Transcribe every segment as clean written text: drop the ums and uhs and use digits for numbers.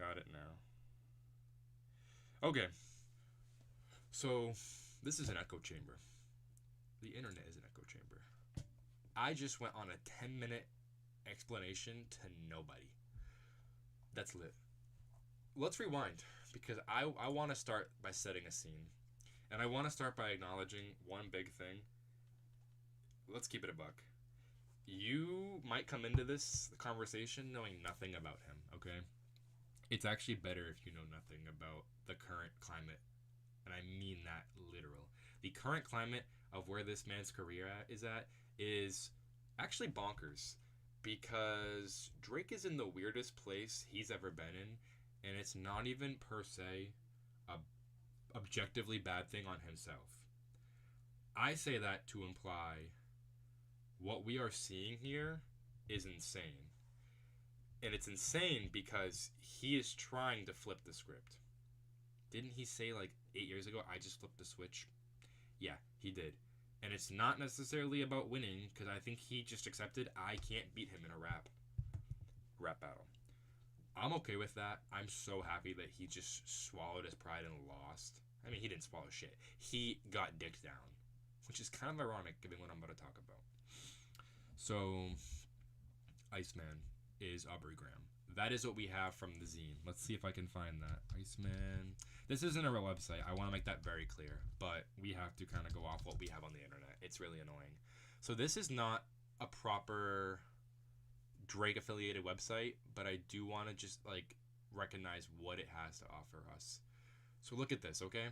Got it now. Okay, so this is an echo chamber. The internet is an echo chamber. I just went on a 10-minute explanation to nobody. That's lit. Let's rewind because I want to start by setting a scene. And I want to start by acknowledging one big thing. Let's keep it a buck. You might come into this conversation knowing nothing about him, okay? It's actually better if you know nothing about the current climate. And I mean that literal. The current climate of where this man's career is actually bonkers. Because Drake is in the weirdest place he's ever been in. And it's not even per se a objectively bad thing on himself. I say that to imply what we are seeing here is insane. And it's insane because he is trying to flip the script. Didn't he say like 8 years ago, I just flipped the switch? Yeah, he did. And it's not necessarily about winning because I think he just accepted I can't beat him in a rap battle. I'm okay with that. I'm so happy that he just swallowed his pride and lost. I mean, he didn't swallow shit. He got dicked down, which is kind of ironic given what I'm about to talk about. So, Iceman is Aubrey Graham. That is what we have from the zine. Let's see if I can find that. Iceman. This isn't a real website. I want to make that very clear. But we have to kind of go off what we have on the internet. It's really annoying. So this is not a proper Drake affiliated website, but I do want to just like recognize what it has to offer us. So look at this, okay?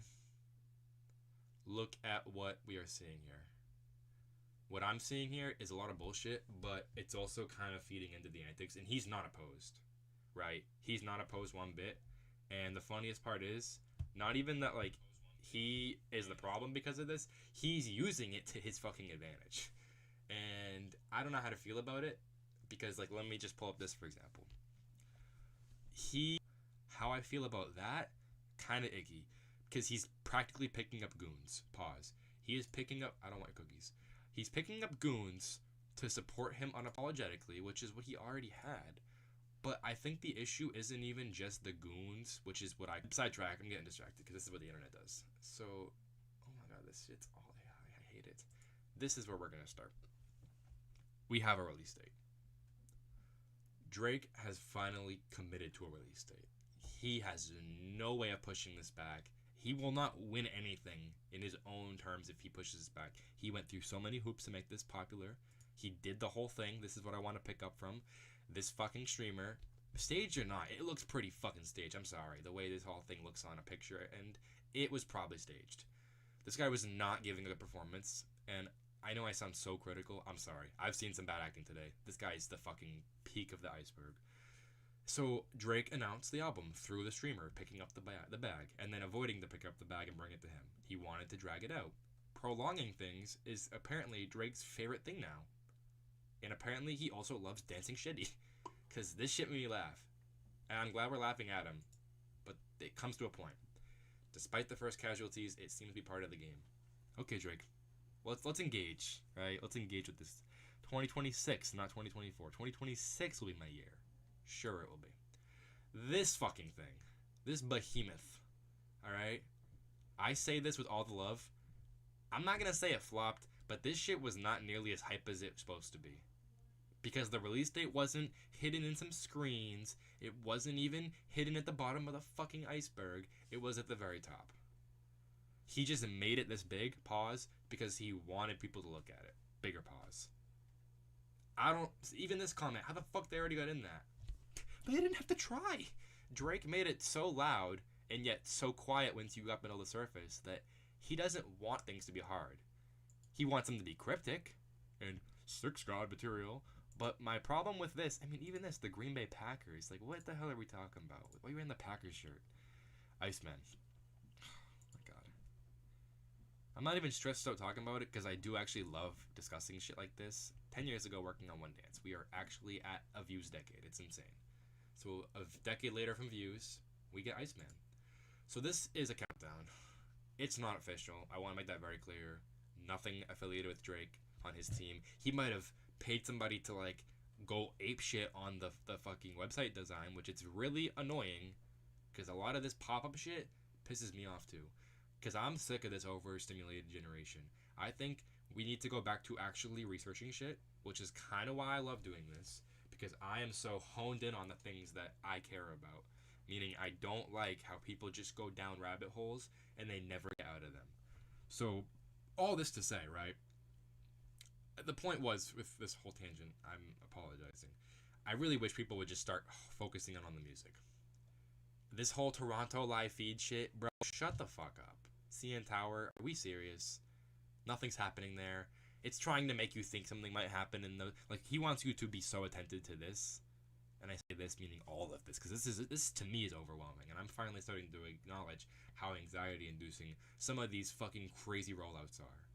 Look at what we are seeing here. What I'm seeing here is a lot of bullshit, but it's also kind of feeding into the antics, and he's not opposed, right? He's not opposed one bit. And the funniest part is, not even that like he is the problem because of this, he's using it to his fucking advantage. And I don't know how to feel about it. Because, like, let me just pull up this, for example. How I feel about that, kind of icky. Because he's practically picking up goons. Pause. He is picking up, I don't want cookies. He's picking up goons to support him unapologetically, which is what he already had. But I think the issue isn't even just the goons, which is what sidetrack. I'm getting distracted because this is what the internet does. So, oh my god, this shit's all AI. I hate it. This is where we're going to start. We have a release date. Drake has finally committed to a release date. He has no way of pushing this back. He will not win anything in his own terms if he pushes this back. He went through so many hoops to make this popular. He did the whole thing. This is what I want to pick up from. This fucking streamer, staged or not, it looks pretty fucking staged. I'm sorry. The way this whole thing looks on a picture, and it was probably staged. This guy was not giving a good performance, and I know I sound so critical. I'm sorry. I've seen some bad acting today. This guy is the fucking peak of the iceberg. So Drake announced the album through the streamer, picking up the bag, and then avoiding to pick up the bag and bring it to him. He wanted to drag it out. Prolonging things is apparently Drake's favorite thing now. And apparently he also loves dancing shitty. Because this shit made me laugh. And I'm glad we're laughing at him. But it comes to a point. Despite the first casualties, it seems to be part of the game. Okay, Drake. Let's engage, right? Let's engage with this. 2026, not 2024. 2026 will be my year. Sure it will be. This fucking thing. This behemoth. Alright? I say this with all the love. I'm not gonna say it flopped, but this shit was not nearly as hype as it was supposed to be. Because the release date wasn't hidden in some screens. It wasn't even hidden at the bottom of the fucking iceberg. It was at the very top. He just made it this big, pause, because he wanted people to look at it. Bigger pause. Even this comment, how the fuck they already got in that? But they didn't have to try. Drake made it so loud and yet so quiet once you got below the surface that he doesn't want things to be hard. He wants them to be cryptic and six god material. But my problem with this, I mean, even this, the Green Bay Packers, like, what the hell are we talking about? Why are you wearing the Packers shirt? Iceman. Oh my god. I'm not even stressed out talking about it because I do actually love discussing shit like this. 10 years ago working on One Dance, we are actually at a Views decade. It's insane. So a decade later from Views, we get Iceman. So this is a countdown. It's not official. I want to make that very clear. Nothing affiliated with Drake on his team. He might have paid somebody to like go ape shit on the fucking website design, which it's really annoying because a lot of this pop up shit pisses me off too. Because I'm sick of this overstimulated generation. I think we need to go back to actually researching shit, which is kind of why I love doing this. Because I am so honed in on the things that I care about. Meaning, I don't like how people just go down rabbit holes and they never get out of them. So, all this to say, right? The point was with this whole tangent, I'm apologizing. I really wish people would just start focusing on the music. This whole Toronto live feed shit, bro, shut the fuck up. CN Tower, are we serious? Nothing's happening there. It's trying to make you think something might happen in the like. He wants you to be so attentive to this, and I say this meaning all of this because this to me is overwhelming, and I'm finally starting to acknowledge how anxiety-inducing some of these fucking crazy rollouts are.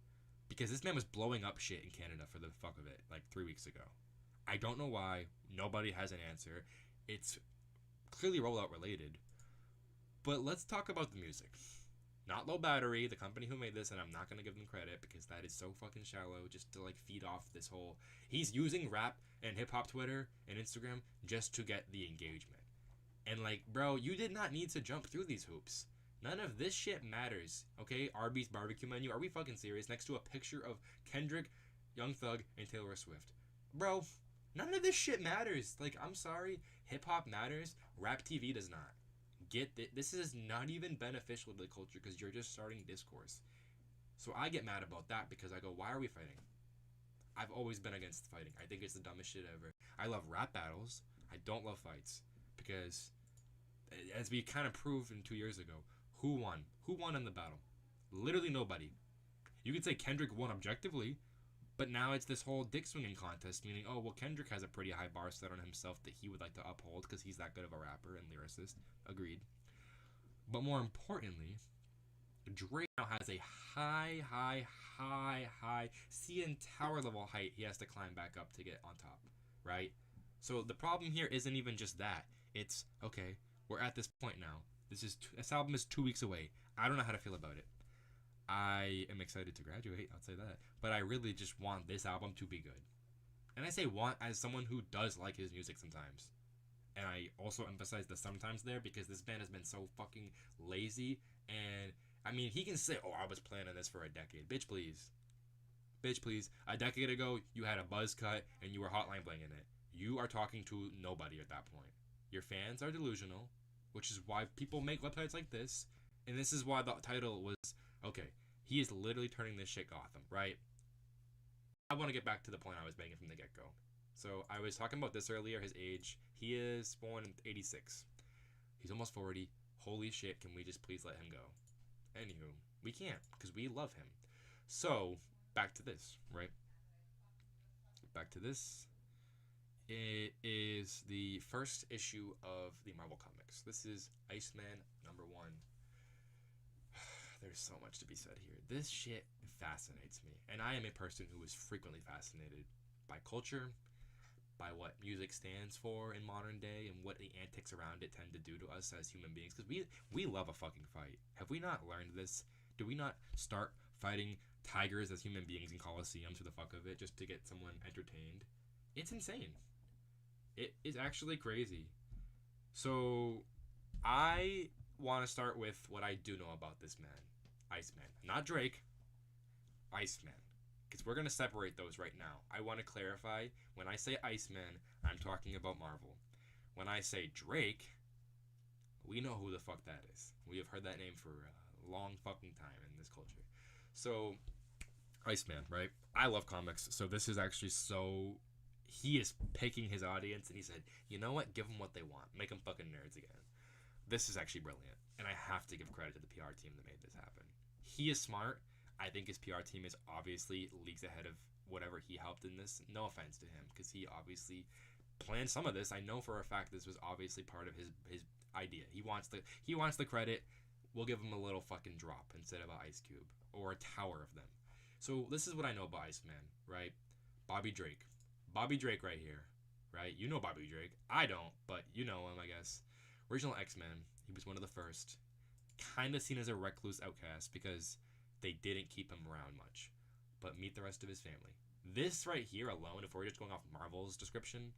Because this man was blowing up shit in Canada for the fuck of it like 3 weeks ago. I don't know why. Nobody has an answer. It's clearly rollout related. But let's talk about the music. Not Low Battery, the company who made this, and I'm not gonna give them credit because that is so fucking shallow just to like feed off this whole. He's using rap and hip hop Twitter and Instagram just to get the engagement. And like, bro, you did not need to jump through these hoops. None of this shit matters, okay? Arby's barbecue menu. Are we fucking serious? Next to a picture of Kendrick, Young Thug, and Taylor Swift. Bro, none of this shit matters. Like, I'm sorry. Hip hop matters. Rap TV does not. This is not even beneficial to the culture because you're just starting discourse. So I get mad about that because I go, why are we fighting? I've always been against fighting. I think it's the dumbest shit ever. I love rap battles. I don't love fights because, as we kind of proved 2 years ago, who won? Who won in the battle? Literally nobody. You could say Kendrick won objectively, but now it's this whole dick swinging contest, meaning, oh, well, Kendrick has a pretty high bar set on himself that he would like to uphold because he's that good of a rapper and lyricist. Agreed. But more importantly, Drake now has a high CN Tower level height he has to climb back up to get on top, right? So the problem here isn't even just that. It's, okay, we're at this point now. This album is 2 weeks away. I don't know how to feel about it. I am excited to graduate, I'll say that. But I really just want this album to be good. And I say want as someone who does like his music sometimes. And I also emphasize the sometimes there because this band has been so fucking lazy. And, I mean, he can say, oh, I was planning this for a decade. Bitch, please. Bitch, please. A decade ago, you had a buzz cut and you were hotline blinging it. You are talking to nobody at that point. Your fans are delusional, which is why people make websites like this. And this is why the title was, okay, he is literally turning this shit Gotham, right? I want to get back to the point I was making from the get-go. So I was talking about this earlier, his age. He is born in 86. He's almost 40. Holy shit, can we just please let him go? Anywho, we can't, because we love him. So, back to this, right? Back to this. It is the first issue of the Marvel Comics. This is Iceman #1. There's so much to be said here. This shit fascinates me. And I am a person who is frequently fascinated by culture, by what music stands for in modern day, and what the antics around it tend to do to us as human beings. Because we love a fucking fight. Have we not learned this? Do we not start fighting tigers as human beings in coliseums for the fuck of it just to get someone entertained? It's insane. It is actually crazy. So, I want to start with what I do know about this man. Iceman. Not Drake. Iceman. Because we're going to separate those right now. I want to clarify, when I say Iceman, I'm talking about Marvel. When I say Drake, we know who the fuck that is. We have heard that name for a long fucking time in this culture. So, Iceman, right? I love comics, so this is actually so... He is picking his audience, and he said, you know what? Give them what they want. Make them fucking nerds again. This is actually brilliant, and I have to give credit to the PR team that made this happen. He is smart. I think his PR team is obviously leagues ahead of whatever he helped in this. No offense to him, because he obviously planned some of this. I know for a fact this was obviously part of his idea. He wants the credit. We'll give him a little fucking drop instead of an ice cube or a tower of them. So this is what I know about Iceman, right? Bobby Drake right here, right? You know Bobby Drake. I don't, but you know him, I guess. Original X-Men. He was one of the first. Kind of seen as a recluse outcast because they didn't keep him around much. But meet the rest of his family. This right here alone, if we're just going off Marvel's description,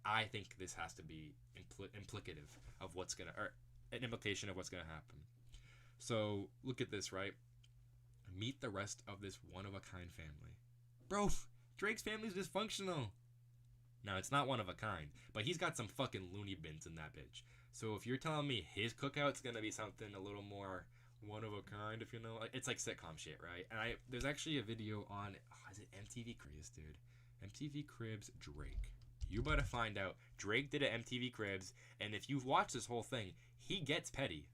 I think this has to be implicative of what's gonna, or an implication of what's gonna happen. So look at this, right? Meet the rest of this one of a kind family. Bro, Drake's family's dysfunctional. Now it's not one of a kind, but he's got some fucking loony bins in that bitch. So if you're telling me his cookout's gonna be something a little more one of a kind, if you know, it's like sitcom shit, right? And there's actually a video on, is it MTV Cribs, dude? MTV Cribs Drake. You better find out. Drake did an MTV Cribs, and if you've watched this whole thing, he gets petty.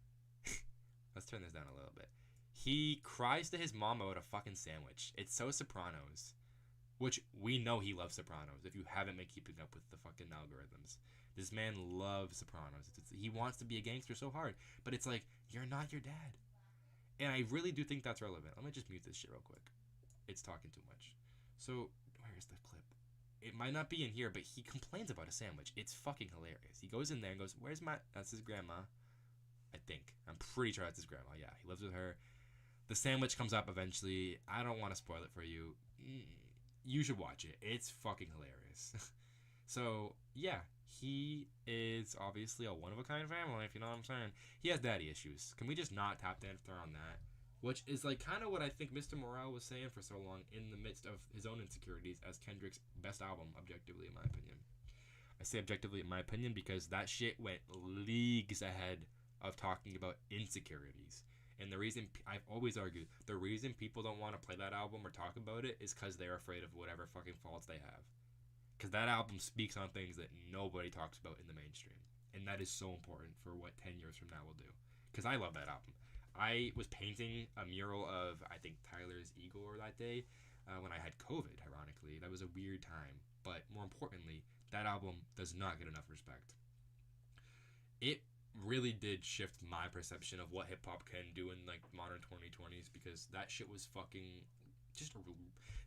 Let's turn this down a little bit. He cries to his mom about a fucking sandwich. It's so Sopranos. Which we know he loves Sopranos. If you haven't been keeping up with the fucking algorithms, this man loves Sopranos. He wants to be a gangster so hard, but it's like, you're not your dad. And I really do think that's relevant. Let me just mute this shit real quick. It's talking too much. So where's the clip? It might not be in here, but he complains about a sandwich. It's fucking hilarious. He goes in there and goes, "Where's my?" That's his grandma. I think. I'm pretty sure that's his grandma. Yeah, he lives with her. The sandwich comes up eventually. I don't want to spoil it for you. You should watch it. It's fucking hilarious. So, yeah, he is obviously a one-of-a-kind family, if you know what I'm saying. He has daddy issues. Can we just not tap dance on that? Which is like kind of what I think Mr. Morale was saying for so long in the midst of his own insecurities as Kendrick's best album, objectively, in my opinion. I say objectively, in my opinion, because that shit went leagues ahead of talking about insecurities. And the reason, I've always argued, the reason people don't want to play that album or talk about it is because they're afraid of whatever fucking faults they have. Because that album speaks on things that nobody talks about in the mainstream. And that is so important for what 10 years from now will do. Because I love that album. I was painting a mural of, I think, Tyler's Igor that day when I had COVID, ironically. That was a weird time. But more importantly, that album does not get enough respect. It really did shift my perception of what hip-hop can do in like modern 2020s, because that shit was fucking just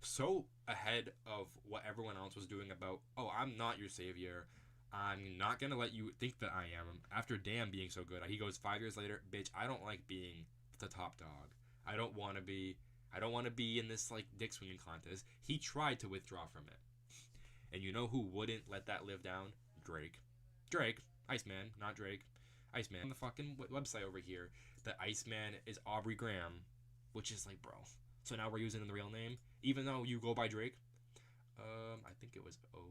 so ahead of what everyone else was doing about, oh, I'm not your savior, I'm not gonna let you think that I am. After Damn being so good, he goes 5 years later, bitch, I don't like being the top dog. I don't want to be in this like dick swinging contest. He tried to withdraw from it. And you know who wouldn't let that live down? Drake. Iceman, not Drake. Iceman. On the fucking website over here, the Iceman is Aubrey Graham, which is like, bro. So now we're using the real name, even though you go by Drake. I think it was 05.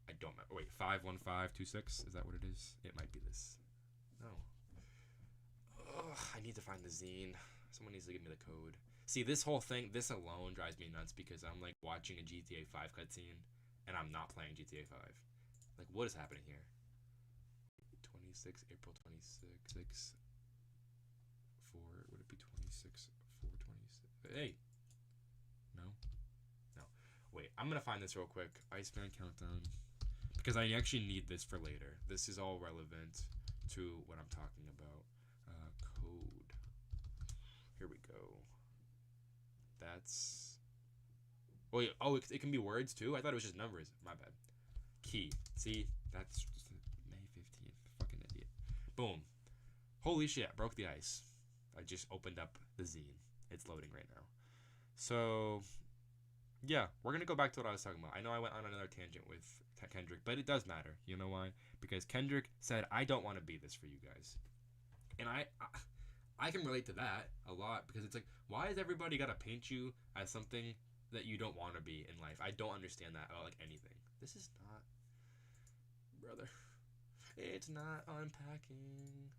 I don't remember. Wait, 51526. Is that what it is? It might be this. No. Ugh, I need to find the zine. Someone needs to give me the code. See, this whole thing, this alone drives me nuts because I'm like watching a GTA 5 cutscene and I'm not playing GTA 5. Like, what is happening here? 26, April 26, 4, would it be 26, 426? Hey! No? No. Wait, I'm gonna find this real quick. Iceman Countdown. Because I actually need this for later. This is all relevant to what I'm talking about. Code. Here we go. That's... Wait, oh, it can be words too? I thought it was just numbers. My bad. Key. See? That's just May 15th. Fucking idiot. Boom. Holy shit, broke the ice. I just opened up the zine. It's loading right now. So, yeah, we're going to go back to what I was talking about. I know I went on another tangent with Kendrick, but it does matter. You know why? Because Kendrick said, I don't want to be this for you guys. And I can relate to that a lot, because it's like, why has everybody got to paint you as something that you don't want to be in life? I don't understand that about like anything. This is not, brother. It's not unpacking.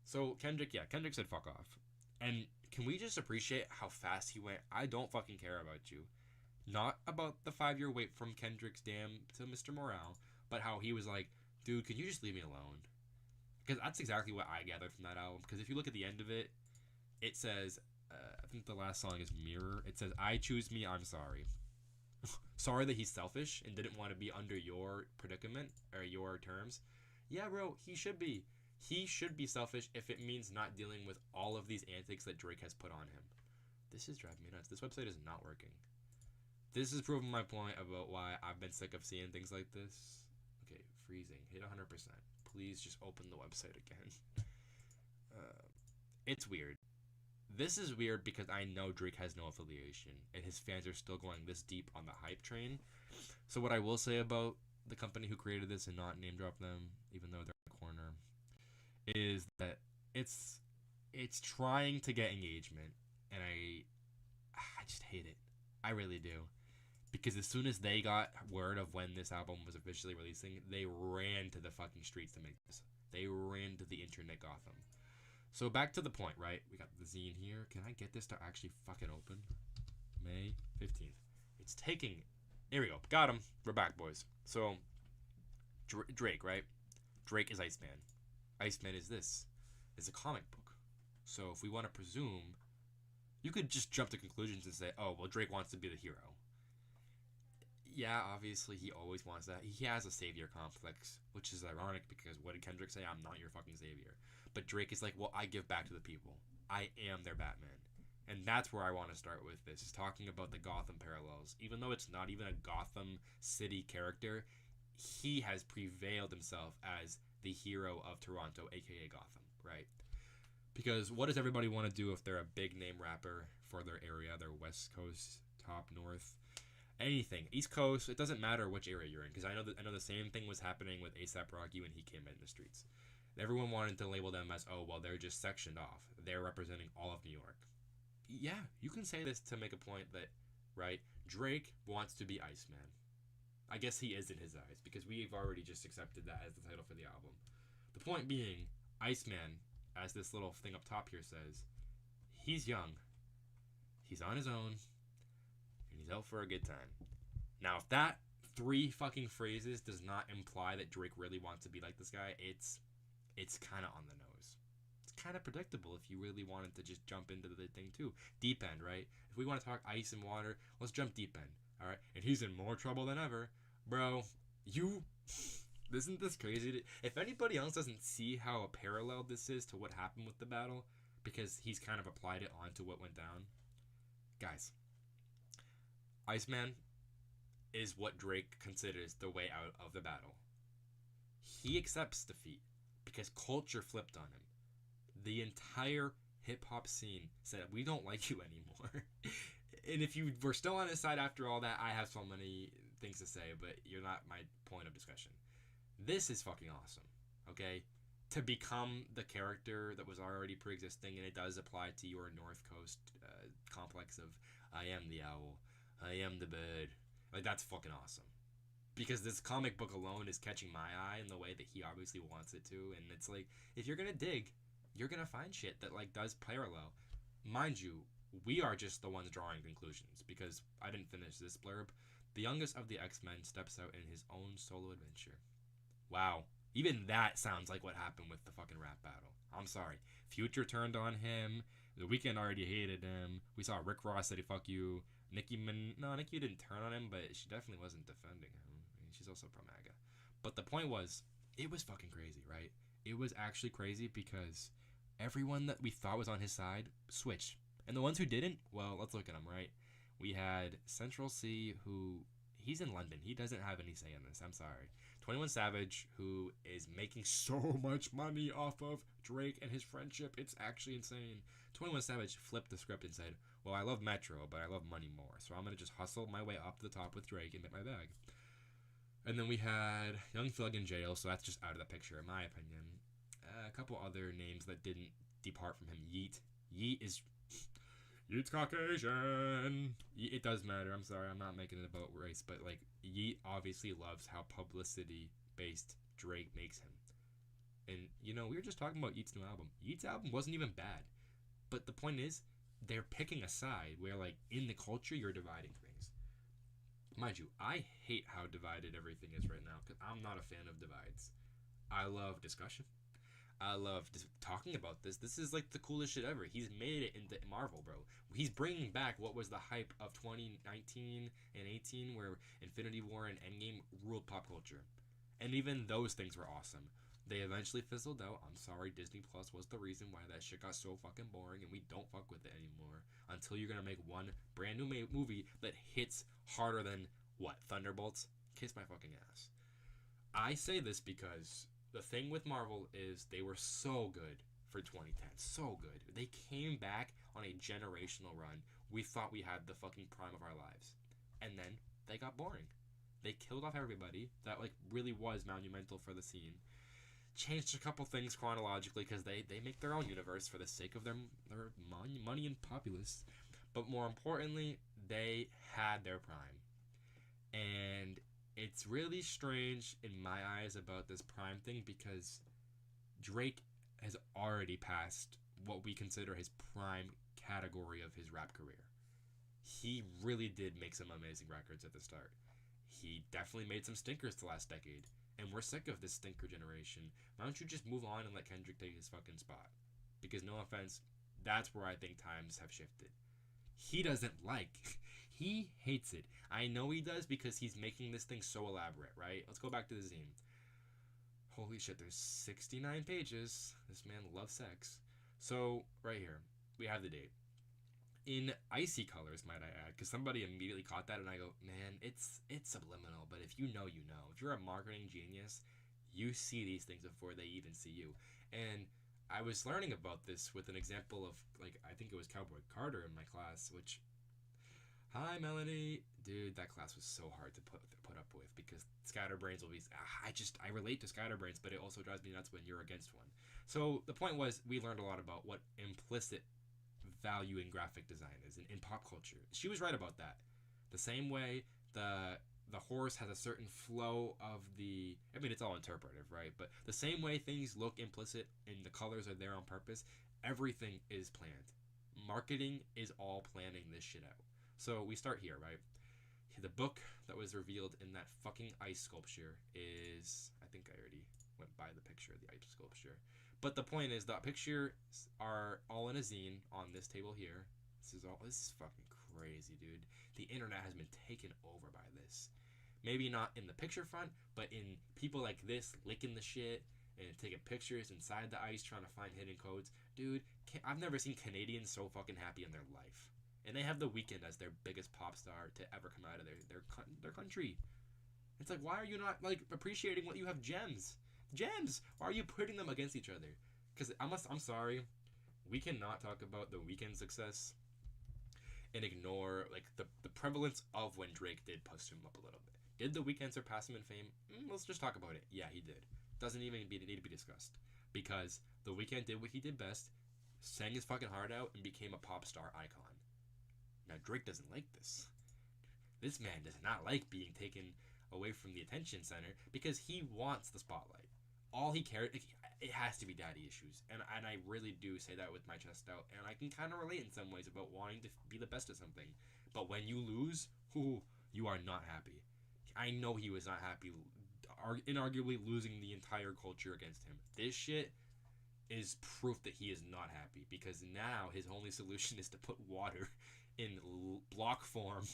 So Kendrick said fuck off. And can we just appreciate how fast he went? I don't fucking care about you. Not about the 5-year wait from Kendrick's Damn to Mr. Morale, but how he was like, dude, can you just leave me alone? Because that's exactly what I gathered from that album. Because if you look at the end of it, it says, I think the last song is Mirror. It says, I choose me, I'm sorry. Sorry that he's selfish and didn't want to be under your predicament or your terms. Yeah, bro, he should be. He should be selfish if it means not dealing with all of these antics that Drake has put on him. This is driving me nuts. This website is not working. This is proving my point about why I've been sick of seeing things like this. Okay, freezing. Hit 100%. Please just open the website again. It's weird. This is weird because I know Drake has no affiliation, and his fans are still going this deep on the hype train. So what I will say about the company who created this and not name drop them, even though they're in the corner, is that it's it's trying to get engagement, and I just hate it. I really do. Because as soon as they got word of when this album was officially releasing, they ran to the fucking streets to make this. They ran to the internet Gotham. So back to the point, right? We got the zine here. Can I get this to actually fucking open? May 15th. It's taking. Here we go. Got him. We're back, boys. So, Drake, right? Drake is Iceman. Iceman is this. It's a comic book. So if we want to presume, you could just jump to conclusions and say, oh, well, Drake wants to be the hero. Yeah, obviously he always wants that. He has a savior complex, which is ironic because what did Kendrick say? I'm not your fucking savior. But Drake is like, well, I give back to the people. I am their Batman. And that's where I want to start with this, is talking about the Gotham parallels. Even though it's not even a Gotham City character, he has prevailed himself as the hero of Toronto, aka Gotham, right? Because what does everybody want to do if they're a big name rapper for their area, their West Coast, top north, anything, East Coast? It doesn't matter which area you're in, because I know the same thing was happening with ASAP Rocky when he came in the streets. Everyone wanted to label them as, oh, well, they're just sectioned off. They're representing all of New York. Yeah, you can say this to make a point that, right, Drake wants to be Iceman. I guess he is in his eyes, because we've already just accepted that as the title for the album. The point being, Iceman, as this little thing up top here says, he's young, he's on his own, and he's out for a good time. Now, if that three fucking phrases does not imply that Drake really wants to be like this guy, it's kind of on the nose. It's kind of predictable if you really wanted to just jump into the thing too. Deep end, right? If we want to talk ice and water, let's jump deep end. All right, and he's in more trouble than ever, bro. Isn't this crazy? If anybody else doesn't see how a parallel this is to what happened with the battle, because he's kind of applied it onto what went down, guys. Iceman is what Drake considers the way out of the battle. He accepts defeat because culture flipped on him. The entire hip-hop scene said, we don't like you anymore. And if you were still on his side after all that, I have so many things to say, but you're not my point of discussion. This is fucking awesome, okay? To become the character that was already pre-existing, and it does apply to your North Coast complex of, I am the owl, I am the bird. Like, that's fucking awesome. Because this comic book alone is catching my eye in the way that he obviously wants it to, and it's like, if you're gonna dig, you're gonna find shit that, like, does parallel. Mind you, we are just the ones drawing conclusions, because I didn't finish this blurb. The youngest of the X-Men steps out in his own solo adventure. Wow. Even that sounds like what happened with the fucking rap battle. I'm sorry. Future turned on him. The Weeknd already hated him. We saw Rick Ross said, fuck you. Nicki didn't turn on him, but she definitely wasn't defending him. I mean, she's also pro MAGA. But the point was, it was fucking crazy, right? It was actually crazy because everyone that we thought was on his side switched. And the ones who didn't, well, let's look at them, right? We had Central C, who, he's in London. He doesn't have any say in this. I'm sorry. 21 Savage, who is making so much money off of Drake and his friendship. It's actually insane. 21 Savage flipped the script and said, well, I love Metro, but I love money more. So I'm going to just hustle my way up to the top with Drake and make my bag. And then we had Young Thug in jail, so that's just out of the picture, in my opinion. A couple other names that didn't depart from him. Yeet's Caucasian. It does matter. I'm sorry. I'm not making it about race, but like Yeet obviously loves how publicity-based Drake makes him. And, you know, we were just talking about Yeet's new album. Yeet's album wasn't even bad. But the point is, they're picking a side where, like, in the culture, you're dividing things. Mind you, I hate how divided everything is right now, because I'm not a fan of divides. I love discussion. I love talking about this. This is like the coolest shit ever. He's made it into Marvel, bro. He's bringing back what was the hype of 2019 and 18, where Infinity War and Endgame ruled pop culture. And even those things were awesome. They eventually fizzled out. I'm sorry, Disney Plus was the reason why that shit got so fucking boring, and we don't fuck with it anymore until you're gonna make one brand new movie that hits harder than, what, Thunderbolts? Kiss my fucking ass. I say this because the thing with Marvel is they were so good for 2010. So good. They came back on a generational run. We thought we had the fucking prime of our lives. And then they got boring. They killed off everybody. That like really was monumental for the scene. Changed a couple things chronologically because they make their own universe for the sake of their money and populace. But more importantly, they had their prime. And it's really strange in my eyes about this prime thing because Drake has already passed what we consider his prime category of his rap career. He really did make some amazing records at the start. He definitely made some stinkers the last decade. And we're sick of this stinker generation. Why don't you just move on and let Kendrick take his fucking spot? Because no offense, that's where I think times have shifted. He doesn't like. He hates it. I know he does because he's making this thing so elaborate, right? Let's go back to the zine. Holy shit, there's 69 pages. This man loves sex. So, right here, we have the date. In icy colors, might I add, because somebody immediately caught that, and I go, man, it's subliminal, but if you know, you know. If you're a marketing genius, you see these things before they even see you. And I was learning about this with an example of, like, I think it was Cowboy Carter in my class, which, hi, Melanie. Dude, that class was so hard to put up with, because scatterbrains will be, I relate to scatterbrains, but it also drives me nuts when you're against one. So the point was, we learned a lot about what implicit value in graphic design is in pop culture. She was right about that. The same way the horse has a certain flow of the, I mean, it's all interpretive, right? But the same way things look implicit and the colors are there on purpose, everything is planned. Marketing is all planning this shit out. So we start here, right? The book that was revealed in that fucking ice sculpture is, I think I already went by the picture of the ice sculpture. But the point is, the pictures are all in a zine on this table here. This is fucking crazy, dude. The internet has been taken over by this. Maybe not in the picture front, but in people like this licking the shit and taking pictures inside the ice trying to find hidden codes. Dude, I've never seen Canadians so fucking happy in their life. And they have The Weeknd as their biggest pop star to ever come out of their country. It's like, why are you not like appreciating what you have? Gems. Why are you putting them against each other? Because I'm sorry, we cannot talk about The Weeknd's success and ignore like the prevalence of when Drake did push him up a little bit. Did The Weeknd surpass him in fame? Let's just talk about it. Yeah, he did. Doesn't even need to be discussed because The Weeknd did what he did best, sang his fucking heart out, and became a pop star icon. Now Drake doesn't like this. This man does not like being taken away from the attention center because he wants the spotlight. All he cares, it has to be daddy issues, and I really do say that with my chest out, and I can kind of relate in some ways about wanting to be the best at something. But when you lose, you are not happy. I know he was not happy, inarguably losing the entire culture against him. This shit is proof that he is not happy because now his only solution is to put water in block form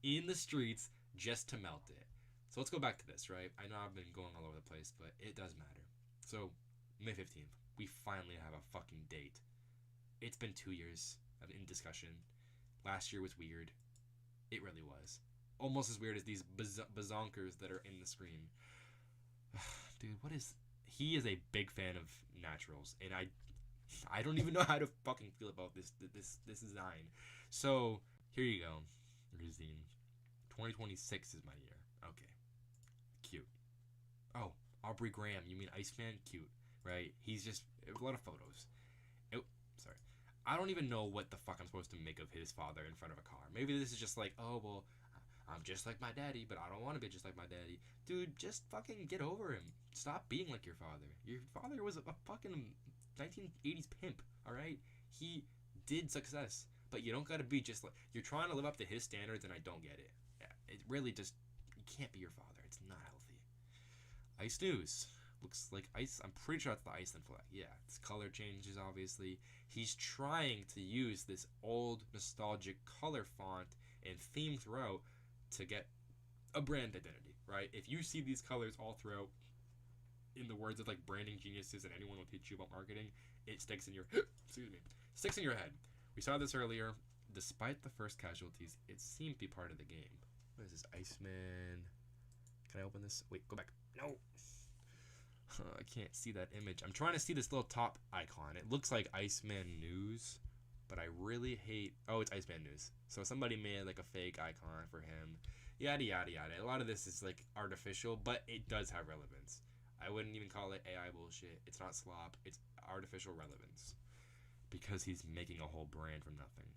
in the streets just to melt it. So let's go back to this, right? I know I've been going all over the place, but it does matter. So, May 15th, we finally have a fucking date. It's been 2 years in discussion. Last year was weird. It really was. Almost as weird as these bazonkers that are in the screen. Dude, he is a big fan of naturals, and I don't even know how to fucking feel about this design. So, here you go. Rosine. 2026 is my year. Okay. Cute. Oh, Aubrey Graham. You mean Iceman? Cute, right? He's just a lot of photos. Sorry. I don't even know what the fuck I'm supposed to make of his father in front of a car. Maybe this is just like, oh, well, I'm just like my daddy, but I don't want to be just like my daddy. Dude, just fucking get over him. Stop being like your father. Your father was a fucking 1980s pimp, alright? He did success, but you don't gotta be just like, you're trying to live up to his standards, and I don't get it. It really just, you can't be your father. It's not healthy. Ice News. Looks like ice. I'm pretty sure it's the Iceland flag. Yeah, it's color changes, obviously. He's trying to use this old, nostalgic color font and theme throughout to get a brand identity, right? If you see these colors all throughout, in the words of like branding geniuses and anyone will teach you about marketing, it sticks in your sticks in your head. We saw this earlier. Despite the first casualties, it seemed to be part of the game. What is this? Iceman. Can I open this? Wait, go back. No. I can't see that image. I'm trying to see this little top icon. It looks like Iceman News. But I really hate. Oh, it's Iceman News. So somebody made like a fake icon for him. Yada yada yada. A lot of this is like artificial, but it does have relevance. I wouldn't even call it AI bullshit. It's not slop. It's artificial relevance because he's making a whole brand from nothing.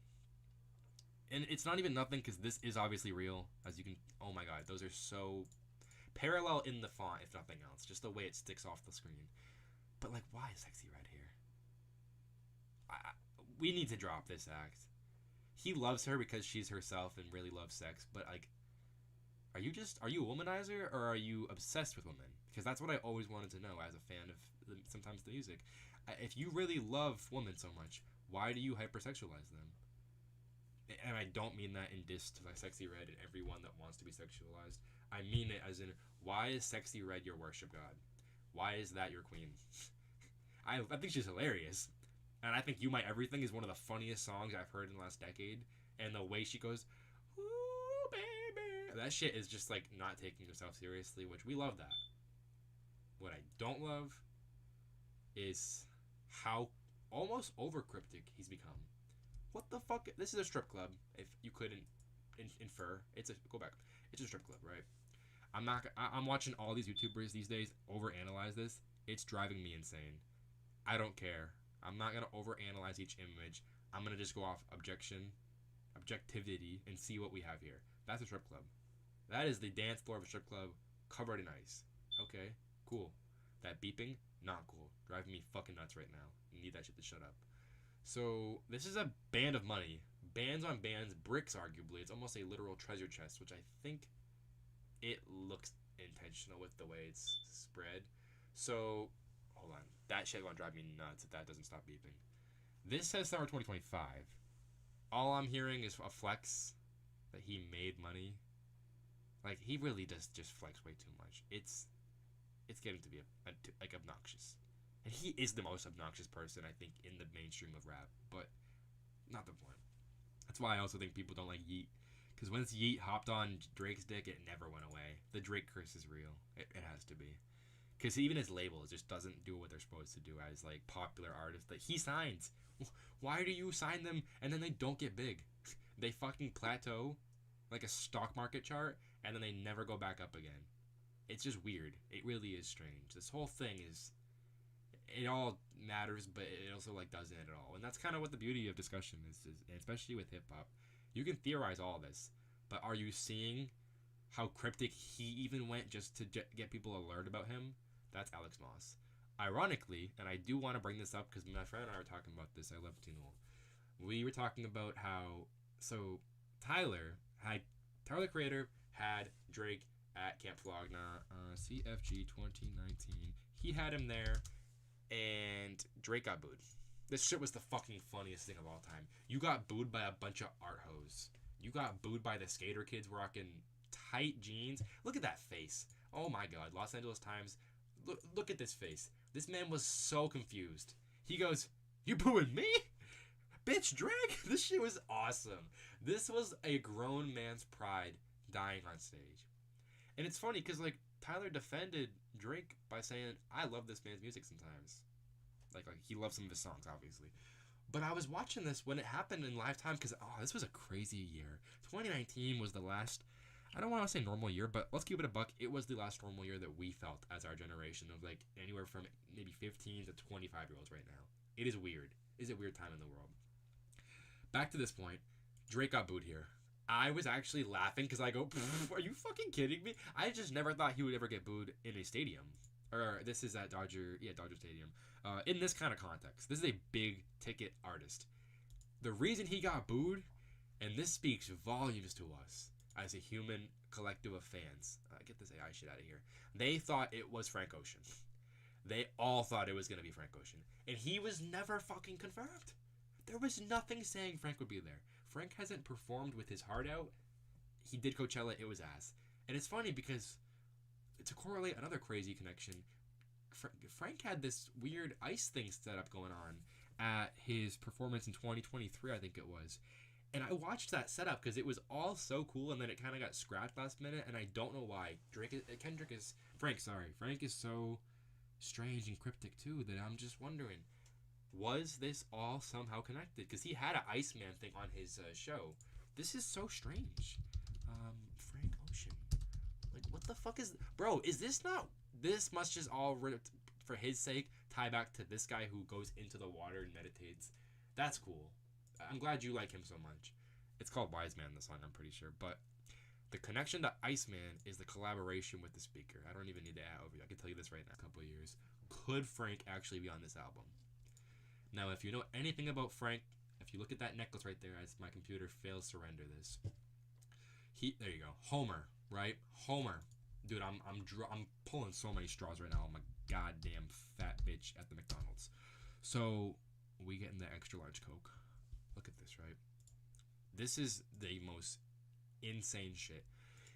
And it's not even nothing because this is obviously real. As you can, oh my god, those are so parallel in the font, if nothing else. Just the way it sticks off the screen. But like, why is Sexy Red here? We need to drop this act. He loves her because she's herself and really loves sex, but like, are you a womanizer or are you obsessed with women? Because that's what I always wanted to know as a fan of sometimes the music. If you really love women so much, why do you hypersexualize them? And I don't mean that in diss to like Sexy Red and everyone that wants to be sexualized. I mean it as in, why is Sexy Red your worship god? Why is that your queen? I think she's hilarious. And I think You My Everything is one of the funniest songs I've heard in the last decade. And the way she goes, ooh, baby. That shit is just like not taking herself seriously, which we love that. What I don't love is how almost over cryptic he's become. What the fuck? This is a strip club. If you couldn't infer, go back. It's a strip club, right? I'm watching all these YouTubers these days overanalyze this. It's driving me insane. I don't care. I'm not gonna overanalyze each image. I'm gonna just go off objectivity, and see what we have here. That's a strip club. That is the dance floor of a strip club covered in ice. Okay, cool. That beeping, not cool. Driving me fucking nuts right now. You need that shit to shut up. So this is a band of money. Bands on bands, bricks arguably. It's almost a literal treasure chest, which I think it looks intentional with the way it's spread. So, hold on. That shit gonna drive me nuts if that doesn't stop beeping. This says summer 2025. All I'm hearing is a flex that he made money. Like, he really does just flex way too much. It's getting to be like obnoxious. And he is the most obnoxious person, I think, in the mainstream of rap. But not the point. That's why I also think people don't like Yeet. Because once Yeet hopped on Drake's dick, it never went away. The Drake curse is real. It has to be. Because even his label just doesn't do what they're supposed to do as, like, popular artists that he signs. Why do you sign them and then they don't get big? They fucking plateau like a stock market chart and then they never go back up again. It's just weird. It really is strange. This whole thing is... It all matters, but it also, like, doesn't at all. And that's kind of what the beauty of discussion is, especially with hip-hop. You can theorize all this, but are you seeing how cryptic he even went just to get people alert about him? That's Alex Moss. Ironically, and I do want to bring this up because my friend and I were talking about this. I love Tino. We were talking about how... So, Tyler, the Creator, had Drake at Camp Flog Gnaw, CFG 2019. He had him there, and Drake got booed. This shit was the fucking funniest thing of all time. You got booed by a bunch of art hoes. You got booed by the skater kids rocking tight jeans. Look at that face. Oh my god. Los Angeles Times. Look at this face. This man was so confused. He goes, "You booing me? Bitch, Drake?" This shit was awesome. This was a grown man's pride dying on stage. And it's funny because, like, Tyler defended Drake by saying, I love this man's music sometimes. Like he loves some of his songs, obviously. But I was watching this when it happened in live time because, this was a crazy year. 2019 was the last, I don't want to say normal year, but let's keep it a buck. It was the last normal year that we felt as our generation of, like, anywhere from maybe 15 to 25-year-olds right now. It is weird. It's a weird time in the world. Back to this point, Drake got booed here. I was actually laughing because I go, are you fucking kidding me? I just never thought he would ever get booed in a stadium. Or this is at Dodger Stadium. In this kind of context. This is a big ticket artist. The reason he got booed, and this speaks volumes to us as a human collective of fans. Get this AI shit out of here. They thought it was Frank Ocean. They all thought it was going to be Frank Ocean. And he was never fucking confirmed. There was nothing saying Frank would be there. Frank hasn't performed with his heart out. He did Coachella, it was ass. And it's funny because, to correlate another crazy connection, Frank had this weird ice thing set up going on at his performance in 2023, I think it was. And I watched that setup because it was all so cool, and then it kind of got scrapped last minute, and I don't know why. Frank is so strange and cryptic too that I'm just wondering, Was this all somehow connected? Because he had an Iceman thing on his show. This is so strange. Frank Ocean. Like, what the fuck is... Bro, is this not... This must just all, for his sake, tie back to this guy who goes into the water and meditates. That's cool. I'm glad you like him so much. It's called Wise Man, the song, I'm pretty sure. But the connection to Iceman is the collaboration with the speaker. I don't even need to add over you. I can tell you this right now. A couple of years. Could Frank actually be on this album? Now, if you know anything about Frank, if you look at that necklace right there, as my computer fails to render this, there you go, Homer, right? Homer, dude, I'm pulling so many straws right now. I'm a goddamn fat bitch at the McDonald's. So we get in the extra large Coke. Look at this, right? This is the most insane shit.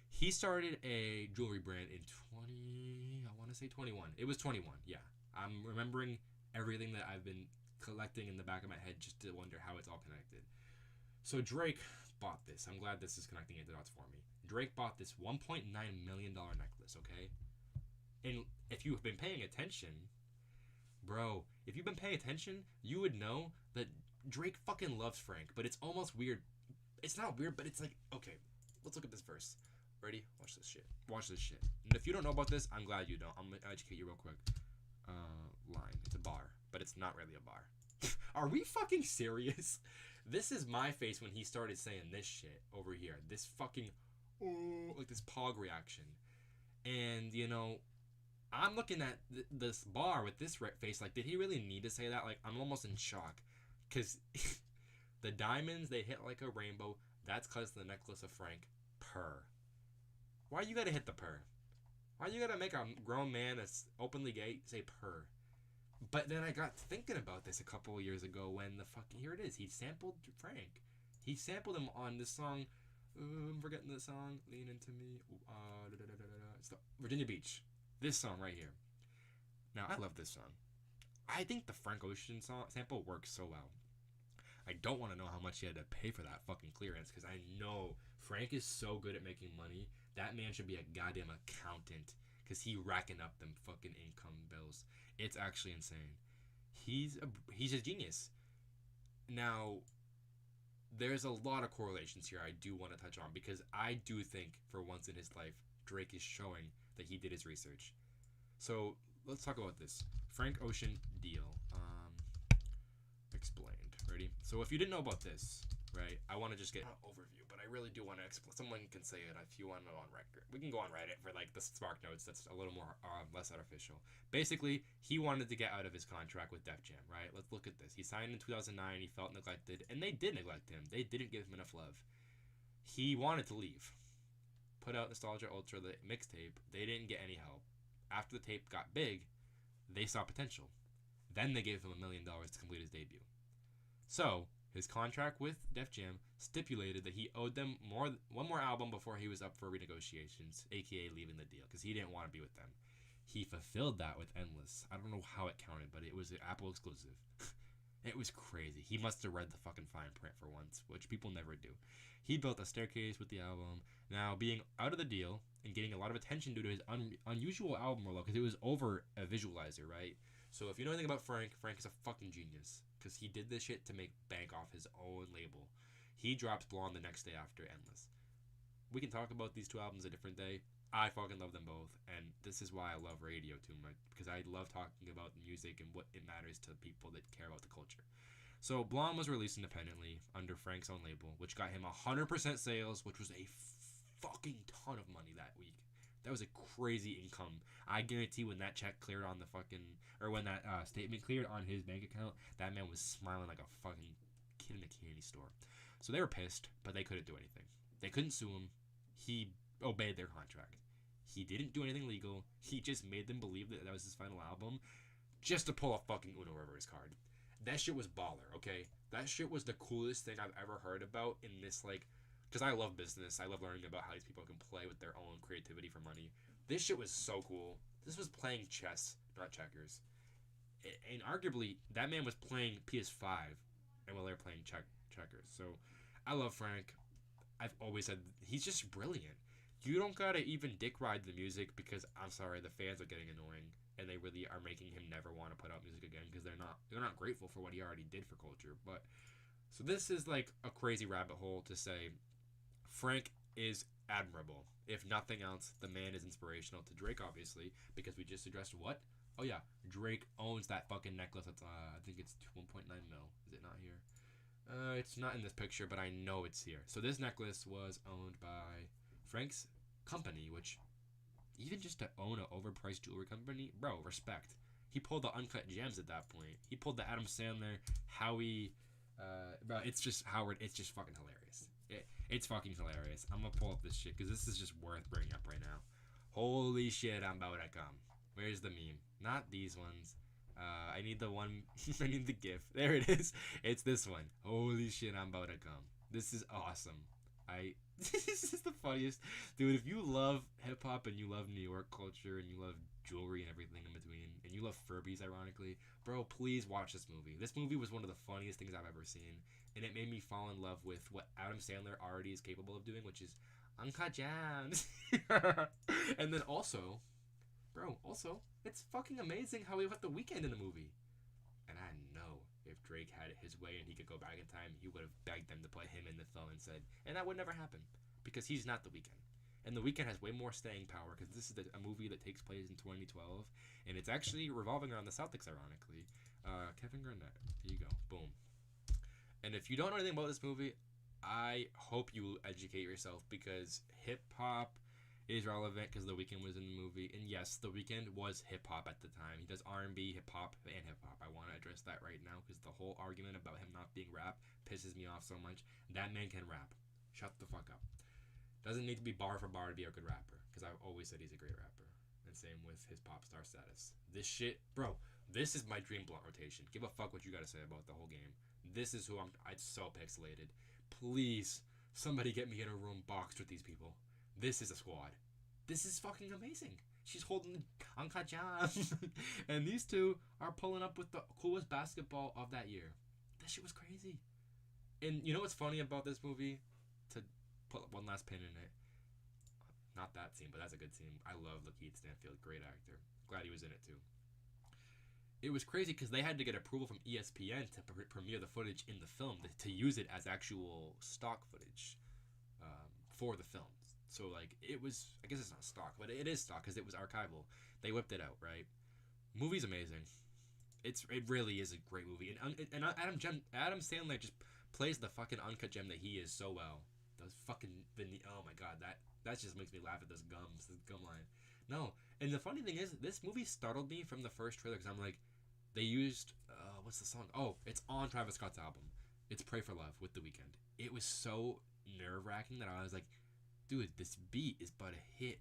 He started a jewelry brand in 21. It was 21, yeah. I'm remembering everything that I've been collecting in the back of my head just to wonder how it's all connected. So Drake bought this. I'm glad this is connecting into dots for me. Drake bought this $1.9 million necklace, okay? And if you've been paying attention, bro, if you've been paying attention, you would know that Drake fucking loves Frank, but it's almost weird. It's not weird, but it's like, okay, let's look at this verse. Ready? Watch this shit. Watch this shit. And if you don't know about this, I'm glad you don't. I'm gonna educate you real quick. Line. It's a bar, but it's not really a bar. Are we fucking serious? This is my face when he started saying this shit over here. This fucking, like this pog reaction. And, you know, I'm looking at this bar with this face. Like, did he really need to say that? Like, I'm almost in shock. Because the diamonds, they hit like a rainbow. That's because the necklace of Frank. Purr. Why you gotta hit the purr? Why you gotta make a grown man that's openly gay say purr? But then I got thinking about this a couple of years ago when the fucking... Here it is. He sampled Frank. He sampled him on this song. I'm forgetting the song. Lean Into Me. It's the Virginia Beach. This song right here. Now, I love this song. I think the Frank Ocean song sample works so well. I don't want to know how much he had to pay for that fucking clearance because I know Frank is so good at making money. That man should be a goddamn accountant because he racking up them fucking income bills. It's actually insane. He's a genius. Now, there's a lot of correlations here I do want to touch on because I do think for once in his life, Drake is showing that he did his research. So let's talk about this. Frank Ocean deal. Explained. Ready? So if you didn't know about this, right, I want to just get an overview, but I really do want to explain. Someone can say it if you want to know on record. We can go on Reddit for like the Spark Notes. That's a little more less artificial. Basically, he wanted to get out of his contract with Def Jam, right? Let's look at this. He signed in 2009. He felt neglected, and they did neglect him. They didn't give him enough love. He wanted to leave. Put out Nostalgia Ultra, the mixtape. They didn't get any help. After the tape got big, they saw potential. Then they gave him $1 million to complete his debut. So, his contract with Def Jam stipulated that he owed them one more album before he was up for renegotiations, aka leaving the deal, because he didn't want to be with them. He fulfilled that with Endless. I don't know how it counted, but it was an Apple exclusive. It was crazy. He must have read the fucking fine print for once, which people never do. He built a staircase with the album. Now, being out of the deal and getting a lot of attention due to his unusual album rollout, because it was over a visualizer, right? So if you know anything about Frank, Frank is a fucking genius. Because he did this shit to make bank off his own label. He drops Blonde the next day after Endless. We can talk about these two albums a different day. I fucking love them both. And this is why I love radio too much. Because I love talking about music and what it matters to people that care about the culture. So Blonde was released independently under Frank's own label, which got him 100% sales, which was a fucking ton of money that week. That was a crazy income. I guarantee when that check cleared on the fucking, or when that statement cleared on his bank account, that man was smiling like a fucking kid in a candy store. So they were pissed, but they couldn't do anything. They couldn't sue him. He obeyed their contract. He didn't do anything legal. He just made them believe that that was his final album just to pull a fucking Uno reverse card. That shit was baller, okay? That shit was the coolest thing I've ever heard about in this, like, because I love business. I love learning about how these people can play with their own creativity for money. This shit was so cool. This was playing chess, not checkers. And arguably, that man was playing PS5 and while they were playing checkers. So, I love Frank. I've always said he's just brilliant. You don't gotta even dick ride the music because, I'm sorry, the fans are getting annoying. and they really are making him never want to put out music again because they're not grateful for what he already did for culture. But so this is like a crazy rabbit hole to say Frank is admirable. If nothing else, the man is inspirational to Drake, obviously, because we just addressed what? Oh yeah, Drake owns that fucking necklace. That's I think it's 1.9 mil. Is it not here? It's not in this picture, but I know it's here. So this necklace was owned by Frank's company, which even just to own an overpriced jewelry company, bro, respect. He pulled the Uncut Gems at that point. He pulled the Adam Sandler, Howie, bro. It's just Howard. It's just fucking hilarious. It's fucking hilarious. I'm gonna pull up this shit because this is just worth bringing up right now. Holy shit, I'm about to come. Where's the meme? Not these ones. I need the one. I need the GIF. There it is. It's this one. Holy shit, I'm about to come. This is awesome. This is the funniest, dude. If you love hip hop and you love New York culture and you love jewelry and everything in between, and you love Furbies, ironically, bro, please watch this movie. This movie was one of the funniest things I've ever seen, and it made me fall in love with what Adam Sandler already is capable of doing, which is uncut gems. And then also, bro, it's fucking amazing how he put The Weeknd in the movie. And I know if Drake had it his way and he could go back in time, he would have begged them to put him in the film and said, and that would never happen because he's not The Weeknd. And The Weeknd has way more staying power because this is a movie that takes place in 2012, and it's actually revolving around the Celtics, ironically. Kevin Garnett. Here you go. Boom. And if you don't know anything about this movie, I hope you educate yourself because hip hop is relevant because The Weeknd was in the movie, and yes, The Weeknd was hip hop at the time. He does R&B, hip hop, and hip hop. I want to address that right now because the whole argument about him not being rap pisses me off so much. That man can rap. Shut the fuck up. Doesn't need to be bar for bar to be a good rapper because I've always said he's a great rapper. And same with his pop star status. This shit, bro. This is my dream blunt rotation. Give a fuck what you gotta say about the whole game. This is who It's so pixelated. Please, somebody get me in a room boxed with these people. This is a squad. This is fucking amazing. She's holding Uncut Gems. And these two are pulling up with the coolest basketball of that year. That shit was crazy. And you know what's funny about this movie? To put one last pin in it. Not that scene, but that's a good scene. I love Lakeith Stanfield. Great actor. Glad he was in it too. It was crazy because they had to get approval from ESPN to premiere the footage in the film to use it as actual stock footage for the film. So like it was, I guess it's not stock, but it is stock because it was archival. They whipped it out, right? Movie's amazing. It really is a great movie, and Adam Sandler just plays the fucking uncut gem that he is so well. Those fucking oh my god, that just makes me laugh at this gum line. No, and the funny thing is, this movie startled me from the first trailer because I'm like, they used what's the song? Oh, it's on Travis Scott's album. It's "Pray for Love" with The Weeknd. It was so nerve wracking that I was like, dude, this beat is but a hit,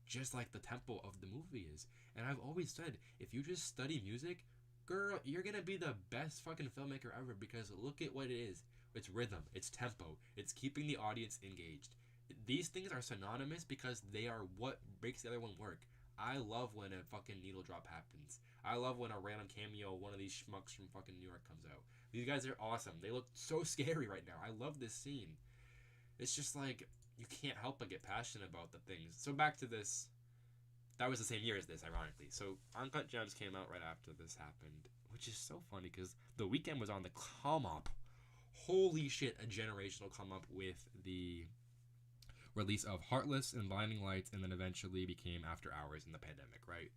just like the tempo of the movie is. And I've always said, if you just study music, girl, you're gonna be the best fucking filmmaker ever because look at what it is. It's rhythm, it's tempo, it's keeping the audience engaged. These things are synonymous because they are what makes the other one work. I love when a fucking needle drop happens. I love when a random cameo, one of these schmucks from fucking New York comes out. These guys are awesome. They look so scary right now. I love this scene. It's just like, you can't help but get passionate about the things. So back to this. That was the same year as this, ironically. So Uncut Gems came out right after this happened, which is so funny because The Weeknd was on the come up. Holy shit, a generational come up with the release of Heartless and Blinding Lights, and then eventually became After Hours in the pandemic, right?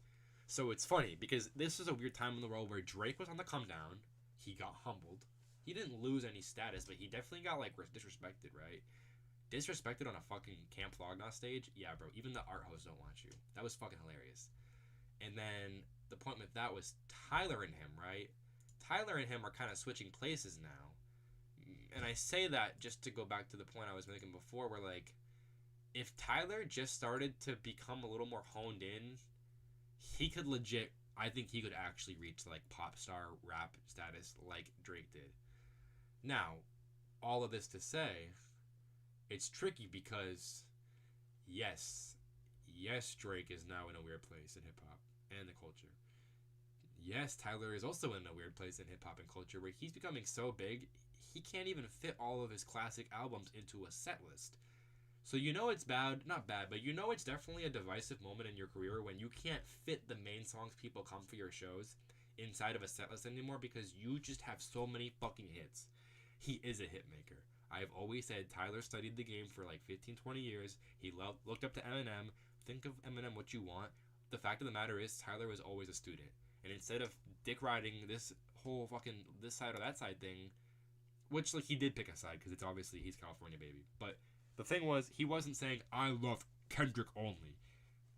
So it's funny because this is a weird time in the world where Drake was on the come down. He got humbled. He didn't lose any status, but he definitely got like disrespected, right? Disrespected on a fucking Camp Flogna stage? Yeah, bro. Even the art hosts don't want you. That was fucking hilarious. And then the point with that was Tyler and him, right? Tyler and him are kind of switching places now. And I say that just to go back to the point I was making before where, like, if Tyler just started to become a little more honed in, he could legit, I think he could actually reach, like, pop star rap status like Drake did. Now, all of this to say, it's tricky because, yes, Drake is now in a weird place in hip-hop and the culture. Yes, Tyler is also in a weird place in hip-hop and culture where he's becoming so big, he can't even fit all of his classic albums into a set list. So you know it's bad, not bad, but you know it's definitely a divisive moment in your career when you can't fit the main songs people come for your shows inside of a set list anymore because you just have so many fucking hits. He is a hit maker. I've always said Tyler studied the game for like 15, 20 years. He looked up to Eminem. Think of Eminem what you want. The fact of the matter is Tyler was always a student. And instead of dick riding this whole fucking this side or that side thing, which like he did pick a side because it's obviously he's California baby. But the thing was he wasn't saying I love Kendrick only.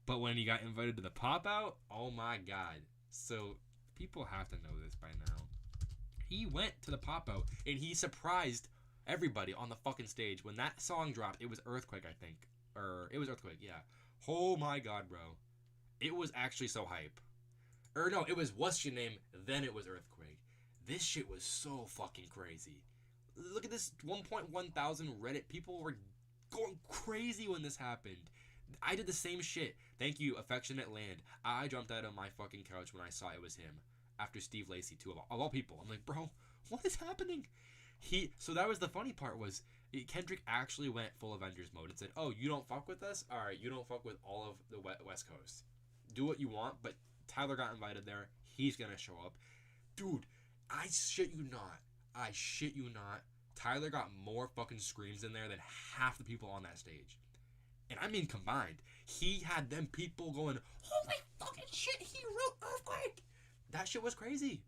But when he got invited to the pop out, oh my god. So people have to know this by now. He went to the pop out and he surprised everybody on the fucking stage. When that song dropped, it was Earthquake, I think. Or it was Earthquake, yeah. Oh my god, bro. It was actually so hype. Or no, it was What's Your Name, then it was Earthquake. This shit was so fucking crazy. Look at this 1.1 thousand Reddit. People were going crazy when this happened. I did the same shit. Thank you, Affectionate Land. I jumped out of my fucking couch when I saw it was him. After Steve Lacy, too, of all people. I'm like, bro, what is happening? So that was the funny part was Kendrick actually went full Avengers mode and said, oh, you don't fuck with us? All right, you don't fuck with all of the West Coast. Do what you want, but Tyler got invited there. He's going to show up. Dude, I shit you not. I shit you not. Tyler got more fucking screams in there than half the people on that stage. And I mean combined. He had them people going, holy fucking shit, he wrote Earthquake. That shit was crazy.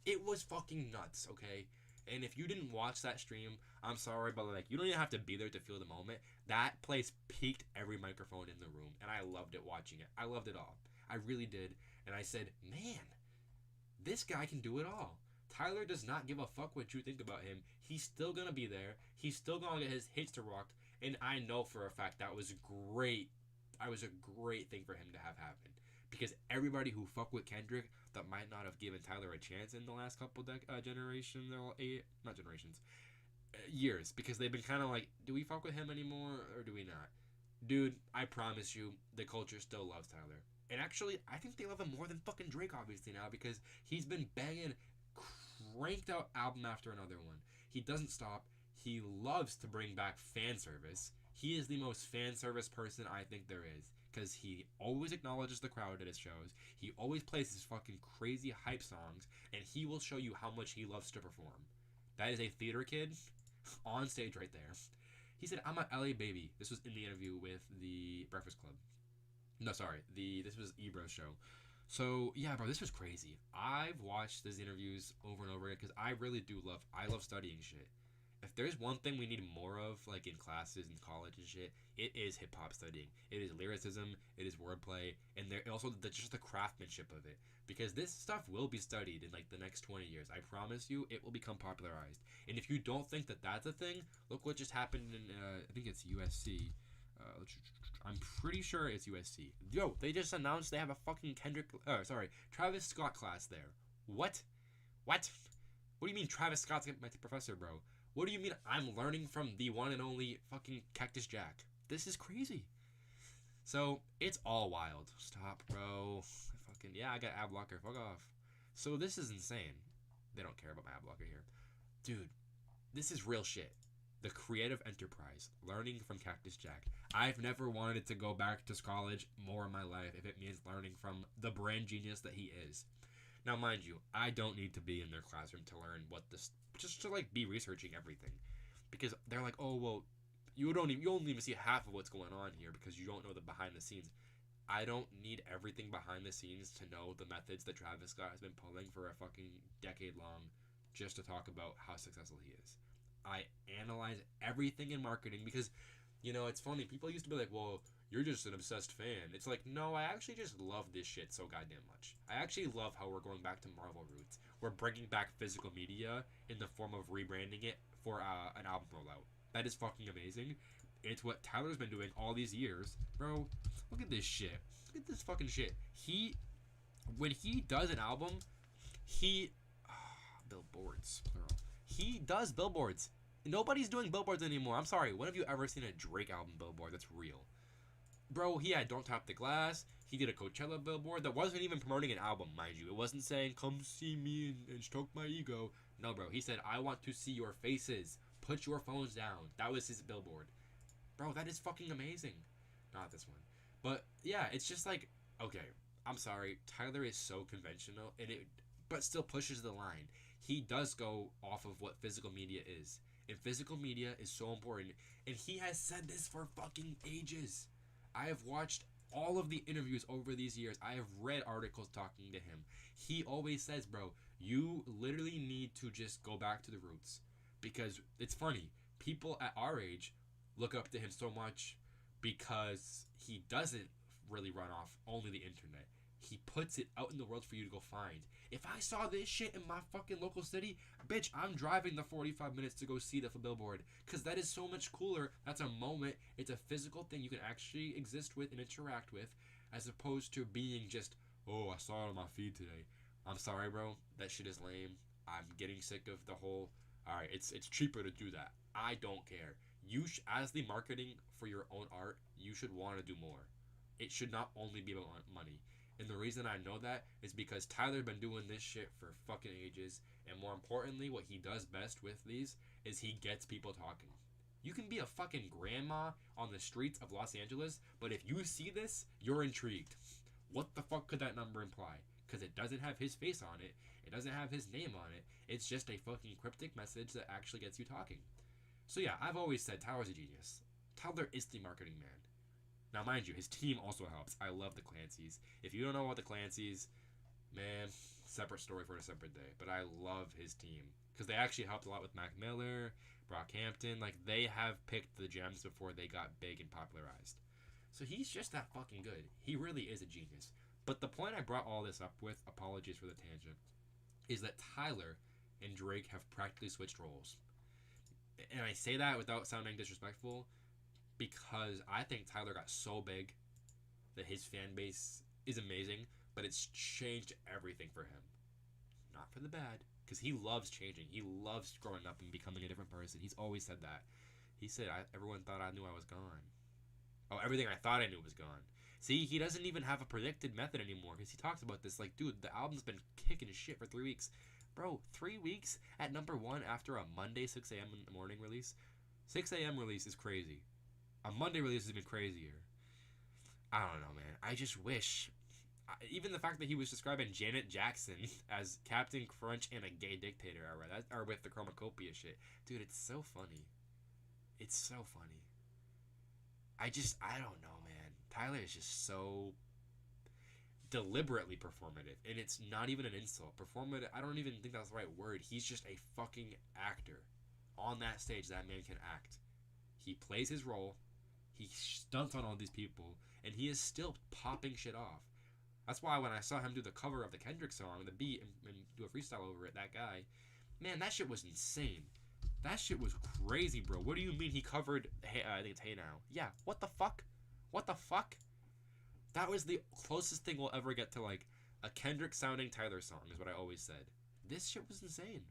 It was fucking nuts, okay? And if you didn't watch that stream, I'm sorry, but like you don't even have to be there to feel the moment. That place peaked every microphone in the room, and I loved it watching it. I loved it all. I really did. And I said, man, this guy can do it all. Tyler does not give a fuck what you think about him. He's still gonna be there. He's still gonna get his hits to rock. And I know for a fact that was great. That was a great thing for him to have happen. Because everybody who fuck with Kendrick that might not have given Tyler a chance in the last couple years, because they've been kind of like, do we fuck with him anymore or do we not? Dude, I promise you, the culture still loves Tyler. And actually, I think they love him more than fucking Drake, obviously, now, because he's been banging, cranked out album after another one. He doesn't stop. He loves to bring back fan service. He is the most fan service person I think there is. Because he always acknowledges the crowd at his shows. He always plays his fucking crazy hype songs. And he will show you how much he loves to perform. That is a theater kid on stage right there. He said, I'm a LA baby. This was in the interview with the Breakfast Club. No, sorry. This was Ebro's show. So, yeah, bro, this was crazy. I've watched these interviews over and over again because I really do I love studying shit. If there's one thing we need more of, like in classes and college and shit, it is hip hop studying. It is lyricism, it is wordplay, and also just the craftsmanship of it. Because this stuff will be studied in like the next 20 years. I promise you, it will become popularized. And if you don't think that that's a thing, look what just happened in, I think it's USC. I'm pretty sure it's USC. Yo, they just announced they have a fucking Travis Scott class there. What? What do you mean Travis Scott's my professor, bro? What do you mean I'm learning from the one and only fucking Cactus Jack? This is crazy. So, it's all wild. Stop, bro. I got ad blocker. Fuck off. So, this is insane. They don't care about my ad blocker here. Dude, this is real shit. The creative enterprise. Learning from Cactus Jack. I've never wanted to go back to college more in my life if it means learning from the brand genius that he is. Now, mind you, I don't need to be in their classroom to learn just to like be researching everything, because they're like, oh well, you only even see half of what's going on here because you don't know the behind the scenes. I don't need everything behind the scenes to know the methods that Travis Scott has been pulling for a fucking decade long, just to talk about how successful he is. I analyze everything in marketing because, it's funny. People used to be like, well, you're just an obsessed fan. It's like, no, I actually just love this shit so goddamn much. I actually love how we're going back to Marvel roots. We're bringing back physical media in the form of rebranding it for an album rollout. That is fucking amazing. It's what Tyler's been doing all these years. Bro, look at this shit. Look at this fucking shit. When he does an album, billboards, plural. He does billboards. Nobody's doing billboards anymore. I'm sorry. When have you ever seen a Drake album billboard that's real? Bro, he had Don't Tap the Glass. He did a Coachella billboard that wasn't even promoting an album, mind you. It wasn't saying, come see me and stroke my ego. No, bro. He said, I want to see your faces. Put your phones down. That was his billboard. Bro, that is fucking amazing. Not this one. But yeah, it's just like, okay, I'm sorry. Tyler is so conventional but still pushes the line. He does go off of what physical media is. And physical media is so important. And he has said this for fucking ages. I have watched all of the interviews over these years. I have read articles talking to him. He always says, bro, you literally need to just go back to the roots. Because it's funny. People at our age look up to him so much because he doesn't really run off only the internet. He puts it out in the world for you to go find. If I saw this shit in my fucking local city, bitch, I'm driving the 45 minutes to go see the billboard. Because that is so much cooler. That's a moment. It's a physical thing you can actually exist with and interact with, as opposed to being just, oh, I saw it on my feed today. I'm sorry, bro. That shit is lame. I'm getting sick of the whole, alright, it's cheaper to do that. I don't care. As the marketing for your own art, you should want to do more. It should not only be about money. And the reason I know that is because Tyler's been doing this shit for fucking ages. And more importantly, what he does best with these is he gets people talking. You can be a fucking grandma on the streets of Los Angeles, but if you see this, you're intrigued. What the fuck could that number imply? Because it doesn't have his face on it. It doesn't have his name on it. It's just a fucking cryptic message that actually gets you talking. So yeah, I've always said Tyler's a genius. Tyler is the marketing man. Now, mind you, his team also helps. I love the Clancys. If you don't know about the Clancys, man, separate story for a separate day. But I love his team. Because they actually helped a lot with Mac Miller, Brockhampton. Like, they have picked the gems before they got big and popularized. So he's just that fucking good. He really is a genius. But the point I brought all this up with, apologies for the tangent, is that Tyler and Drake have practically switched roles. And I say that without sounding disrespectful, because I think Tyler got so big that his fan base is amazing, but it's changed everything for him. Not for the bad, because he loves changing. He loves growing up and becoming a different person. He's always said that. He said, everyone thought I knew I was gone. Oh, everything I thought I knew was gone. See, he doesn't even have a predicted method anymore, because he talks about this like, dude, the album's been kicking his shit for 3 weeks. Bro, 3 weeks at number 1 after a Monday 6 a.m. in the morning release? 6 a.m. release is crazy. A Monday release has been crazier. I don't know, man. I just wish. Even the fact that he was describing Janet Jackson as Captain Crunch and a gay dictator, or with the chromacopia shit. Dude, it's so funny. It's so funny. I don't know, man. Tyler is just so deliberately performative. And it's not even an insult. Performative, I don't even think that's the right word. He's just a fucking actor. On that stage, that man can act. He plays his role. He stunts on all these people, and he is still popping shit off. That's why when I saw him do the cover of the Kendrick song, the beat, and do a freestyle over it, that guy, man, that shit was insane. That shit was crazy, bro. What do you mean he covered, I think it's Hey Now. Yeah, what the fuck? What the fuck? That was the closest thing we'll ever get to, like, a Kendrick-sounding Tyler song, is what I always said. This shit was insane.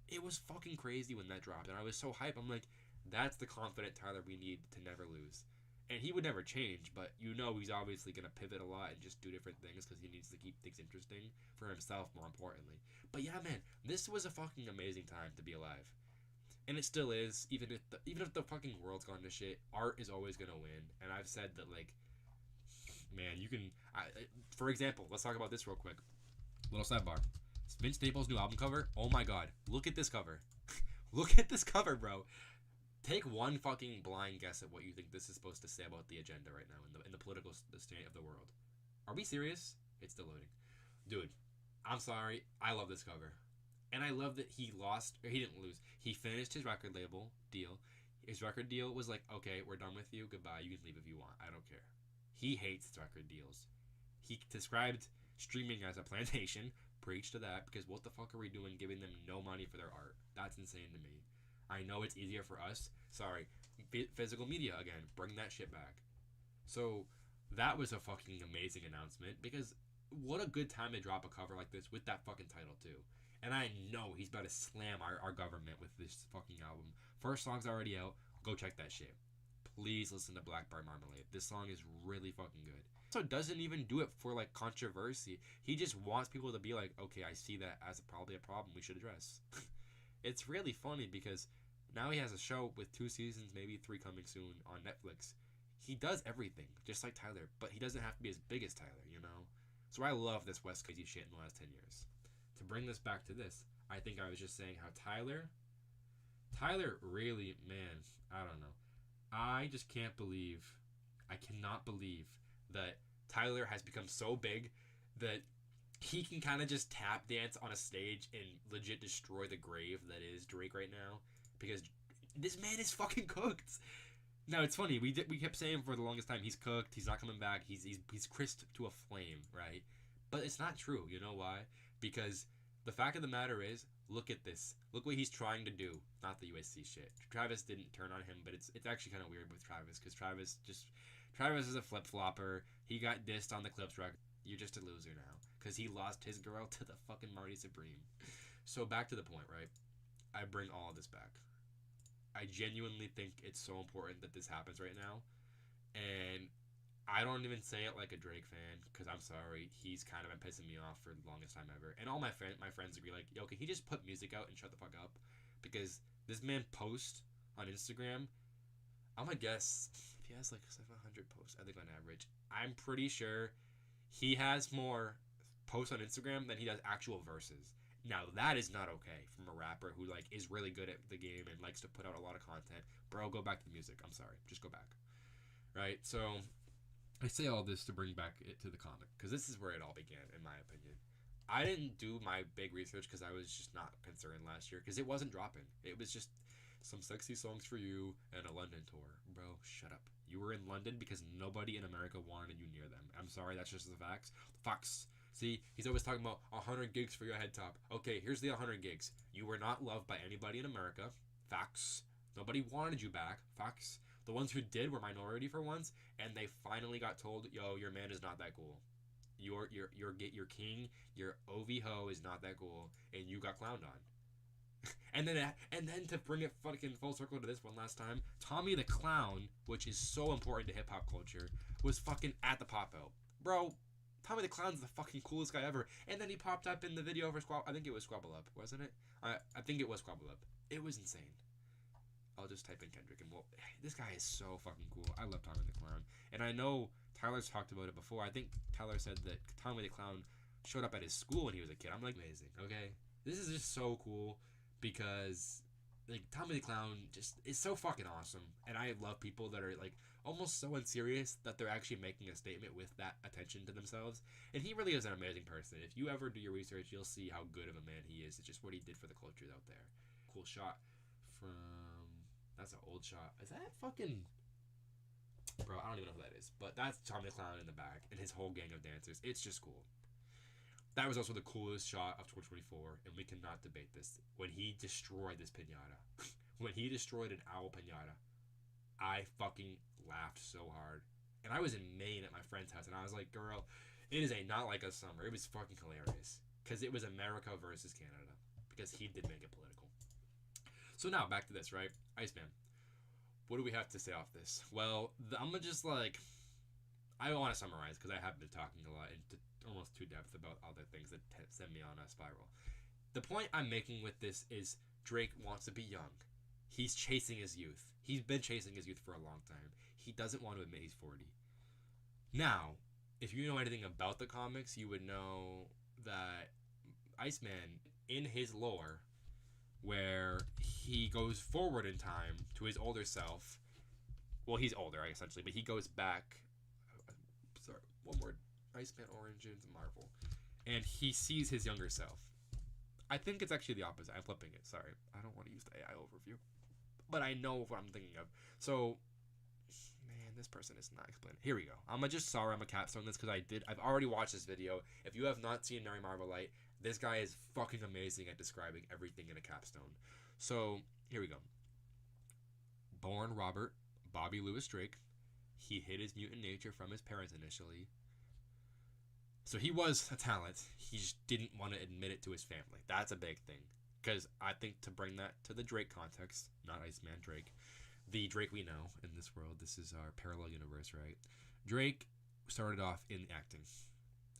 It was fucking crazy when that dropped, and I was so hyped. I'm like, that's the confident Tyler we need to never lose. And he would never change, but you know he's obviously going to pivot a lot and just do different things because he needs to keep things interesting for himself, more importantly. But yeah, man, this was a fucking amazing time to be alive. And it still is, even if the fucking world's gone to shit, art is always going to win. And I've said that, like, man, you can... for example, let's talk about this real quick. Little sidebar. Vince Staples' new album cover. Oh my god. Look at this cover. Look at this cover, bro. Take one fucking blind guess at what you think this is supposed to say about the agenda right now in the political state of the world. Are we serious? It's still loading. Dude, I'm sorry. I love this cover. And I love that he didn't lose. He finished his record label deal. His record deal was like, okay, we're done with you. Goodbye. You can leave if you want. I don't care. He hates record deals. He described streaming as a plantation. Preach to that, because what the fuck are we doing giving them no money for their art? That's insane to me. I know it's easier for us. Sorry. Physical media, again. Bring that shit back. So, that was a fucking amazing announcement, because what a good time to drop a cover like this with that fucking title, too. And I know he's about to slam our government with this fucking album. First song's already out. Go check that shit. Please listen to Blackbird Marmalade. This song is really fucking good. So doesn't even do it for, like, controversy. He just wants people to be like, okay, I see that as probably a problem we should address. It's really funny because Now he has a show with 2 seasons, maybe 3 coming soon on Netflix. He does everything, just like Tyler, but he doesn't have to be as big as Tyler, you know? So I love this West crazy shit in the last 10 years. To bring this back to this, I think I was just saying how Tyler really, man, I don't know. I just can't believe, I cannot believe that Tyler has become so big that he can kind of just tap dance on a stage and legit destroy the grave that is Drake right now, because this man is fucking cooked. Now it's funny. We kept saying for the longest time he's cooked. He's not coming back. He's crisped to a flame, right? But it's not true. You know why? Because the fact of the matter is, look at this. Look what he's trying to do. Not the USC shit. Travis didn't turn on him, but it's actually kind of weird with Travis because Travis is a flip flopper. He got dissed on the Clips record. You're just a loser now because he lost his girl to the fucking Marty Supreme. So back to the point, right? I bring all of this back. I genuinely think it's so important that this happens right now. And I don't even say it like a Drake fan because I'm sorry, he's kind of been pissing me off for the longest time ever. And all my friends would be like, "Yo, can he just put music out and shut the fuck up?" Because this man posts on Instagram. I'm gonna guess if he has like 700 posts, I think on average. I'm pretty sure he has more posts on Instagram than he does actual verses. Now that is not okay from a rapper who like is really good at the game and likes to put out a lot of content. Bro, go back to the music. I'm sorry, just go back. Right? So I say all this to bring back it to the comic because this is where it all began, in my opinion. I didn't do my big research because I was just not concerned last year because it wasn't dropping. It was just some sexy songs for you and a London tour. Bro, shut up. You were in London because nobody in America wanted you near them. I'm sorry, that's just the facts. Facts. See, he's always talking about 100 gigs for your head top. Okay, here's the 100 gigs. You were not loved by anybody in America. Facts. Nobody wanted you back. Facts. The ones who did were minority for once, and they finally got told, "Yo, your man is not that cool. Your king, your OV ho is not that cool," and you got clowned on. and then to bring it fucking full circle to this one last time, Tommy the Clown, which is so important to hip hop culture, was fucking at the pop out, bro. Tommy the Clown's the fucking coolest guy ever. And then he popped up in the video for I think it was Squabble Up, wasn't it? I think it was Squabble Up. It was insane. I'll just type in Kendrick and this guy is so fucking cool. I love Tommy the Clown. And I know Tyler's talked about it before. I think Tyler said that Tommy the Clown showed up at his school when he was a kid. I'm like, amazing, okay? This is just so cool because like Tommy the Clown just is so fucking awesome. And I love people that are like almost so unserious that they're actually making a statement with that attention to themselves. And he really is an amazing person. If you ever do your research, you'll see how good of a man he is. It's just what he did for the culture out there. Cool shot from... That's an old shot. Is that fucking... Bro, I don't even know who that is. But that's Tommy the Clown in the back and his whole gang of dancers. It's just cool. That was also the coolest shot of 2024, and we cannot debate this. When he destroyed this pinata. When he destroyed an owl pinata. I fucking laughed so hard. And I was in Maine at my friend's house, and I was like, girl, it is a not like a summer. It was fucking hilarious. Because it was America versus Canada. Because he did make it political. So now, back to this, right? Iceman. What do we have to say off this? Well, I'm going to just like... I want to summarize because I have been talking a lot into almost too depth about other things that send me on a spiral. The point I'm making with this is Drake wants to be young. He's chasing his youth. He's been chasing his youth for a long time. He doesn't want to admit he's 40. Now, if you know anything about the comics, you would know that Iceman, in his lore, where he goes forward in time to his older self. Well, he's older, essentially, but he goes back. Sorry, one word. Iceman Origins Marvel. And he sees his younger self. I think it's actually the opposite. I'm flipping it. Sorry. I don't want to use the AI overview. But I know what I'm thinking of. So, man, this person is not explaining. Here we go. I'm gonna capstone this because I've already watched this video. If you have not seen Mary Marvelite, this guy is fucking amazing at describing everything in a capstone. So, here we go. Born Robert Bobby Lewis Drake. He hid his mutant nature from his parents initially. So he was a talent. He just didn't want to admit it to his family. That's a big thing. Because I think to bring that to the Drake context, not Iceman, Drake, the Drake we know in this world, this is our parallel universe, right? Drake started off in acting.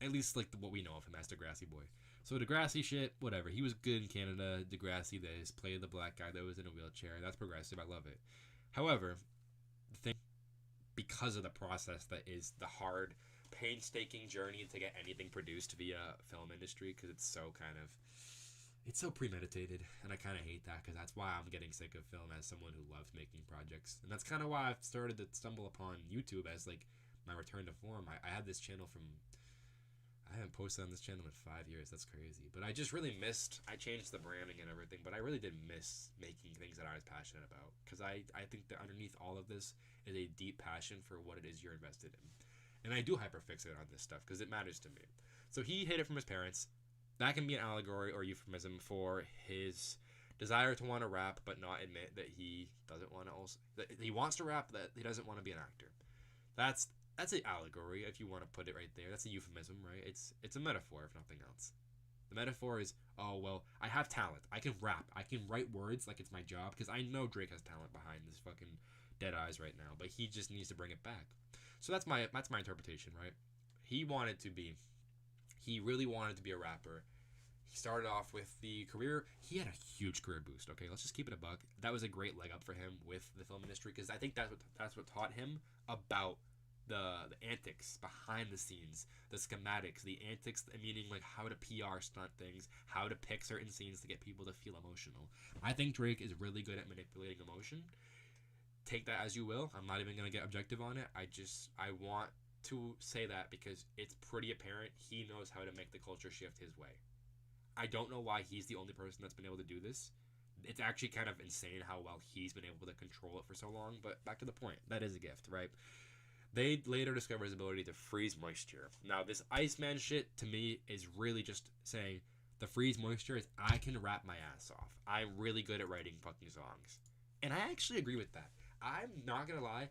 At least like what we know of him as Degrassi Boy. So Degrassi shit, whatever. He was good in Canada. Degrassi this, played the black guy that was in a wheelchair. That's progressive. I love it. However, the thing, because of the process that is the hard, painstaking journey to get anything produced via film industry, because it's so kind of, it's so premeditated, and I kind of hate that, because that's why I'm getting sick of film as someone who loves making projects, and that's kind of why I've started to stumble upon YouTube as like my return to form. I had this channel from, I haven't posted on this channel in 5 years. That's crazy. But I just really missed, I changed the branding and everything, but I really did miss making things that I was passionate about. Because I think that underneath all of this is a deep passion for what it is you're invested in. And I do hyperfixate on this stuff because it matters to me. So he hid it from his parents. That can be an allegory or euphemism for his desire to want to rap but not admit that he doesn't want to also, that he wants to rap, that he doesn't want to be an actor. That's an allegory if you want to put it right there. That's a euphemism, right? It's a metaphor if nothing else. The metaphor is, oh well, I have talent. I can rap. I can write words like it's my job, because I know Drake has talent behind this fucking dead eyes right now, but he just needs to bring it back. So that's my interpretation, right? He really wanted to be a rapper. He started off with the career. He had a huge career boost. Okay, let's just keep it a buck. That was a great leg up for him with the film industry, because I think that's what taught him about the antics behind the scenes, the schematics, the antics, meaning like how to PR stunt things, how to pick certain scenes to get people to feel emotional. I think Drake is really good at manipulating emotion. Take that as you will. I'm not even going to get objective on it. I want to say that because it's pretty apparent he knows how to make the culture shift his way. I don't know why he's the only person that's been able to do this. It's actually kind of insane how well he's been able to control it for so long, but back to the point. That is a gift, right? They later discover his ability to freeze moisture. Now, this Iceman shit, to me, is really just saying the freeze moisture is I can rap my ass off. I'm really good at writing fucking songs. And I actually agree with that. I'm not going to lie.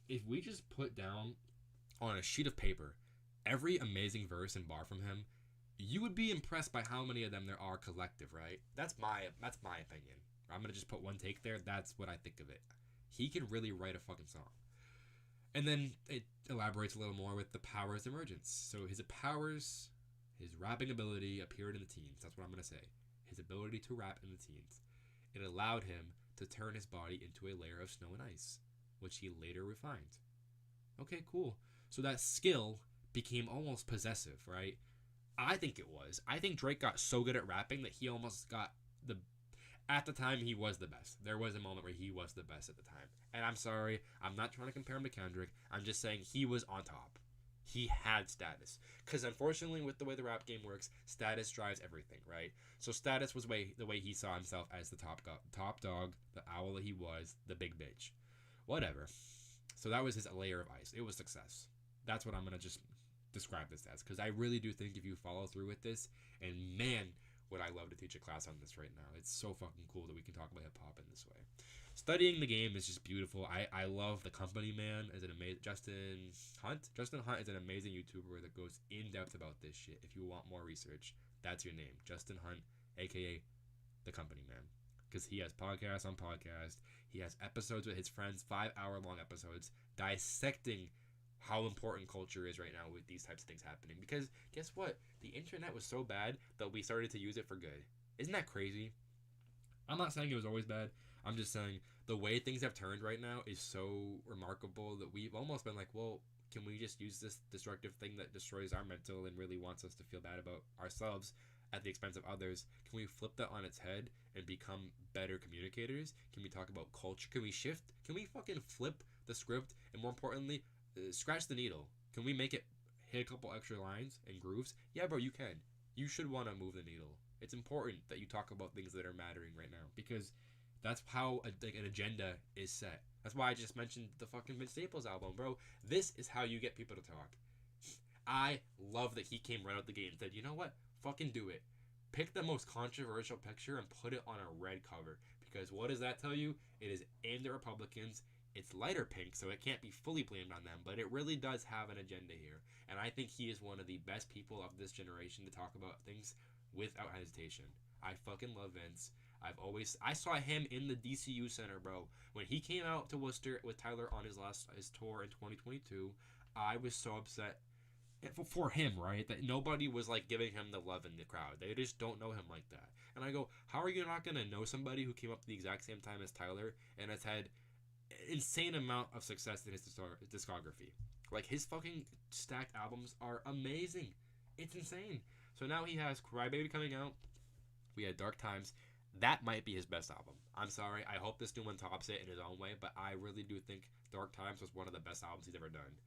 If we just put down on a sheet of paper every amazing verse and bar from him, you would be impressed by how many of them there are collective, right? That's my opinion. I'm going to just put one take there. That's what I think of it. He can really write a fucking song. And then it elaborates a little more with the powers emergence. So his powers, his rapping ability appeared in the teens. That's what I'm going to say. His ability to rap in the teens. It allowed him to turn his body into a layer of snow and ice, which he later refined. Okay, cool. So that skill became almost possessive, right? I think it was. I think Drake got so good at rapping that he almost got the... At the time, he was the best. There was a moment where he was the best at the time. And I'm sorry, I'm not trying to compare him to Kendrick. I'm just saying he was on top. He had status. Because unfortunately, with the way the rap game works, status drives everything, right? So status was the way he saw himself as the top dog, the owl that he was, the big bitch. Whatever. So that was his layer of ice. It was success. That's what I'm going to just describe this as. Because I really do think if you follow through with this, and man, would I love to teach a class on this right now. It's so fucking cool that we can talk about hip-hop in this way. Studying the game is just beautiful. I love The Company Man as an amazing... Justin Hunt? Justin Hunt is an amazing YouTuber that goes in-depth about this shit. If you want more research, that's your name. Justin Hunt, a.k.a. The Company Man. Because he has podcasts on podcasts. He has episodes with his friends, 5-hour-long episodes, dissecting how important culture is right now with these types of things happening. Because guess what? The internet was so bad that we started to use it for good. Isn't that crazy? I'm not saying it was always bad. I'm just saying the way things have turned right now is so remarkable that we've almost been like, well, can we just use this destructive thing that destroys our mental and really wants us to feel bad about ourselves at the expense of others? Can we flip that on its head and become better communicators? Can we talk about culture? Can we shift? Can we fucking flip the script? And more importantly, scratch the needle. Can we make it hit a couple extra lines and grooves? Yeah, bro, you can. You should want to move the needle. It's important that you talk about things that are mattering right now, because that's how an agenda is set. That's why I just mentioned the fucking Vince Staples album, bro. This is how you get people to talk. I love that he came right out the gate and said, you know what? Fucking do it. Pick the most controversial picture and put it on a red cover. Because what does that tell you? It is aimed at Republicans. It's lighter pink, so it can't be fully blamed on them, but it really does have an agenda here. And I think he is one of the best people of this generation to talk about things without hesitation. I fucking love Vince. I saw him in the DCU Center, bro. When he came out to Worcester with Tyler on his tour in 2022, I was so upset. for him, right? That nobody was like giving him the love in the crowd. They just don't know him like that. And I go, how are you not gonna know somebody who came up the exact same time as Tyler and has had insane amount of success in his discography? Like his fucking stacked albums are amazing. It's insane. So now he has Crybaby coming out. We had Dark Times. That might be his best album. I'm sorry. I hope this new one tops it in his own way, but I really do think Dark Times was one of the best albums he's ever done.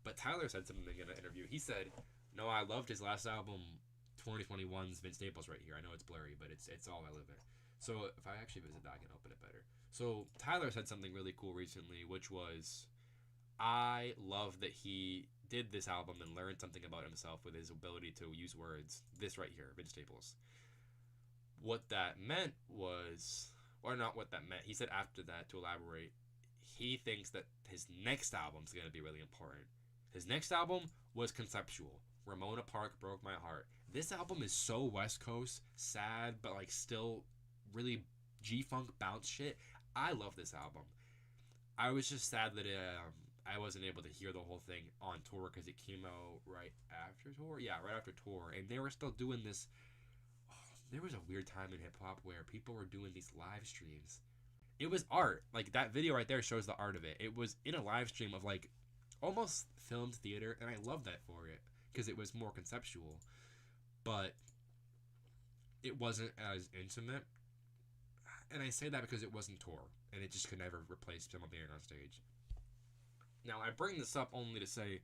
But Tyler said something in an interview. He said, "No, I loved his last album, 2021's Vince Staples right here. I know it's blurry, but it's all I live in." So if I actually visit that, I can open it better. So Tyler said something really cool recently, which was, I love that he did this album and learned something about himself with his ability to use words. This right here, Vince Staples. What that meant was, or not what that meant, he said after that, to elaborate, he thinks that his next album is going to be really important. His next album was conceptual. Ramona Park broke my heart. This album is so West Coast, sad, but like still really G-Funk bounce shit. I love this album. I was just sad that I wasn't able to hear the whole thing on tour because it came out right after tour. Yeah, right after tour. And they were still doing this. There was a weird time in hip-hop where people were doing these live streams. It was art. Like that video right there shows the art of it. It was in a live stream of like almost filmed theater, and I love that for it because it was more conceptual, but it wasn't as intimate. And I say that because it wasn't tour, and it just could never replace someone being on stage. Now I bring this up only to say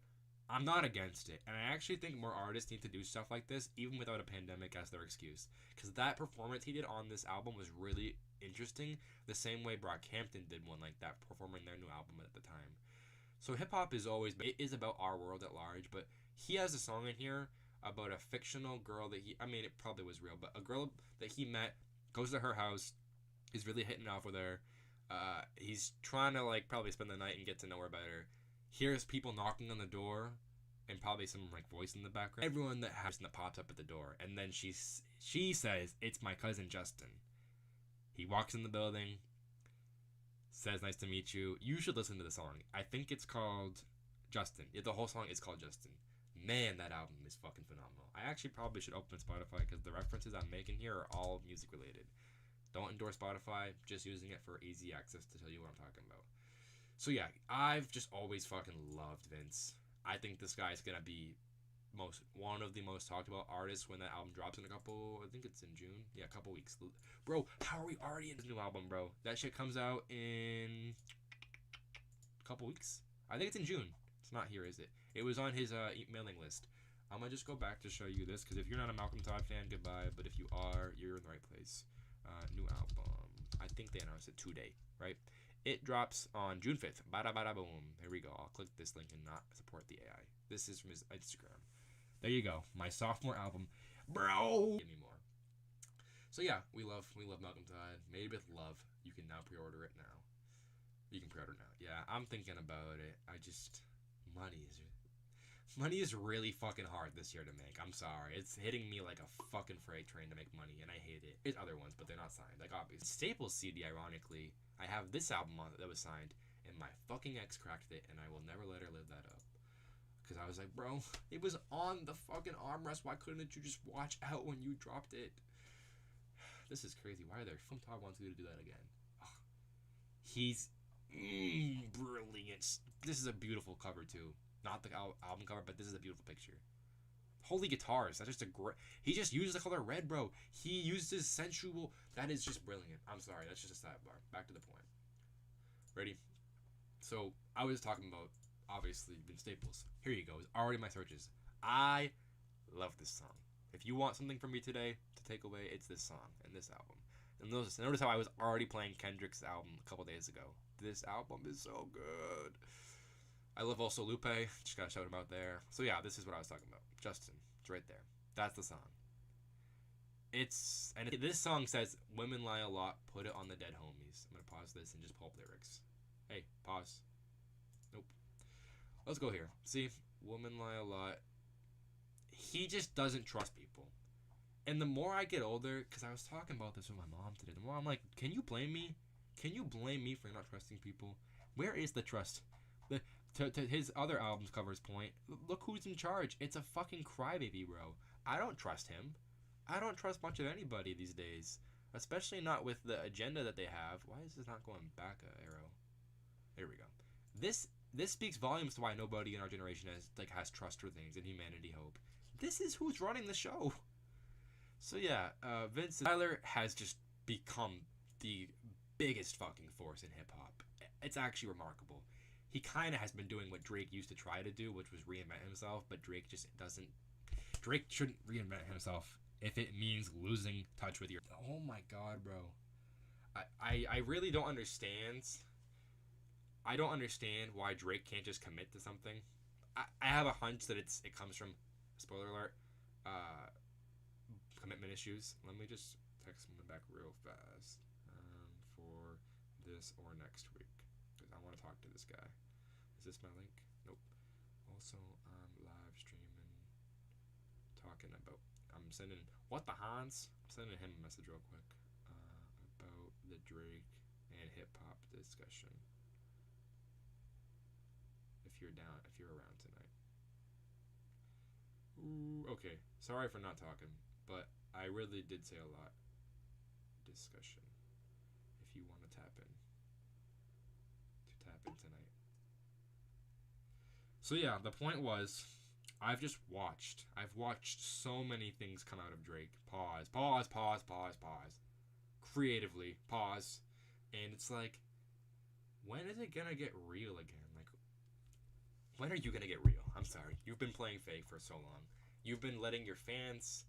I'm not against it, and I actually think more artists need to do stuff like this even without a pandemic as their excuse, because that performance he did on this album was really interesting, the same way Brockhampton did one like that, performing their new album at the time. So hip-hop is always, it is about our world at large, but he has a song in here about a fictional girl that he, I mean, it probably was real, but a girl that he met, goes to her house, is really hitting it off with her, he's trying to, like, probably spend the night and get to know her better, hears people knocking on the door, and probably some, like, voice in the background, everyone that has that pops up at the door, and then she says, "It's my cousin Justin." He walks in the building, says, "Nice to meet you." You should listen to the song. I think it's called Justin. Yeah, the whole song is called Justin. Man, that album is fucking phenomenal. I actually probably should open Spotify because the references I'm making here are all music related. Don't endorse Spotify, just using it for easy access to tell you what I'm talking about. So yeah, I've just always fucking loved Vince. I think this guy is gonna be one of the most talked about artists when that album drops in I think it's in June. Yeah, a couple weeks. Bro, how are we already in his new album, bro? That shit comes out in a couple weeks. I think it's in June. It's not here, is it? It was on his mailing list. I'm gonna just go back to show you this, because if you're not a Malcolm Todd fan, goodbye. But if you are, you're in the right place. New album. I think they announced it today, right? It drops on June 5th. Bada bada boom. Here we go. I'll click this link and not support the AI. This is from his Instagram. There you go. My sophomore album. Bro! Give me more. So yeah, we love Malcolm Todd. Made with love. You can now pre-order it now. You can pre-order now. Yeah, I'm thinking about it. Money is really fucking hard this year to make. I'm sorry. It's hitting me like a fucking freight train to make money, and I hate it. There's other ones, but they're not signed. Like, obviously. Staples CD, ironically, I have this album on that was signed, and my fucking ex cracked it, and I will never let her live that up. Because I was like, bro, it was on the fucking armrest. Why couldn't you just watch out when you dropped it? This is crazy. Why are there? From Todd wants you to do that again. Oh, he's brilliant. This is a beautiful cover, too. Not the album cover, but this is a beautiful picture. Holy guitars. That's just a great... He just uses the color red, bro. He uses sensual... That is just brilliant. I'm sorry. That's just a sidebar. Back to the point. Ready? So, I was talking about, obviously, Vince Staples. Here you go. It's already my searches. I love this song. If you want something from me today to take away, it's this song and this album. And notice how I was already playing Kendrick's album a couple days ago. This album is so good. I love also Lupe. Just gotta shout him out there. So yeah, this is what I was talking about. Justin. It's right there. That's the song. This song says, "Women lie a lot, put it on the dead homies." I'm gonna pause this and just pull up lyrics. Hey, pause. Nope. Let's go here. See? Women lie a lot. He just doesn't trust people. And the more I get older, because I was talking about this with my mom today, the more I'm like, can you blame me? Can you blame me for not trusting people? Where is the trust? to his other album's covers point, look who's in charge. It's a fucking crybaby, bro. I don't trust him. I don't trust much of anybody these days, especially not with the agenda that they have. Why is this not going back a arrow? There we go. This speaks volumes to why nobody in our generation has trust for things and humanity hope. This is who's running the show. So yeah, Vince Tyler has just become the biggest fucking force in hip hop. It's actually remarkable. He kind of has been doing what Drake used to try to do, which was reinvent himself, but Drake just doesn't. Drake shouldn't reinvent himself if it means losing touch with your. Oh my god, bro. I really don't understand. I don't understand why Drake can't just commit to something. I have a hunch that it comes from, spoiler alert, commitment issues. Let me just text someone back real fast for this or next week, because I want to talk to this guy. Is this my link? Nope. Also, live streaming, talking about. I'm sending what the Hans. I'm sending him a message real quick about the Drake and hip hop discussion. If you're down, if you're around tonight. Ooh, okay. Sorry for not talking, but I really did say a lot. Discussion. If you want to tap in tonight. So yeah, the point was, I've watched so many things come out of Drake. Pause. Creatively, pause. And it's like, when is it gonna get real again? When are you gonna get real? I'm sorry. You've been playing fake for so long. You've been letting your fans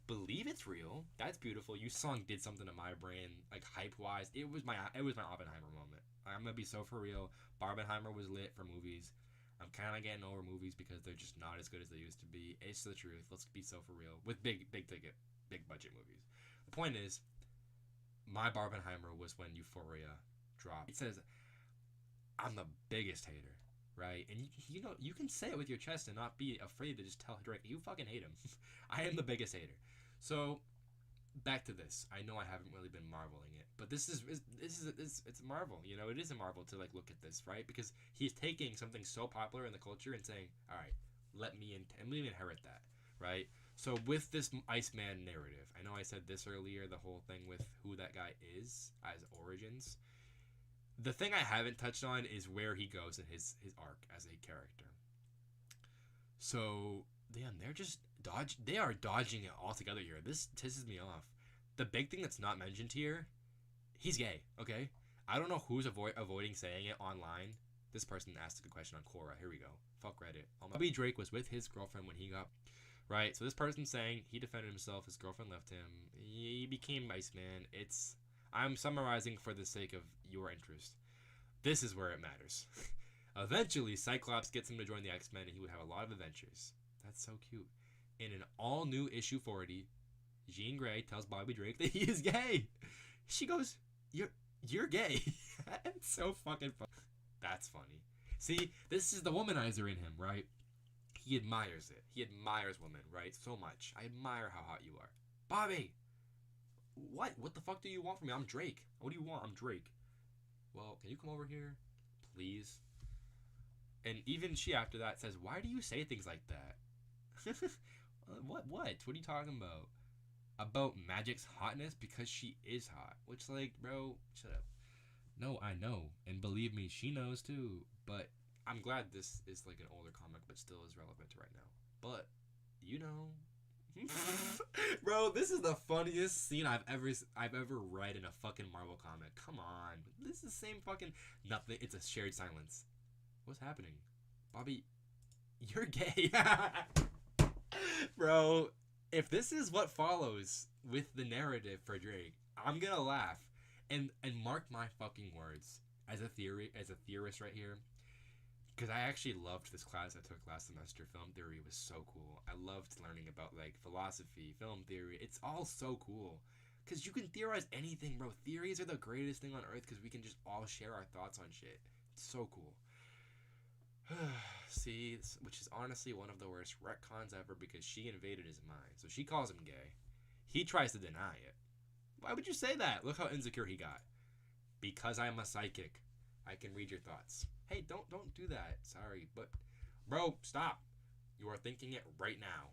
believe it's real. That's beautiful. Your song did something to my brain, like hype-wise. It was my Oppenheimer moment. I'm gonna be so for real. Barbenheimer was lit for movies. I'm kind of getting over movies because they're just not as good as they used to be. It's the truth. Let's be so for real with big ticket, big budget movies. The point is, my Barbenheimer was when Euphoria dropped. It says, I'm the biggest hater. Right? And you know, you can say it with your chest and not be afraid to just tell Drake, you fucking hate him. I am the biggest hater. So, back to this. I know I haven't really been marveling it, but this is it's Marvel. You know, it is a marvel to look at this, right? Because he's taking something so popular in the culture and saying, all right, let me inherit that, right? So with this Iceman narrative, I know I said this earlier, the whole thing with who that guy is as origins. The thing I haven't touched on is where he goes in his arc as a character. So, damn, they are dodging it altogether here. This pisses me off. The big thing that's not mentioned here, he's gay, okay? I don't know who's avoiding saying it online. This person asked a good question on Quora. Here we go. Fuck Reddit. Bobby Drake was with his girlfriend when he got... Right, so this person's saying he defended himself, his girlfriend left him, he became Iceman. I'm summarizing for the sake of your interest. This is where it matters. Eventually, Cyclops gets him to join the X-Men and he would have a lot of adventures. That's so cute. In an all-new issue 40, Jean Grey tells Bobby Drake that he is gay. She goes, You're gay. It's so fucking funny. That's funny. See, this is the womanizer in him, right? He admires it. He admires women, right? So much. I admire how hot you are. Bobby! What? What the fuck do you want from me? I'm Drake. What do you want? I'm Drake. Well, can you come over here? Please? And even she after that says, why do you say things like that? What? What are you talking about? About Magic's hotness? Because she is hot. Which, bro, shut up. No, I know. And believe me, she knows too. But I'm glad this is an older comic, but still is relevant to right now. But, you know... Bro, this is the funniest scene I've ever read in a fucking Marvel comic. Come on. This is the same fucking... Nothing. It's a shared silence. What's happening? Bobby, you're gay. Bro, if this is what follows with the narrative for Drake, I'm gonna laugh. And mark my fucking words. As a theorist right here, because I actually loved this class I took last semester. Film theory was so cool. I loved learning about philosophy, film theory. It's all so cool because you can theorize anything, bro. Theories are the greatest thing on earth because we can just all share our thoughts on shit. It's so cool. See, which is honestly one of the worst retcons ever because she invaded his mind. So she calls him gay. He tries to deny it. Why would you say that? Look how insecure he got. Because I'm a psychic. I can read your thoughts. Hey, don't do that. Sorry, but bro, stop. You are thinking it right now.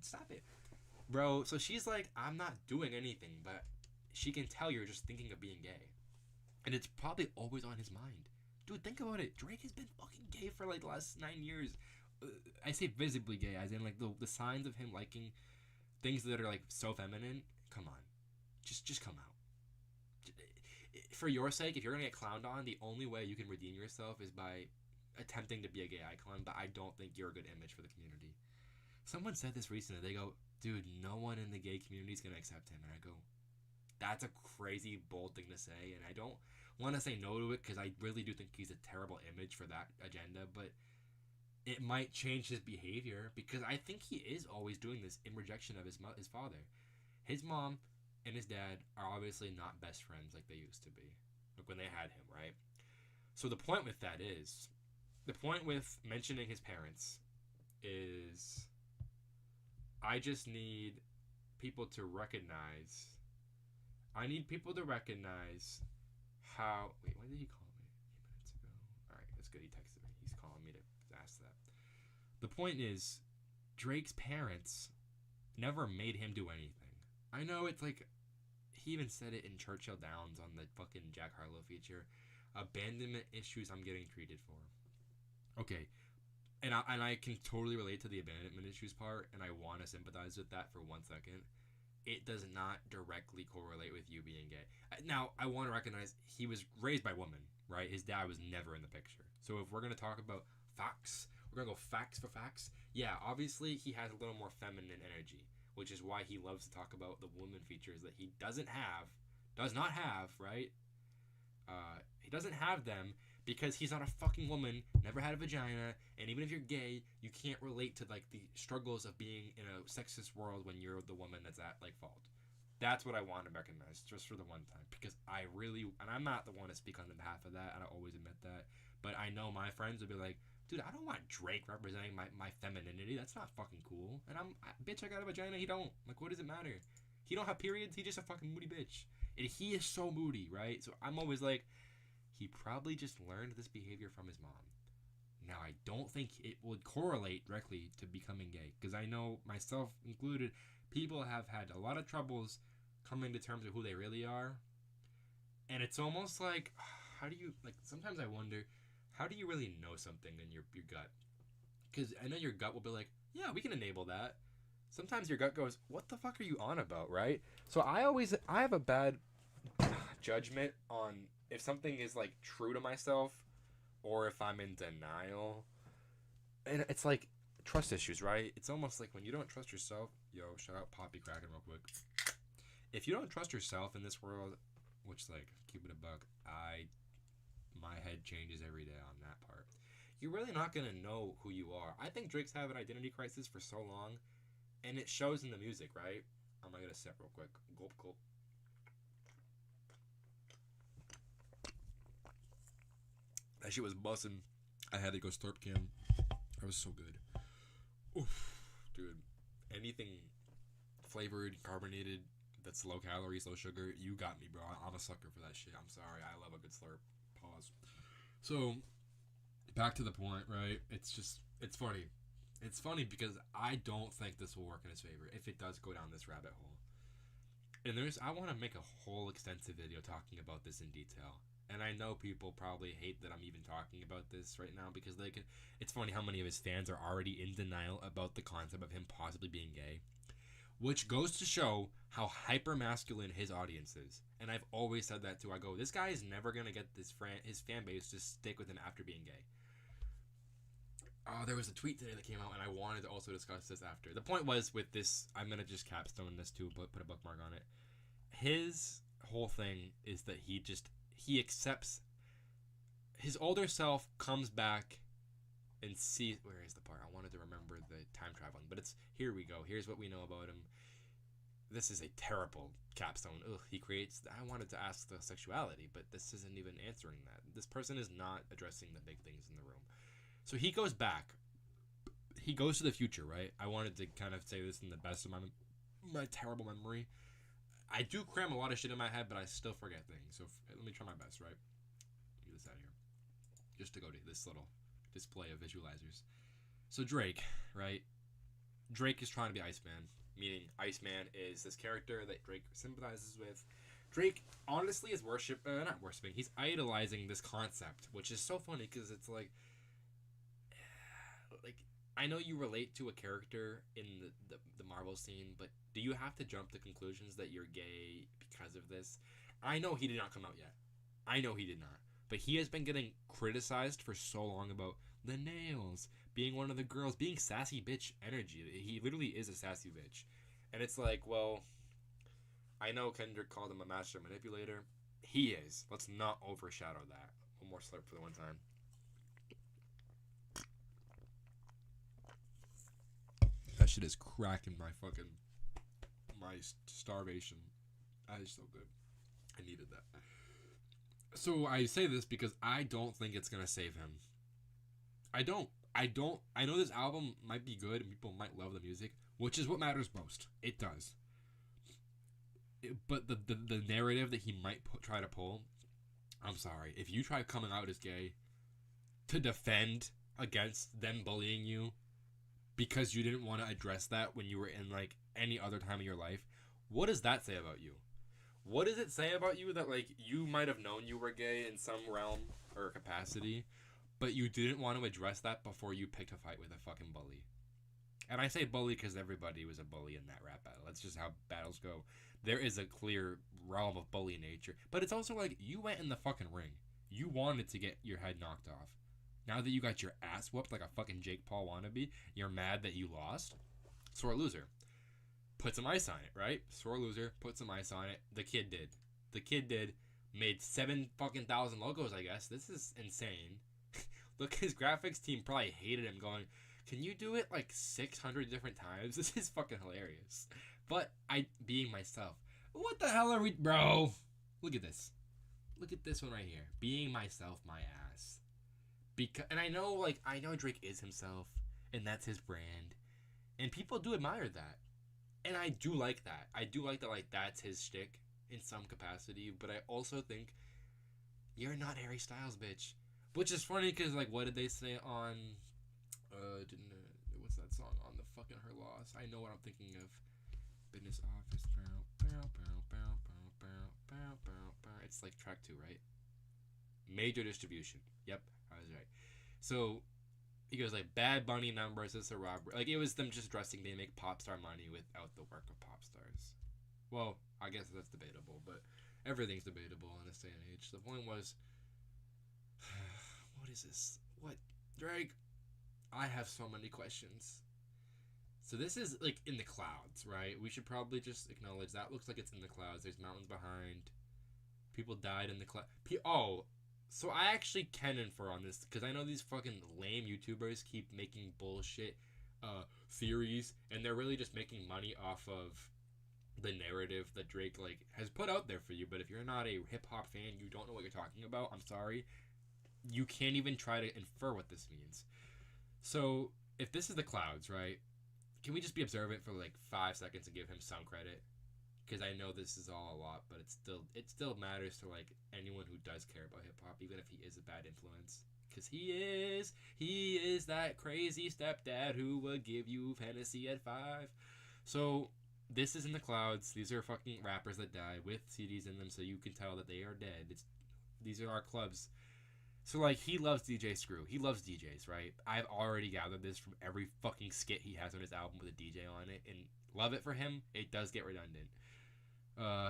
Stop it, bro. So she's like, I'm not doing anything, but she can tell you're just thinking of being gay, and it's probably always on his mind. Dude, think about it. Drake has been fucking gay for like the last 9 years. I say visibly gay, as in like the signs of him liking things that are like so feminine. Come on, just come out. For your sake, if you're gonna get clowned on, the only way you can redeem yourself is by attempting to be a gay icon. But I don't think you're a good image for the community. Someone said this recently. They go, "Dude, no one in the gay community is gonna accept him," and I go, "That's a crazy bold thing to say," and I don't want to say no to it because I really do think he's a terrible image for that agenda, but it might change his behavior because I think he is always doing this in rejection of his father. His mom and his dad are obviously not best friends like they used to be, like when they had him, right? So the point with that is, the point with mentioning his parents is, I just need people to recognize. I need people to recognize how. Wait, when did he call me? A few minutes ago. All right, that's good. He texted me. He's calling me to ask that. The point is, Drake's parents never made him do anything. I know it's like, he even said it in Churchill Downs on the fucking Jack Harlow feature. Abandonment issues I'm getting treated for. Okay, and I can totally relate to the abandonment issues part, and I want to sympathize with that for 1 second. It does not directly correlate with you being gay. Now, I want to recognize he was raised by women, right? His dad was never in the picture. So if we're going to talk about facts, we're going to go facts for facts. Yeah, obviously he has a little more feminine energy, which is why he loves to talk about the woman features that he does not have, right? He doesn't have them because he's not a fucking woman, never had a vagina, and even if you're gay, you can't relate to like the struggles of being in a sexist world when you're the woman that's at like fault. That's what I want to recognize just for the one time, because I really, and I'm not the one to speak on behalf of that, and I always admit that, but I know my friends would be like, dude, I don't want Drake representing my femininity. That's not fucking cool. And bitch, I got a vagina. He don't. Like, what does it matter? He don't have periods. He just a fucking moody bitch. And he is so moody, right? So I'm always like, he probably just learned this behavior from his mom. Now, I don't think it would correlate directly to becoming gay, because I know, myself included, people have had a lot of troubles coming to terms with who they really are. And it's almost like, how do you, like, sometimes I wonder, how do you really know something in your gut? Because I know your gut will be like, yeah, we can enable that. Sometimes your gut goes, what the fuck are you on about, right? So I have a bad judgment on if something is like true to myself or if I'm in denial. And it's like trust issues, right? It's almost like when you don't trust yourself. Yo, shout out Poppy Kraken real quick. If you don't trust yourself in this world, which, like, keep it a buck, my head changes every day on that part. You're really not gonna know who you are. I think Drake's had an identity crisis for so long, and it shows in the music, right? I'm gonna get a sip real quick. Gulp, gulp. That shit was bussin'. I had to go slurp can. That was so good. Oof, dude. Anything flavored, carbonated, that's low calories, low sugar, you got me, bro. I'm a sucker for that shit. I'm sorry. I love a good slurp. Pause. So, back to the point, right? It's funny. It's funny because I don't think this will work in his favor if it does go down this rabbit hole. And I want to make a whole extensive video talking about this in detail. And I know people probably hate that I'm even talking about this right now because it's funny how many of his fans are already in denial about the concept of him possibly being gay. Which goes to show how hyper masculine his audience is. And I've always said that too. I go, this guy is never going to get his fan base to stick with him after being gay. Oh, there was a tweet today that came out, and I wanted to also discuss this after. The point was with this, I'm going to just capstone this too, but put a bookmark on it. His whole thing is that he accepts, his older self comes back and sees, where is the part? I wanted to remember the time traveling, but here we go. Here's what we know about him. This is a terrible capstone. Ugh, I wanted to ask the sexuality, but this isn't even answering that. This person is not addressing the big things in the room. So he goes back. He goes to the future, right? I wanted to kind of say this in the best of my terrible memory. I do cram a lot of shit in my head, but I still forget things. So let me try my best, right? Get this out of here. just to go to this little display of visualizers. So Drake, right? Drake is trying to be Iceman, meaning Iceman is this character that Drake sympathizes with. Drake honestly is not worshiping. He's idolizing this concept, which is so funny because it's like I know you relate to a character in the Marvel scene, but do you have to jump to conclusions that you're gay because of this? I know he did not come out yet. I know he did not. But he has been getting criticized for so long about the nails, being one of the girls, being sassy bitch energy. He literally is a sassy bitch. And it's like, well, I know Kendrick called him a master manipulator. He is. Let's not overshadow that. One more slurp for the one time. That shit is cracking my starvation. That is so good. I needed that. So I say this because I don't think it's gonna save him. I don't. I know this album might be good and people might love the music, which is what matters most. It does. But the narrative that he might try to pull, I'm sorry. If you try coming out as gay to defend against them bullying you because you didn't want to address that when you were in like any other time of your life, what does that say about you? What does it say about you that like you might have known you were gay in some realm or capacity, but you didn't want to address that before you picked a fight with a fucking bully? And I say bully because everybody was a bully in that rap battle. That's just how battles go. There is a clear realm of bully nature. But it's also like, you went in the fucking ring. You wanted to get your head knocked off. Now that you got your ass whooped like a fucking Jake Paul wannabe, you're mad that you lost? Sore loser. Put some ice on it, right? Sore loser, put some ice on it. The kid did. Made 7 fucking thousand logos, I guess. This is insane. Look, his graphics team probably hated him going, can you do it like 600 different times? This is fucking hilarious. But being myself. What the hell are we, bro? Look at this. Look at this one right here. Being myself, my ass. And I know Drake is himself, and that's his brand, and people do admire that, and I do like that. I do like that. Like that's his shtick in some capacity. But I also think you're not Harry Styles, bitch. Which is funny because like, what did they say on? What's that song on the fucking Her Loss? I know what I'm thinking of. Business office. It's like track 2, right? Major distribution. Yep, I was right. So he goes like Bad Bunny numbers. It's a robbery. Like it was them just dressing. They make pop star money without the work of pop stars. Well, I guess that's debatable, but everything's debatable in this day and age. The point was, what is this? What, Drake? I have so many questions. So this is like in the clouds, right? We should probably just acknowledge that looks like it's in the clouds. There's mountains behind. People died in the cloud. So I actually can infer on this because I know these fucking lame YouTubers keep making bullshit theories, and they're really just making money off of the narrative that Drake like has put out there for you. But if you're not a hip hop fan, you don't know what you're talking about. I'm sorry. You can't even try to infer what this means. So if this is the clouds, right? Can we just be observant for like 5 seconds and give him some credit? Because I know this is all a lot, but it still matters to like anyone who does care about hip hop, even if he is a bad influence. Because he is that crazy stepdad who would give you fantasy at 5. So this is in the clouds. These are fucking rappers that die with CDs in them, so you can tell that they are dead. These are our clubs. So, like, he loves DJ Screw. He loves DJs, right? I've already gathered this from every fucking skit he has on his album with a DJ on it. And love it for him. It does get redundant.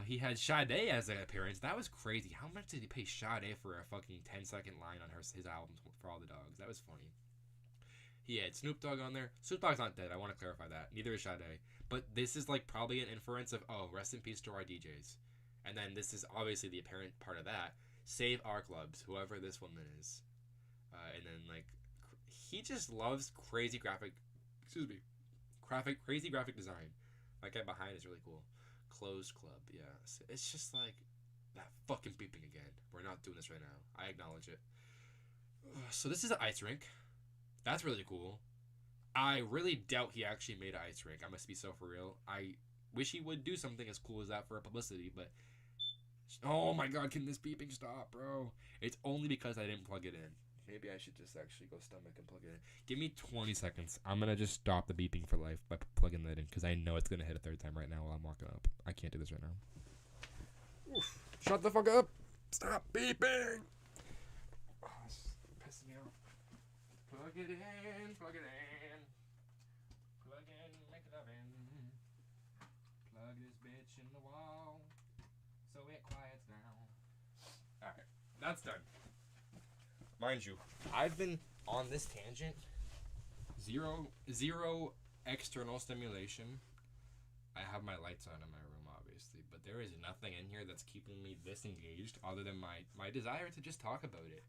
He had Sade as an appearance. That was crazy. How much did he pay Sade for a fucking 10-second line on his album for All the Dogs? That was funny. He had Snoop Dogg on there. Snoop Dogg's not dead. I want to clarify that. Neither is Sade. But this is, like, probably an inference of, oh, rest in peace to our DJs. And then this is obviously the apparent part of that. Save our clubs, whoever this woman is. And then, like, he just loves crazy graphic design. That guy behind is really cool. Closed club, yeah. So it's just like, that fucking beeping again. We're not doing this right now. I acknowledge it. So this is an ice rink. That's really cool. I really doubt he actually made an ice rink. I must be so for real. I wish he would do something as cool as that for a publicity, but... Oh my god, can this beeping stop, bro? It's only because I didn't plug it in. Maybe I should just actually go stomach and plug it in. Give me 20 seconds. I'm going to just stop the beeping for life by plugging that in because I know it's going to hit a third time right now while I'm walking up. I can't do this right now. Oof. Shut the fuck up. Stop beeping. Oh, this is pissing me off. Plug it in. Plug it in. Plug in. Make it in. Plug this bitch in the wall so it quiets down. Alright. That's done. Mind you, I've been on this tangent. Zero external stimulation. I have my lights on in my room, obviously, but there is nothing in here that's keeping me this engaged other than my desire to just talk about it.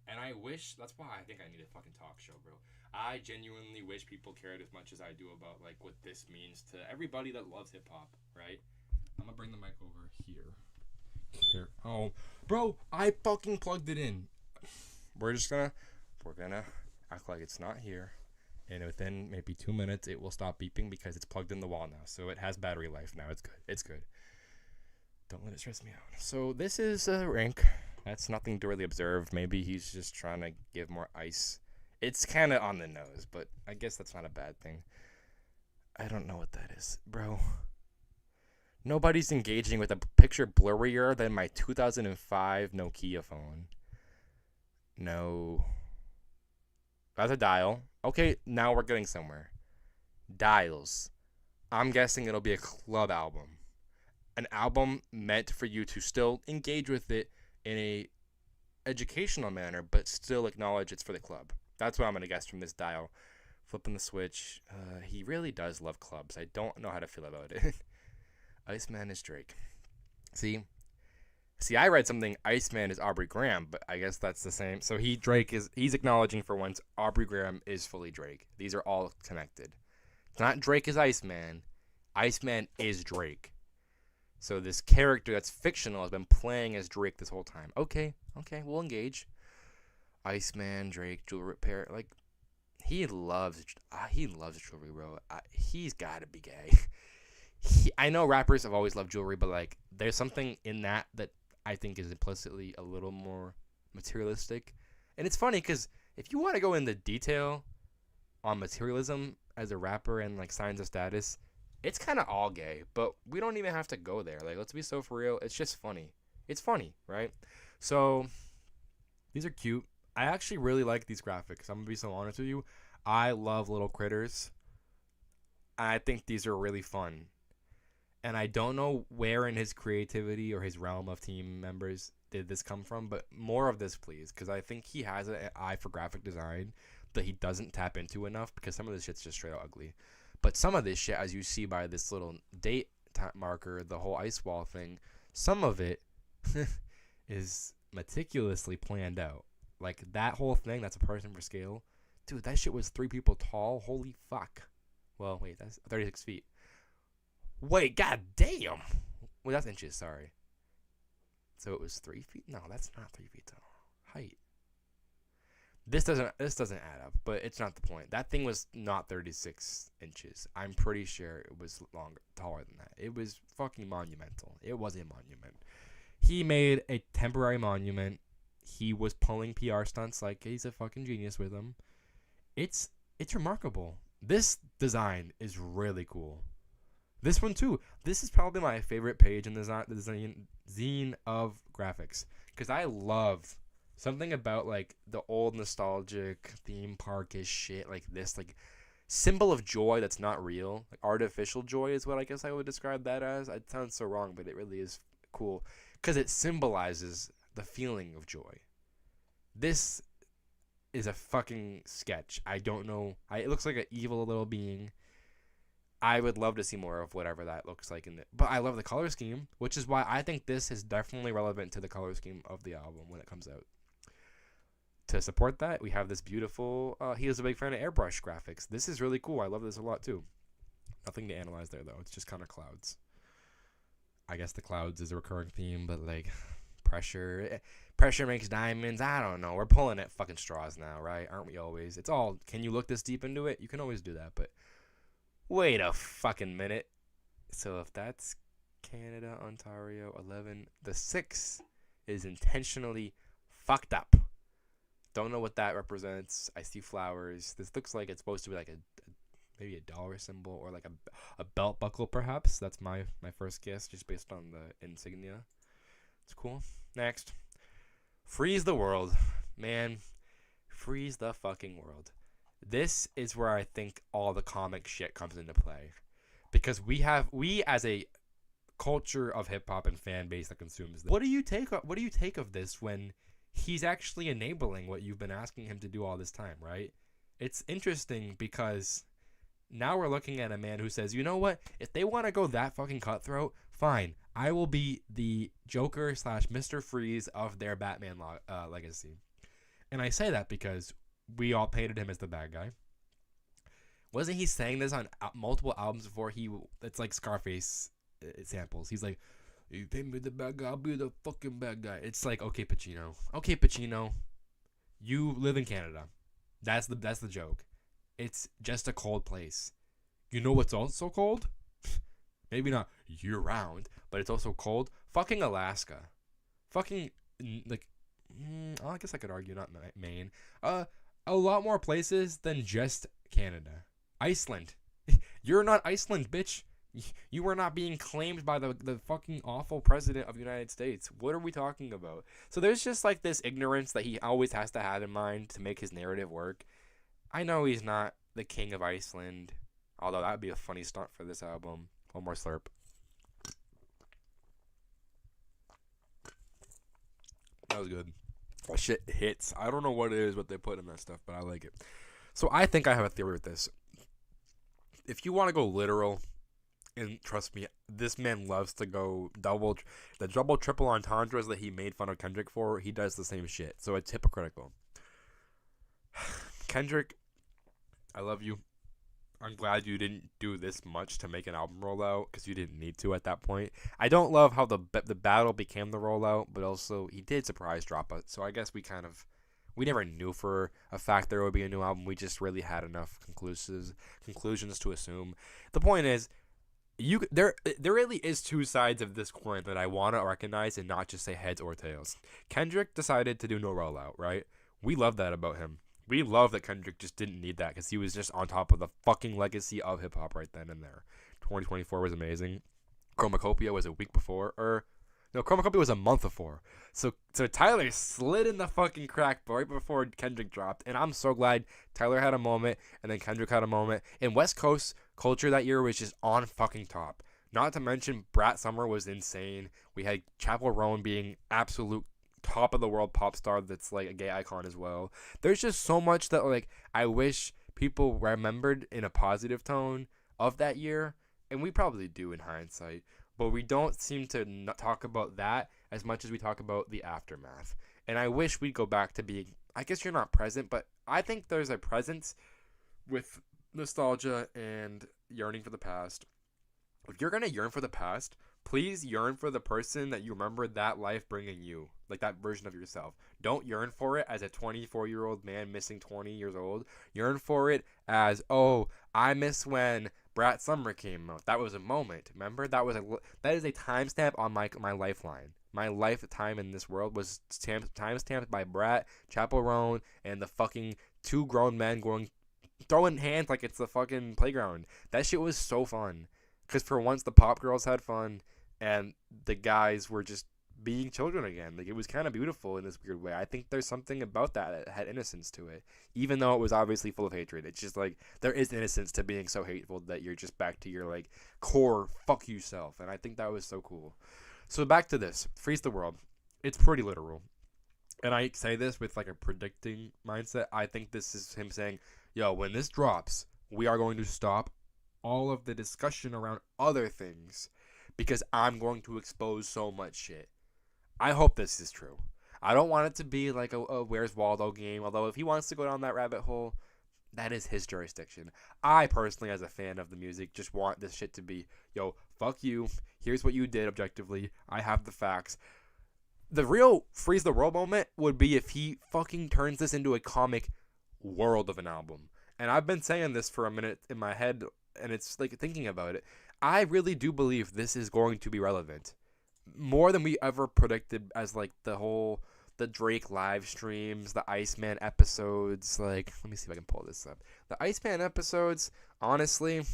And I wish, that's why I think I need a fucking talk show, bro. I genuinely wish people cared as much as I do about, like, what this means to everybody that loves hip-hop, right? I'm gonna bring the mic over here. Oh, bro, I fucking plugged it in. We're gonna act like it's not here, and within maybe 2 minutes it will stop beeping because it's plugged in the wall now, so it has battery life now. It's good. Don't let it stress me out. So this is a rink. That's nothing to really observe. Maybe he's just trying to give more ice. It's kind of on the nose, but I guess that's not a bad thing. I don't know what that is, bro. Nobody's engaging with a picture blurrier than my 2005 Nokia phone. No. That's a dial. Okay, now we're getting somewhere. Dials. I'm guessing it'll be a club album. An album meant for you to still engage with it in a educational manner, but still acknowledge it's for the club. That's what I'm going to guess from this dial. Flipping the switch. He really does love clubs. I don't know how to feel about it. Iceman is Drake. See, I read something, Iceman is Aubrey Graham, but I guess that's the same. So he's acknowledging for once Aubrey Graham is fully Drake. These are all connected. It's not Drake is Iceman. Iceman is Drake. So this character that's fictional has been playing as Drake this whole time. Okay, we'll engage. Iceman, Drake, jewelry repair. Like, he loves jewelry, bro. He's got to be gay. I know rappers have always loved jewelry, but, like, there's something in that I think is implicitly a little more materialistic. And it's funny because if you want to go into detail on materialism as a rapper and, like, signs of status, it's kind of all gay. But we don't even have to go there. Like, let's be so for real. It's just funny. It's funny, right? So these are cute. I actually really like these graphics. I'm going to be so honest with you. I love little critters. I think these are really fun. And I don't know where in his creativity or his realm of team members did this come from, but more of this, please, because I think he has an eye for graphic design that he doesn't tap into enough because some of this shit's just straight out ugly. But some of this shit, as you see by this little date marker, the whole ice wall thing, some of it is meticulously planned out. Like, that whole thing, that's a person for scale. Dude, that shit was 3 people tall. Holy fuck. Well, wait, that's 36 feet. Wait, goddamn. Well, that's inches, sorry. So it was 3 feet? No, that's not 3 feet tall. Height. This doesn't add up, but it's not the point. That thing was not 36 inches. I'm pretty sure it was taller than that. It was fucking monumental. It was a monument. He made a temporary monument. He was pulling PR stunts like he's a fucking genius with them. It's remarkable. This design is really cool. This one too. This is probably my favorite page in the zine of graphics because I love something about like the old nostalgic theme park-ish shit like this, like symbol of joy that's not real. Like artificial joy is what I guess I would describe that as. It sounds so wrong, but it really is cool because it symbolizes the feeling of joy. This is a fucking sketch. I don't know. It looks like an evil little being. I would love to see more of whatever that looks like in it. But I love the color scheme, which is why I think this is definitely relevant to the color scheme of the album when it comes out. To support that, we have this beautiful... he is a big fan of airbrush graphics. This is really cool. I love this a lot, too. Nothing to analyze there, though. It's just kind of clouds. I guess the clouds is a recurring theme, but, like, pressure makes diamonds. I don't know. We're pulling at fucking straws now, right? Aren't we always? It's all... Can you look this deep into it? You can always do that, but... Wait a fucking minute. So if that's Canada, Ontario, 11, the 6 is intentionally fucked up. Don't know what that represents. I see flowers. This looks like it's supposed to be like maybe a dollar symbol or like a belt buckle, perhaps. That's my first guess, just based on the insignia. It's cool. Next, freeze the world, man. Freeze the fucking world. This is where I think all the comic shit comes into play, because we as a culture of hip hop and fan base that consumes this. What do you take of this when he's actually enabling what you've been asking him to do all this time, right? It's interesting because now we're looking at a man who says, you know what? If they want to go that fucking cutthroat, fine. I will be the Joker / Mr. Freeze of their Batman legacy. And I say that because we all painted him as the bad guy. Wasn't he saying this on multiple albums before? It's like Scarface samples. He's like, you paint me the bad guy, I'll be the fucking bad guy. It's like, okay, Pacino, you live in Canada. That's the joke. It's just a cold place. You know what's also cold? Maybe not year round, but it's also cold. Fucking Alaska. Fucking, like, I guess I could argue not Maine. A lot more places than just Canada. Iceland. You're not Iceland, bitch. You are not being claimed by the fucking awful president of the United States. What are we talking about? So there's just like this ignorance that he always has to have in mind to make his narrative work. I know he's not the king of Iceland, although that would be a funny stunt for this album. One more slurp. That was good. That shit hits. I don't know what it is, what they put in that stuff, but I like it. So I think I have a theory with this. If you want to go literal, and trust me, this man loves to go double triple entendres that he made fun of Kendrick for. He does the same shit, so it's hypocritical. Kendrick, I love you. I'm glad you didn't do this much to make an album rollout, because you didn't need to at that point. I don't love how the battle became the rollout, but also he did surprise drop it. So I guess we never knew for a fact there would be a new album. We just really had enough conclusions to assume. The point is, there really is two sides of this coin that I want to recognize and not just say heads or tails. Kendrick decided to do no rollout, right? We love that about him. We love that Kendrick just didn't need that because he was just on top of the fucking legacy of hip-hop right then and there. 2024 was amazing. Chromacopia was a week before. Chromacopia was a month before. So Tyler slid in the fucking crack right before Kendrick dropped. And I'm so glad Tyler had a moment and then Kendrick had a moment. And West Coast culture that year was just on fucking top. Not to mention Brat Summer was insane. We had Chappell Roan being absolute top of the world pop star that's like a gay icon as well. There's just so much that like I wish people remembered in a positive tone of that year, and we probably do in hindsight, but we don't seem to not talk about that as much as we talk about the aftermath. And I wish we'd go back to being, I guess you're not present, but I think there's a presence with nostalgia and yearning for the past. If you're gonna yearn for the past, please yearn for the person that you remember that life bringing you, like that version of yourself. Don't yearn for it as a 24-year-old man missing 20 years old. Yearn for it as, oh, I miss when Brat Summer came out. That was a moment. Remember? That is a timestamp on my lifeline. My lifetime in this world was timestamped by Brat, Chappell Roan, and the fucking two grown men throwing hands like it's the fucking playground. That shit was so fun. Because for once, the pop girls had fun, and the guys were just being children again. Like, it was kind of beautiful in this weird way. I think there's something about that had innocence to it, even though it was obviously full of hatred. It's just like there is innocence to being so hateful that you're just back to your like core fuck you self, and I think that was so cool. So back to this, freeze the world. It's pretty literal, and I say this with like a predicting mindset. I think this is him saying, "Yo, when this drops, we are going to stop all of the discussion around other things because I'm going to expose so much shit." I hope this is true. I don't want it to be like a Where's Waldo game, although if he wants to go down that rabbit hole, that is his jurisdiction. I personally, as a fan of the music, just want this shit to be, yo, fuck you, here's what you did objectively, I have the facts. The real freeze the world moment would be if he fucking turns this into a comic world of an album. And I've been saying this for a minute in my head, and it's like thinking about it. I really do believe this is going to be relevant. More than we ever predicted as like the the Drake live streams, the Iceman episodes. Like, let me see if I can pull this up. The Iceman episodes, honestly,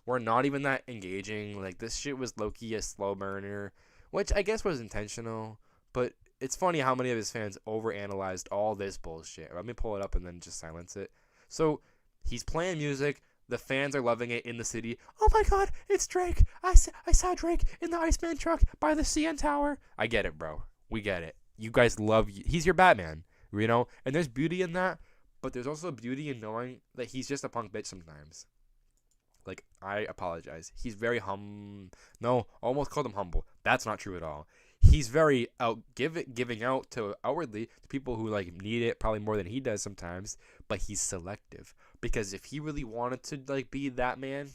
were not even that engaging. Like, this shit was low-key a slow burner, which I guess was intentional. But it's funny how many of his fans overanalyzed all this bullshit. Let me pull it up and then just silence it. So, he's playing music. The fans are loving it in the city. Oh my god, it's Drake. I saw Drake in the Iceman truck by the CN Tower. I get it, bro. We get it. You guys love, he's your Batman, you know? And there's beauty in that, but there's also beauty in knowing that he's just a punk bitch sometimes. Like, I apologize. He's very no, almost called him humble. That's not true at all. He's very giving out to outwardly to people who like need it probably more than he does sometimes, but he's selective. Because if he really wanted to like be that man,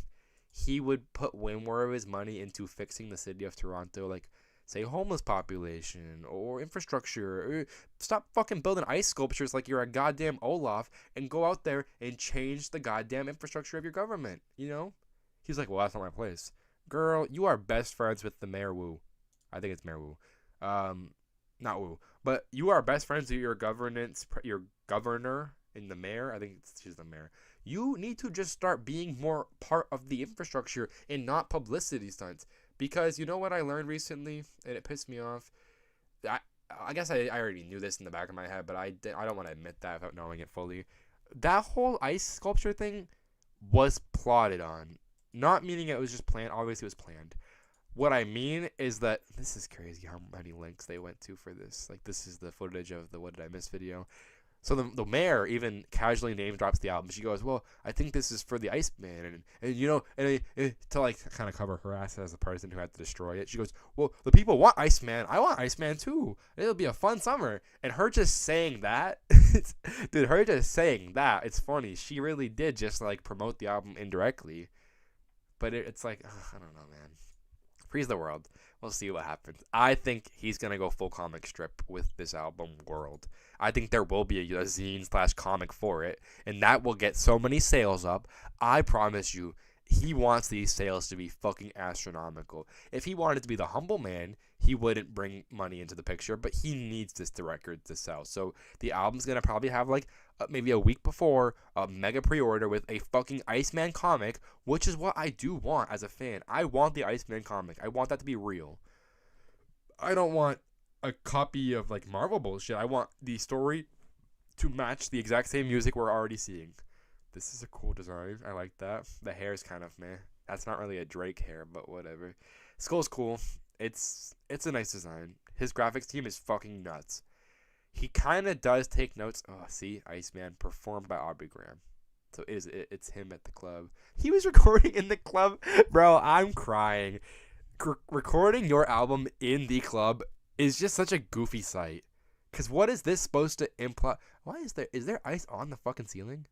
he would put way more of his money into fixing the city of Toronto, like say homeless population or infrastructure. Or stop fucking building ice sculptures like you're a goddamn Olaf and go out there and change the goddamn infrastructure of your government, you know? He's like, well, that's not my place. Girl, you are best friends with the Mayor Wu. I think it's Mayor Wu. Not Wu. But you are best friends with your governor and the mayor. I think she's the mayor. You need to just start being more part of the infrastructure and not publicity stunts. Because you know what I learned recently, and it pissed me off. I guess I already knew this in the back of my head, but I don't want to admit that without knowing it fully. That whole ice sculpture thing was plotted on. Not meaning it was just planned. Obviously, it was planned. What I mean is that this is crazy how many links they went to for this. Like, this is the footage of the What Did I Miss video. So the mayor even casually name drops the album. She goes, well, I think this is for the Iceman. And you know, to like kind of cover her ass as the person who had to destroy it. She goes, well, the people want Iceman. I want Iceman too. It'll be a fun summer. And her just saying that, dude, her just saying that, it's funny. She really did just like promote the album indirectly. But it's like, I don't know, man. Freeze the world. We'll see what happens. I think he's going to go full comic strip with this album, World. I think there will be a zine/comic for it, and that will get so many sales up. I promise you, he wants these sales to be fucking astronomical. If he wanted to be the humble man, he wouldn't bring money into the picture, but he needs this record to sell. So the album's going to probably have like maybe a week before a mega pre-order with a fucking Iceman comic, which is what I do want as a fan. I want the Iceman comic. I want that to be real. I don't want a copy of like Marvel bullshit. I want the story to match the exact same music we're already seeing. This is a cool design. I like that. The hair is kind of meh. That's not really a Drake hair, but whatever. Skull's cool. It's a nice design. His graphics team is fucking nuts. He kind of does take notes. Oh, see, Iceman performed by Aubrey Graham. So it's him at the club. He was recording in the club, bro. I'm crying. Recording your album in the club is just such a goofy sight. Cause what is this supposed to imply? Why is there ice on the fucking ceiling?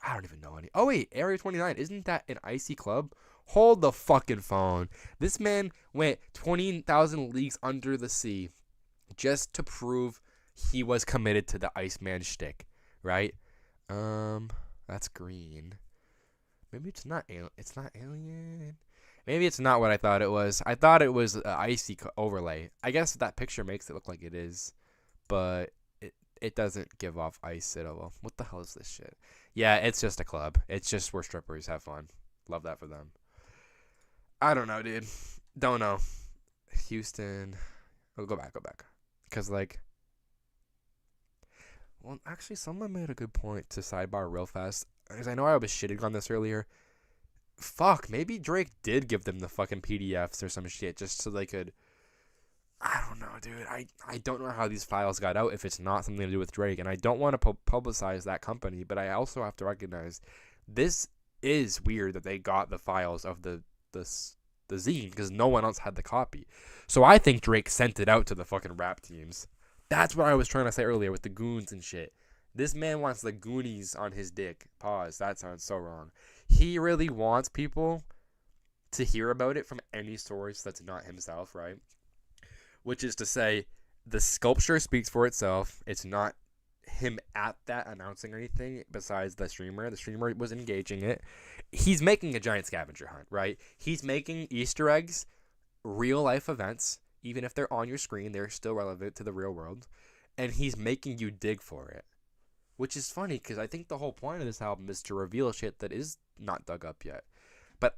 I don't even know any. Oh wait, Area 29, isn't that an icy club? Hold the fucking phone. This man went 20,000 leagues under the sea just to prove he was committed to the Iceman shtick, right? That's green. Maybe it's not alien. Maybe it's not what I thought it was. I thought it was an icy overlay. I guess that picture makes it look like it is, but it doesn't give off ice at all. What the hell is this shit? Yeah, it's just a club. It's just where strippers have fun. Love that for them. I don't know, dude. Don't know. Houston. Oh, go back. Because, like... Well, actually, someone made a good point to sidebar real fast. Because I know I was shitting on this earlier. Fuck, maybe Drake did give them the fucking PDFs or some shit just so they could... I don't know, dude. I don't know how these files got out if it's not something to do with Drake. And I don't want to publicize that company, but I also have to recognize this is weird that they got the files of the zine because no one else had the copy. So I think Drake sent it out to the fucking rap teams. That's what I was trying to say earlier with the goons and shit. This man wants the Goonies on his dick. Pause. That sounds so wrong. He really wants people to hear about it from any source that's not himself, right? Which is to say, the sculpture speaks for itself. It's not him at that announcing anything besides the streamer. The streamer was engaging it. He's making a giant scavenger hunt, right? He's making Easter eggs, real life events. Even if they're on your screen, they're still relevant to the real world. and he's making you dig for it, which is funny because I think the whole point of this album is to reveal shit that is not dug up yet. But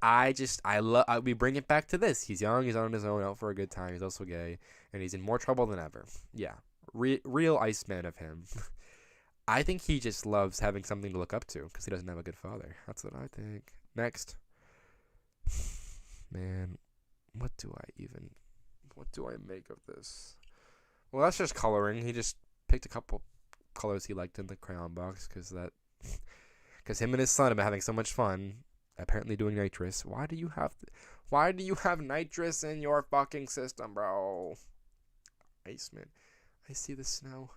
we bring it back to this. He's young, he's on his own, out for a good time. He's also gay, and he's in more trouble than ever. Yeah, real Iceman of him. I think he just loves having something to look up to because he doesn't have a good father. That's what I think. Next, man, what do I make of this? Well, that's just coloring. He just picked a couple colors he liked in the crayon box because him and his son have been having so much fun. Apparently doing nitrous. Why do you have nitrous in your fucking system, bro? Iceman. I see the snow,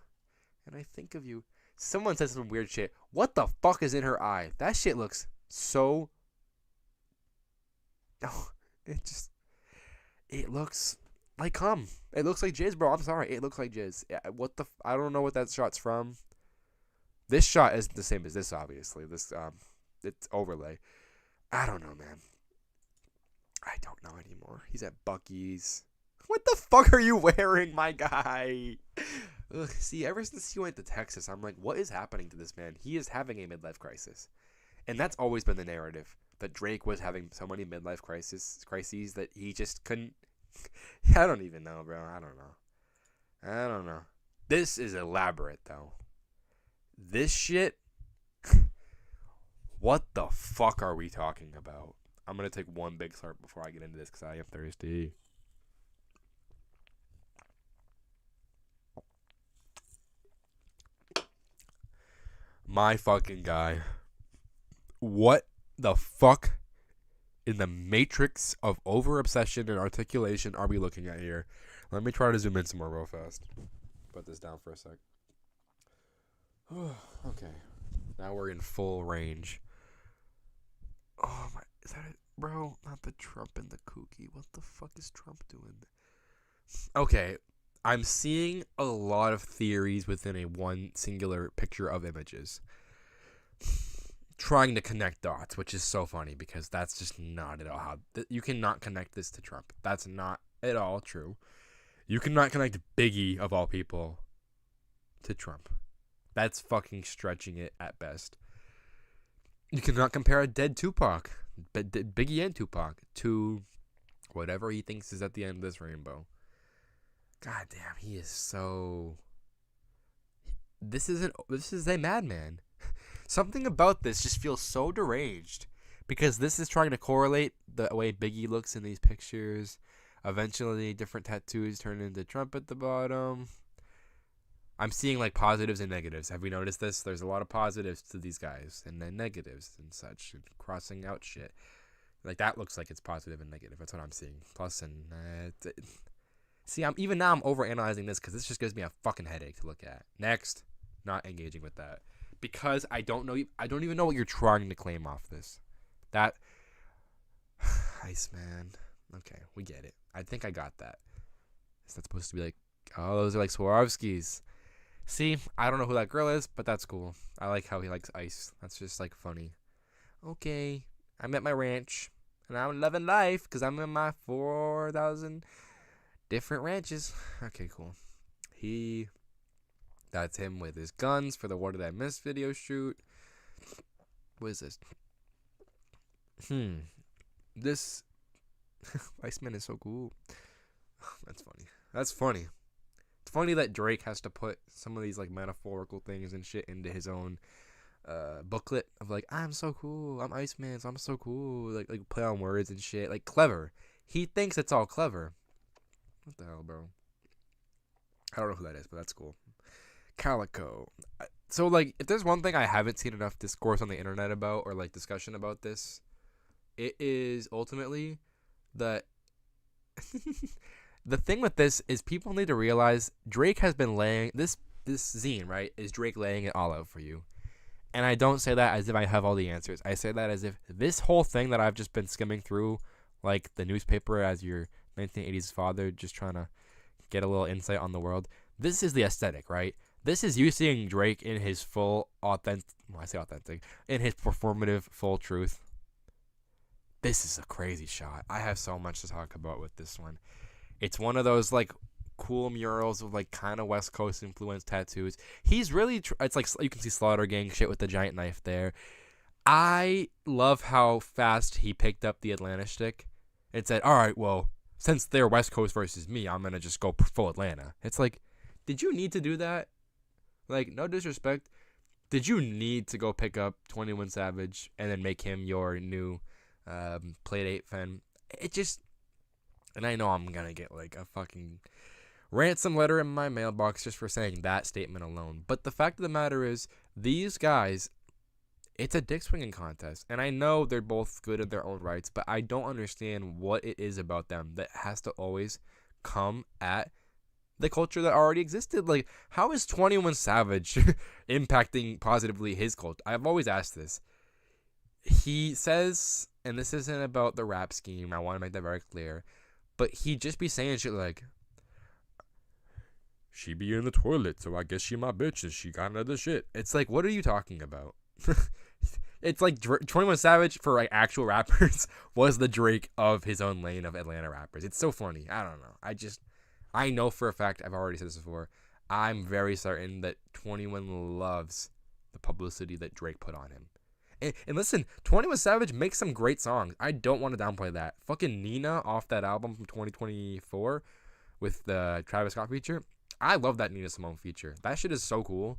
and I think of you. Someone said some weird shit. What the fuck is in her eye? That shit looks so... Oh, it looks like cum. It looks like jizz, bro. I'm sorry. It looks like jizz. I don't know what that shot's from. This shot isn't the same as this, obviously. It's overlay. I don't know, man. I don't know anymore. He's at Buc-ee's. What the fuck are you wearing, my guy? Ugh, see, ever since he went to Texas, I'm like, what is happening to this man? He is having a midlife crisis. And that's always been the narrative. That Drake was having so many midlife crises that he just couldn't... I don't even know, bro. I don't know. This is elaborate, though. This shit... What the fuck are we talking about? I'm going to take one big slurp before I get into this because I am thirsty. My fucking guy. What the fuck in the matrix of over-obsession and articulation are we looking at here? Let me try to zoom in some more real fast. Put this down for a sec. Okay. Now we're in full range. Oh my, is that it? Bro, not the Trump and the kooky. What the fuck is Trump doing? Okay, I'm seeing a lot of theories within a one singular picture of images. Trying to connect dots, which is so funny because that's just not at all how... You cannot connect this to Trump. That's not at all true. You cannot connect Biggie, of all people, to Trump. That's fucking stretching it at best. You cannot compare a dead Tupac, Biggie and Tupac, to whatever he thinks is at the end of this rainbow. God damn, he is so... This is a madman. Something about this just feels so deranged. Because this is trying to correlate the way Biggie looks in these pictures. Eventually, different tattoos turn into Trump at the bottom. I'm seeing like positives and negatives. Have we noticed this? There's a lot of positives to these guys, and then negatives and such, and crossing out shit. Like that looks like it's positive and negative. That's what I'm seeing. Plus and see, I'm overanalyzing this because this just gives me a fucking headache to look at. Next, not engaging with that because I don't even know what you're trying to claim off this. That Iceman. Okay, we get it. I think I got that. Is that supposed to be like, oh, those are like Swarovskis? See, I don't know who that girl is, but that's cool. I like how he likes ice. That's just like funny. Okay, I'm at my ranch, and I'm loving life because I'm in my 4,000 different ranches. Okay, cool. That's him with his guns for the What Did I Miss video shoot. What is this? This Iceman is so cool. That's funny. That's funny. It's funny that Drake has to put some of these like metaphorical things and shit into his own booklet of like, I'm so cool, I'm Iceman, so I'm so cool, like play on words and shit, like clever. He thinks it's all clever. What the hell, bro? I don't know who that is, but that's cool. Calico. So like, if there's one thing I haven't seen enough discourse on the internet about or like discussion about this, it is ultimately that the thing with this is people need to realize Drake has been laying this zine, right? Is Drake laying it all out for you? And I don't say that as if I have all the answers. I say that as if this whole thing that I've just been skimming through, like the newspaper as your 1980s father, just trying to get a little insight on the world. This is the aesthetic, right? This is you seeing Drake in his full in his performative full truth. This is a crazy shot. I have so much to talk about with this one. It's one of those like cool murals with like kind of West Coast influenced tattoos. He's really it's like you can see Slaughter Gang shit with the giant knife there. I love how fast he picked up the Atlanta shtick and said, "All right, well, since they're West Coast versus me, I'm gonna just go full Atlanta." It's like, did you need to do that? Like, no disrespect, did you need to go pick up 21 Savage and then make him your new Playdate fan? It just, and I know I'm gonna get like a fucking ransom letter in my mailbox just for saying that statement alone. But the fact of the matter is, these guys, it's a dick swinging contest. And I know they're both good in their own rights, but I don't understand what it is about them that has to always come at the culture that already existed. Like, how is 21 Savage impacting positively his culture? I've always asked this. He says, and this isn't about the rap scheme, I want to make that very clear, but he just be saying shit like, she be in the toilet, so I guess she my bitch and she got another shit. It's like, what are you talking about? It's like 21 Savage for like actual rappers was the Drake of his own lane of Atlanta rappers. It's so funny. I don't know. I know for a fact, I've already said this before, I'm very certain that 21 loves the publicity that Drake put on him. And listen, 21 Savage makes some great songs. I don't want to downplay that. Fucking Nina off that album from 2024 with the Travis Scott feature. I love that Nina Simone feature. That shit is so cool.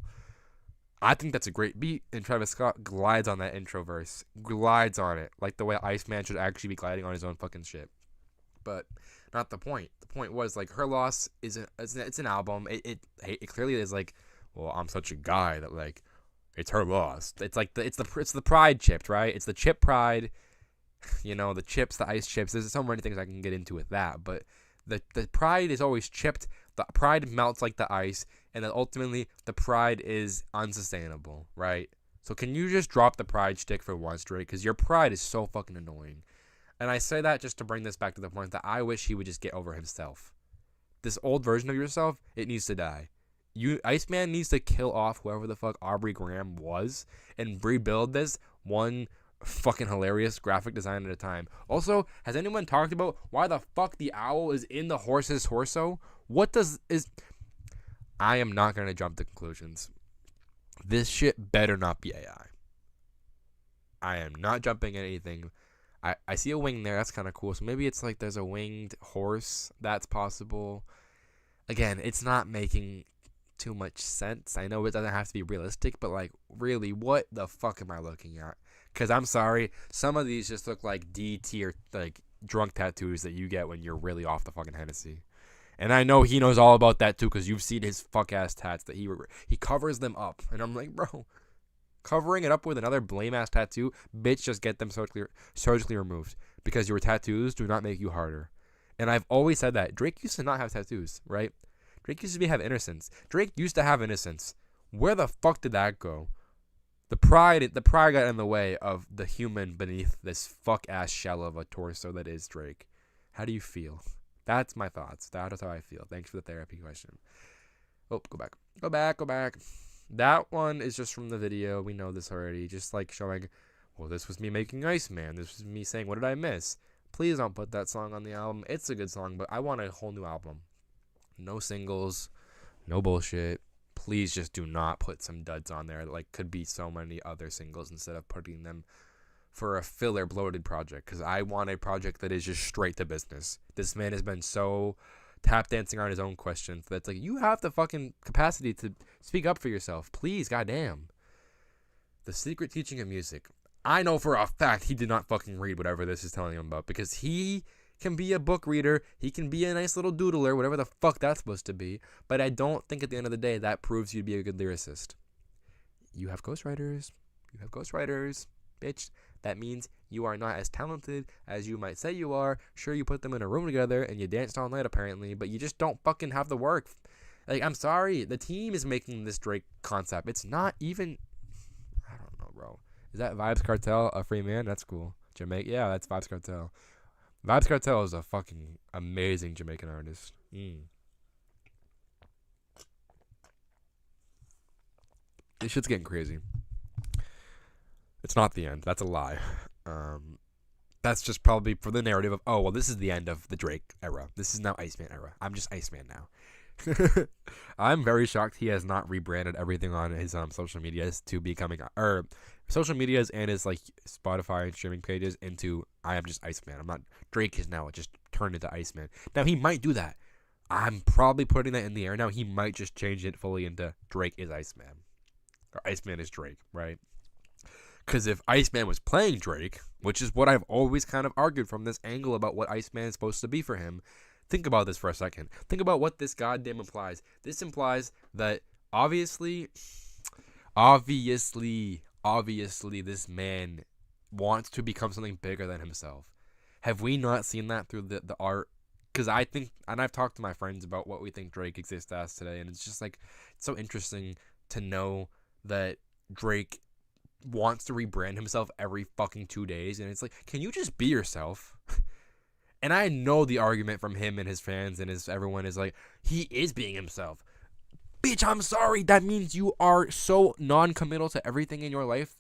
I think that's a great beat, and Travis Scott glides on that intro verse. Glides on it. Like the way Iceman should actually be gliding on his own fucking shit. But not the point. The point was, like, Her Loss it's an album. It clearly is like, well, I'm such a guy that, like, it's her loss. It's like it's the pride chipped, right? It's the chip pride. You know, the chips, the ice chips. There's so many things I can get into with that, but the pride is always chipped. The pride melts like the ice, and then ultimately the pride is unsustainable, right? So can you just drop the pride stick for once, Drake? Because your pride is so fucking annoying. And I say that just to bring this back to the point that I wish he would just get over himself. This old version of yourself, it needs to die. Iceman needs to kill off whoever the fuck Aubrey Graham was and rebuild this one fucking hilarious graphic design at a time. Also, has anyone talked about why the fuck the owl is in the horse's torso? I am not going to jump to conclusions. This shit better not be AI. I am not jumping at anything. I see a wing there. That's kind of cool. So maybe it's like there's a winged horse. That's possible. Again, it's not making too much sense. I know it doesn't have to be realistic, but like, really, what the fuck am I looking at? Because I'm sorry, some of these just look like D tier, like drunk tattoos that you get when you're really off the fucking Hennessy. And I know he knows all about that too, because you've seen his fuck ass tats that he covers them up, and I'm like, bro, covering it up with another blame ass tattoo, bitch, just get them surgically removed, because your tattoos do not make you harder. And I've always said that Drake used to not have tattoos, right? Drake used to have innocence. Drake used to have innocence. Where the fuck did that go? The pride got in the way of the human beneath this fuck ass shell of a torso that is Drake. How do you feel? That's my thoughts. That is how I feel. Thanks for the therapy question. Oh, go back. That one is just from the video. We know this already. Just like showing, well, this was me making Iceman. This was me saying, what did I miss? Please don't put that song on the album. It's a good song, but I want a whole new album. No singles. No bullshit. Please just do not put some duds on there. Like, could be so many other singles instead of putting them for a filler bloated project, because I want a project that is just straight to business. This man has been so tap dancing on his own questions that's like, you have the fucking capacity to speak up for yourself. Please, goddamn. The Secret Teaching of Music. I know for a fact he did not fucking read whatever this is telling him about, because he can be a book reader, he can be a nice little doodler, whatever the fuck that's supposed to be, but I don't think at the end of the day that proves you to be a good lyricist. You have ghostwriters, bitch. That means you are not as talented as you might say you are. Sure, you put them in a room together and you danced all night apparently, but you just don't fucking have the work. Like, I'm sorry, the team is making this Drake concept. It's not even, I don't know, bro. Is that Vibes Cartel a free man? That's cool. Jamaica, yeah, that's Vibes Cartel. Vibes Cartel is a fucking amazing Jamaican artist. This shit's getting crazy. It's not the end. That's a lie. That's just probably for the narrative of, oh, well, this is the end of the Drake era. This is now Iceman era. I'm just Iceman now. I'm very shocked he has not rebranded everything on his social medias to becoming or social medias and his like Spotify and streaming pages into I am just Iceman. I'm not Drake is now just turned into Iceman. Now he might do that. I'm probably putting that in the air now. He might just change it fully into Drake is Iceman. Or Iceman is Drake, right? Because if Iceman was playing Drake, which is what I've always kind of argued from this angle about what Iceman is supposed to be for him, think about this for a second. Think about what this goddamn implies. This implies that obviously, this man wants to become something bigger than himself. Have we not seen that through the art? Because I think, and I've talked to my friends about what we think Drake exists as today, and it's just like, it's so interesting to know that Drake wants to rebrand himself every fucking 2 days, and it's like, can you just be yourself? And I know the argument from him and his fans and his everyone is like, he is being himself. Bitch, I'm sorry. That means you are so non-committal to everything in your life,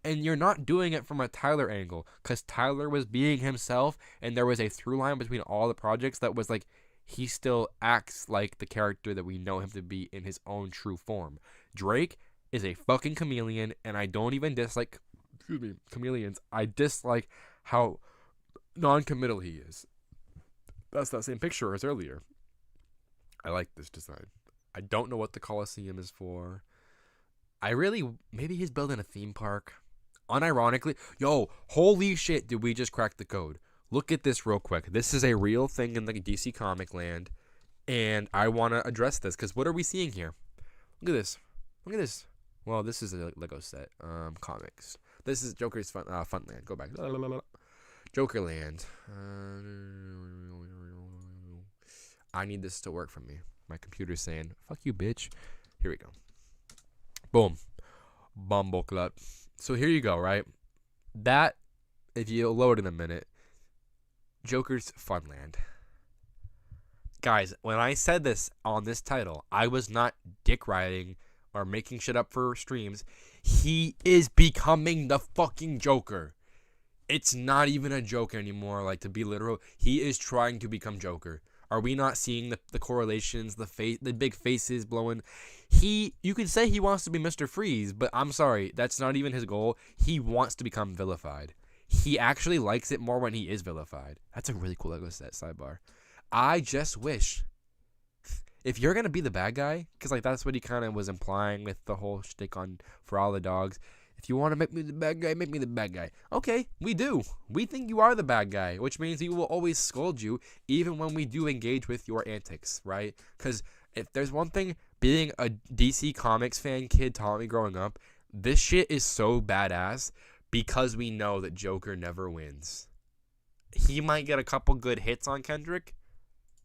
and you're not doing it from a Tyler angle, because Tyler was being himself, and there was a through line between all the projects that was like, he still acts like the character that we know him to be in his own true form. Drake is a fucking chameleon, and I don't even dislike, chameleons. I dislike how non-committal he is. That's that same picture as earlier. I like this design. I don't know what the Coliseum is for. Maybe he's building a theme park. Unironically, holy shit, did we just crack the code? Look at this real quick. This is a real thing in the DC comic land, and I want to address this, because what are we seeing here? Look at this. Well, this is a Lego set. Comics. This is Joker's Funland. Go back. Jokerland. I need this to work for me. My computer's saying, fuck you, bitch. Here we go. Boom. Bumbleclut. So here you go, right? That, if you load in a minute, Joker's Funland. Guys, when I said this on this title, I was not dick riding or making shit up for streams. He is becoming the fucking Joker. It's not even a joke anymore, like, to be literal. He is trying to become Joker. Are we not seeing the correlations, the big faces blowing? You could say he wants to be Mr. Freeze, but I'm sorry, that's not even his goal. He wants to become vilified. He actually likes it more when he is vilified. That's a really cool Lego set, sidebar. I just wish, if you're going to be the bad guy, because like that's what he kind of was implying with the whole shtick on For All the Dogs. If you want to make me the bad guy, make me the bad guy. Okay, we do. We think you are the bad guy, which means he will always scold you, even when we do engage with your antics, right? Because if there's one thing being a DC Comics fan kid taught me growing up, this shit is so badass because we know that Joker never wins. He might get a couple good hits on Kendrick,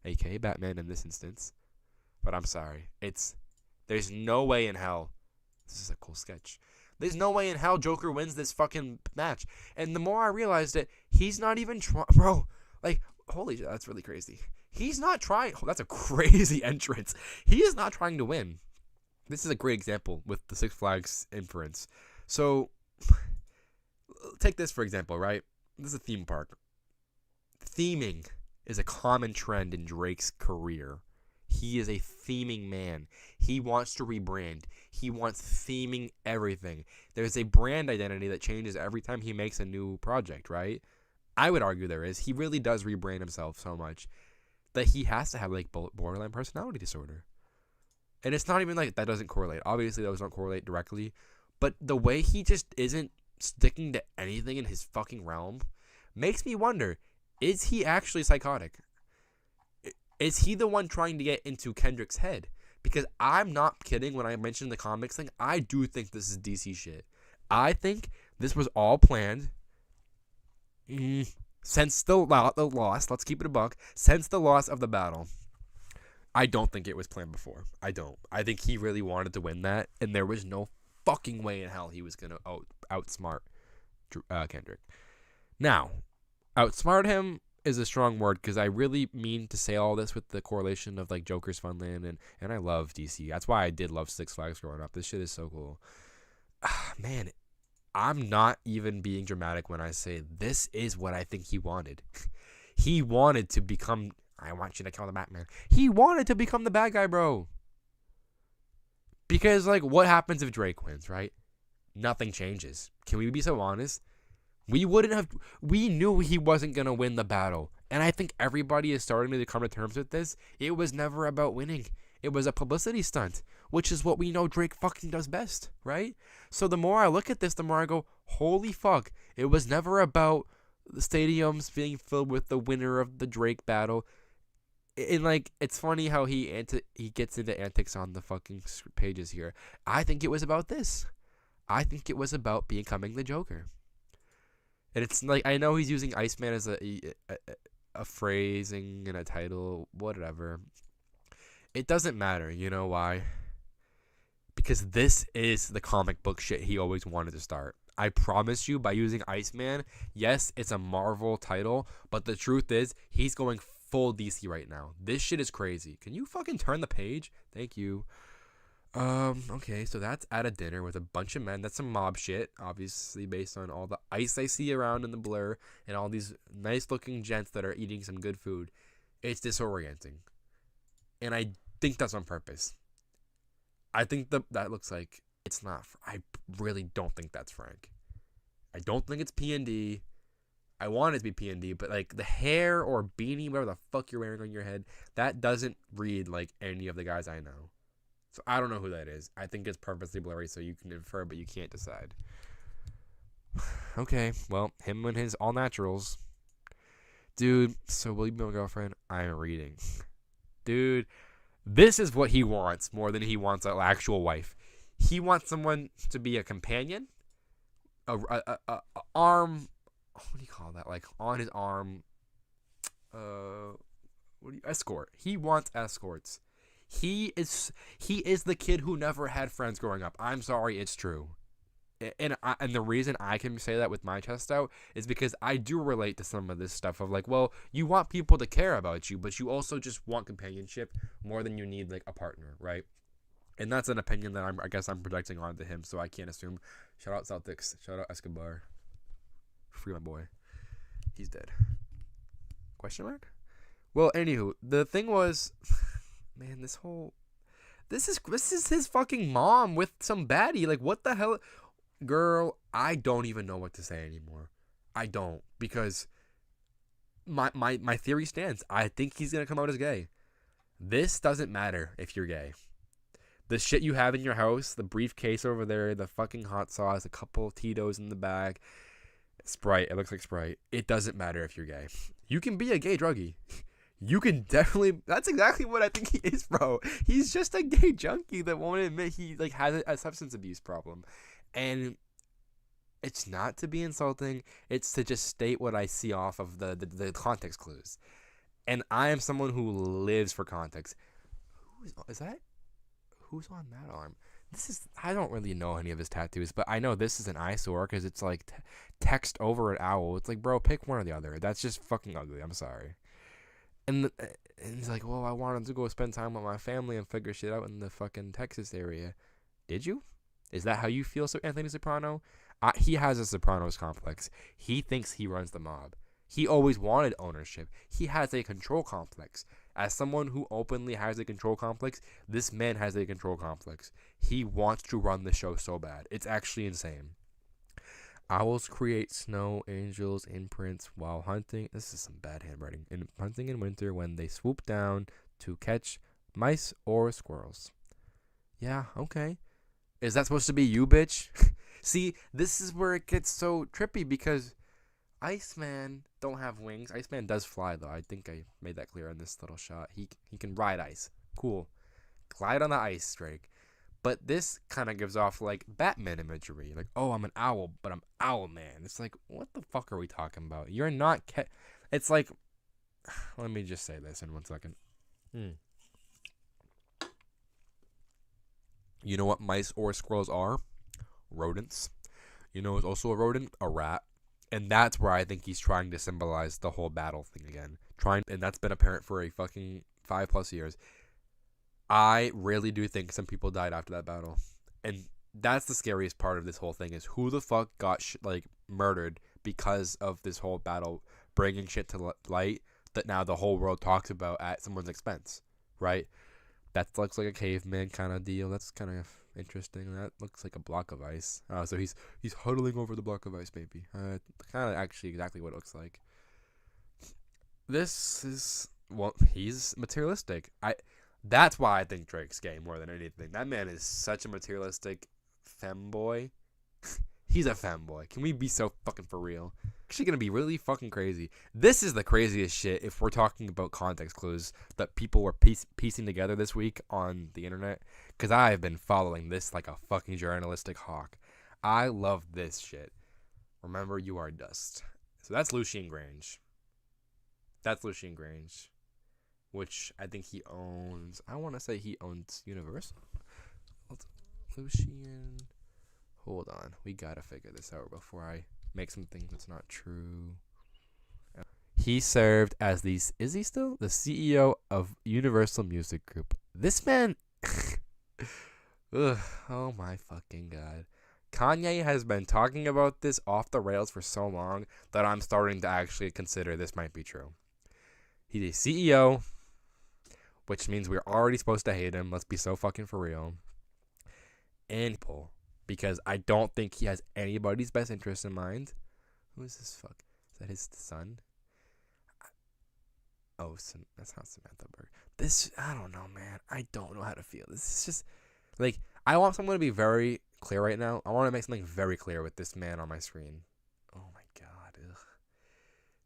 aka Batman in this instance, but I'm sorry. There's no way in hell. This is a cool sketch. There's no way in hell Joker wins this fucking match. And the more I realized it, he's not even trying. Bro, like, holy shit, that's really crazy. He's not trying. Oh, that's a crazy entrance. He is not trying to win. This is a great example with the Six Flags inference. So, take this for example, right? This is a theme park. Theming is a common trend in Drake's career. He is a theming man. He wants to rebrand. He wants theming everything. There's a brand identity that changes every time he makes a new project, right? I would argue there is. He really does rebrand himself so much that he has to have like borderline personality disorder. And it's not even like that doesn't correlate. Obviously, those don't correlate directly. But the way he just isn't sticking to anything in his fucking realm makes me wonder, is he actually psychotic? Is he the one trying to get into Kendrick's head? Because I'm not kidding when I mentioned the comics thing. I do think this is DC shit. I think this was all planned. Since the loss, let's keep it a buck. Since the loss of the battle, I don't think it was planned before. I don't. I think he really wanted to win that, and there was no fucking way in hell he was going to outsmart Kendrick. Now, outsmart him is a strong word, because I really mean to say all this with the correlation of like Joker's Funland, and I love DC. That's why I did love Six Flags growing up. This shit is so cool. Man, I'm not even being dramatic when I say this is what I think he wanted. He wanted to become I want you to kill the Batman. He wanted to become the bad guy, bro. Because, like, what happens if Drake wins, right? Nothing changes. Can we be so honest? We knew he wasn't going to win the battle. And I think everybody is starting to come to terms with this. It was never about winning. It was a publicity stunt, which is what we know Drake fucking does best, right? So the more I look at this, the more I go, holy fuck. It was never about the stadiums being filled with the winner of the Drake battle. And, like, it's funny how he gets into antics on the fucking pages here. I think it was about this. I think it was about becoming the Joker. And it's like, I know he's using Iceman as a phrasing and a title, whatever. It doesn't matter. You know why? Because this is the comic book shit he always wanted to start. I promise you, by using Iceman, yes, it's a Marvel title, but the truth is, he's going full DC right now. This shit is crazy. Can you fucking turn the page? Thank you. Okay, so that's at a dinner with a bunch of men. That's some mob shit, obviously, based on all the ice I see around in the blur and all these nice looking gents that are eating some good food. It's disorienting. And I think that's on purpose. I think that looks like it's not. I really don't think that's Frank. I don't think it's P&D. I want it to be P&D, but like the hair or beanie, whatever the fuck you're wearing on your head, that doesn't read like any of the guys I know. So I don't know who that is. I think it's purposely blurry so you can infer, but you can't decide. Okay, well, him and his all naturals. Dude, so will you be my girlfriend? I'm reading. Dude, this is what he wants more than he wants an actual wife. He wants someone to be a companion, a arm. What do you call that? Like on his arm. Escort. He wants escorts. He is the kid who never had friends growing up. I'm sorry, it's true. And the reason I can say that with my chest out is because I do relate to some of this stuff of like, well, you want people to care about you, but you also just want companionship more than you need like a partner, right? And that's an opinion that I guess I'm projecting onto him, so I can't assume. Shout out Celtics. Shout out Escobar. Free my boy. He's dead. Question mark? Well, anywho, the thing was, man, this is his fucking mom with some baddie. Like, what the hell? Girl, I don't even know what to say anymore. I don't, because my theory stands. I think he's gonna come out as gay. This doesn't matter if you're gay. The shit you have in your house, the briefcase over there, the fucking hot sauce, a couple Tito's in the bag, Sprite. It looks like Sprite. It doesn't matter if you're gay. You can be a gay druggie. You can definitely. That's exactly what I think he is, bro. He's just a gay junkie that won't admit he like has a substance abuse problem, and it's not to be insulting. It's to just state what I see off of the context clues, and I am someone who lives for context. Is that? Who's on that arm? I don't really know any of his tattoos, but I know this is an eyesore because it's like text over an owl. It's like, bro, pick one or the other. That's just fucking ugly. I'm sorry. And he's like, well, I wanted to go spend time with my family and figure shit out in the fucking Texas area. Did you? Is that how you feel, so Anthony Soprano? He has a Sopranos complex. He thinks he runs the mob. He always wanted ownership. He has a control complex. As someone who openly has a control complex, this man has a control complex. He wants to run the show so bad. It's actually insane. Owls create snow angels imprints while hunting. This is some bad handwriting. In hunting in winter when they swoop down to catch mice or squirrels. Yeah, okay. Is that supposed to be you, bitch? See, this is where it gets so trippy because Iceman don't have wings. Iceman does fly, though. I think I made that clear in this little shot. He can ride ice. Cool. Glide on the ice, Drake. But this kind of gives off, like, Batman imagery. Like, oh, I'm an owl, but I'm Owlman. It's like, what the fuck are we talking about? You're not... It's like... Let me just say this in 1 second. You know what mice or squirrels are? Rodents. You know what's also a rodent? A rat. And that's where I think he's trying to symbolize the whole battle thing again. And that's been apparent for a fucking 5+ years. I really do think some people died after that battle. And that's the scariest part of this whole thing is who the fuck got murdered because of this whole battle bringing shit to light. that now the whole world talks about at someone's expense, right? That looks like a caveman kind of deal. That's kind of interesting. That looks like a block of ice. So he's huddling over the block of ice, maybe. Kind of actually exactly what it looks like. This is, well, he's materialistic. That's why I think Drake's gay more than anything. That man is such a materialistic femboy. He's a femboy. Can we be so fucking for real? Actually gonna be really fucking crazy. This is the craziest shit if we're talking about context clues that people were piecing together this week on the internet. Because I have been following this like a fucking journalistic hawk. I love this shit. Remember, you are dust. So that's Lucien Grange. That's Lucien Grange. Which I think he owns. I want to say he owns Universal. Lucien. Hold on. We gotta figure this out before I make something that's not true. He served as is he still? The CEO of Universal Music Group. This man. Ugh, oh my fucking god. Kanye has been talking about this off the rails for so long that I'm starting to actually consider this might be true. He's a CEO, which means we're already supposed to hate him. Let's be so fucking for real. And because I don't think he has anybody's best interest in mind. Who is this fuck? Is that his son? Oh, that's not Samantha Berg. I don't know, man. I don't know how to feel. This is just, like, I want someone to be very clear right now. I want to make something very clear with this man on my screen. Oh my god. Ugh.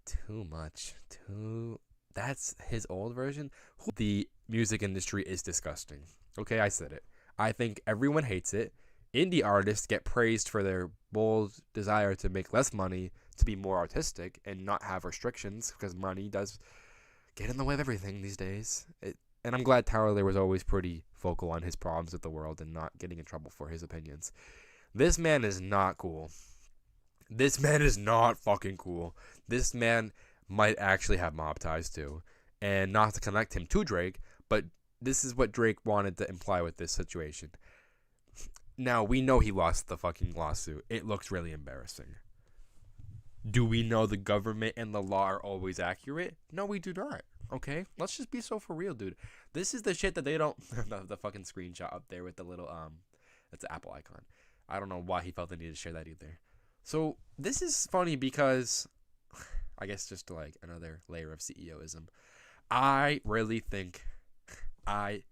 Too much. That's his old version. The music industry is disgusting. Okay, I said it. I think everyone hates it. Indie artists get praised for their bold desire to make less money, to be more artistic, and not have restrictions, because money does get in the way of everything these days. And I'm glad Tyler was always pretty vocal on his problems with the world and not getting in trouble for his opinions. This man is not cool. This man is not fucking cool. This man might actually have mob ties too. And not to connect him to Drake, but this is what Drake wanted to imply with this situation. Now, we know he lost the fucking lawsuit. It looks really embarrassing. Do we know the government and the law are always accurate? No, we do not. Okay? Let's just be so for real, dude. This is the shit that they don't... the fucking screenshot up there with the little, that's the Apple icon. I don't know why he felt the need to share that either. So, this is funny because... I guess just like another layer of CEOism. I really think... I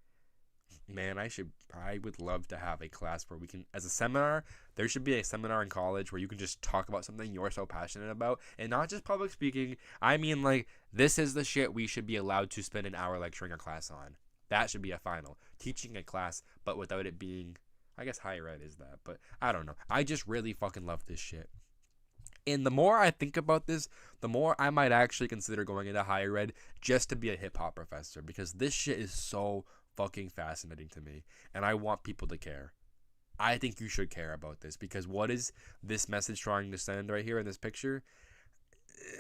would love to have a class where we can, as a seminar, there should be a seminar in college where you can just talk about something you're so passionate about, and not just public speaking. I mean, like, this is the shit we should be allowed to spend an hour lecturing a class on. That should be a final. Teaching a class, but without it being, I guess higher ed is that, but I don't know. I just really fucking love this shit. And the more I think about this, the more I might actually consider going into higher ed just to be a hip-hop professor, because this shit is so fucking fascinating to me, and I want people to care. I think you should care about this, because what is this message trying to send right here in this picture?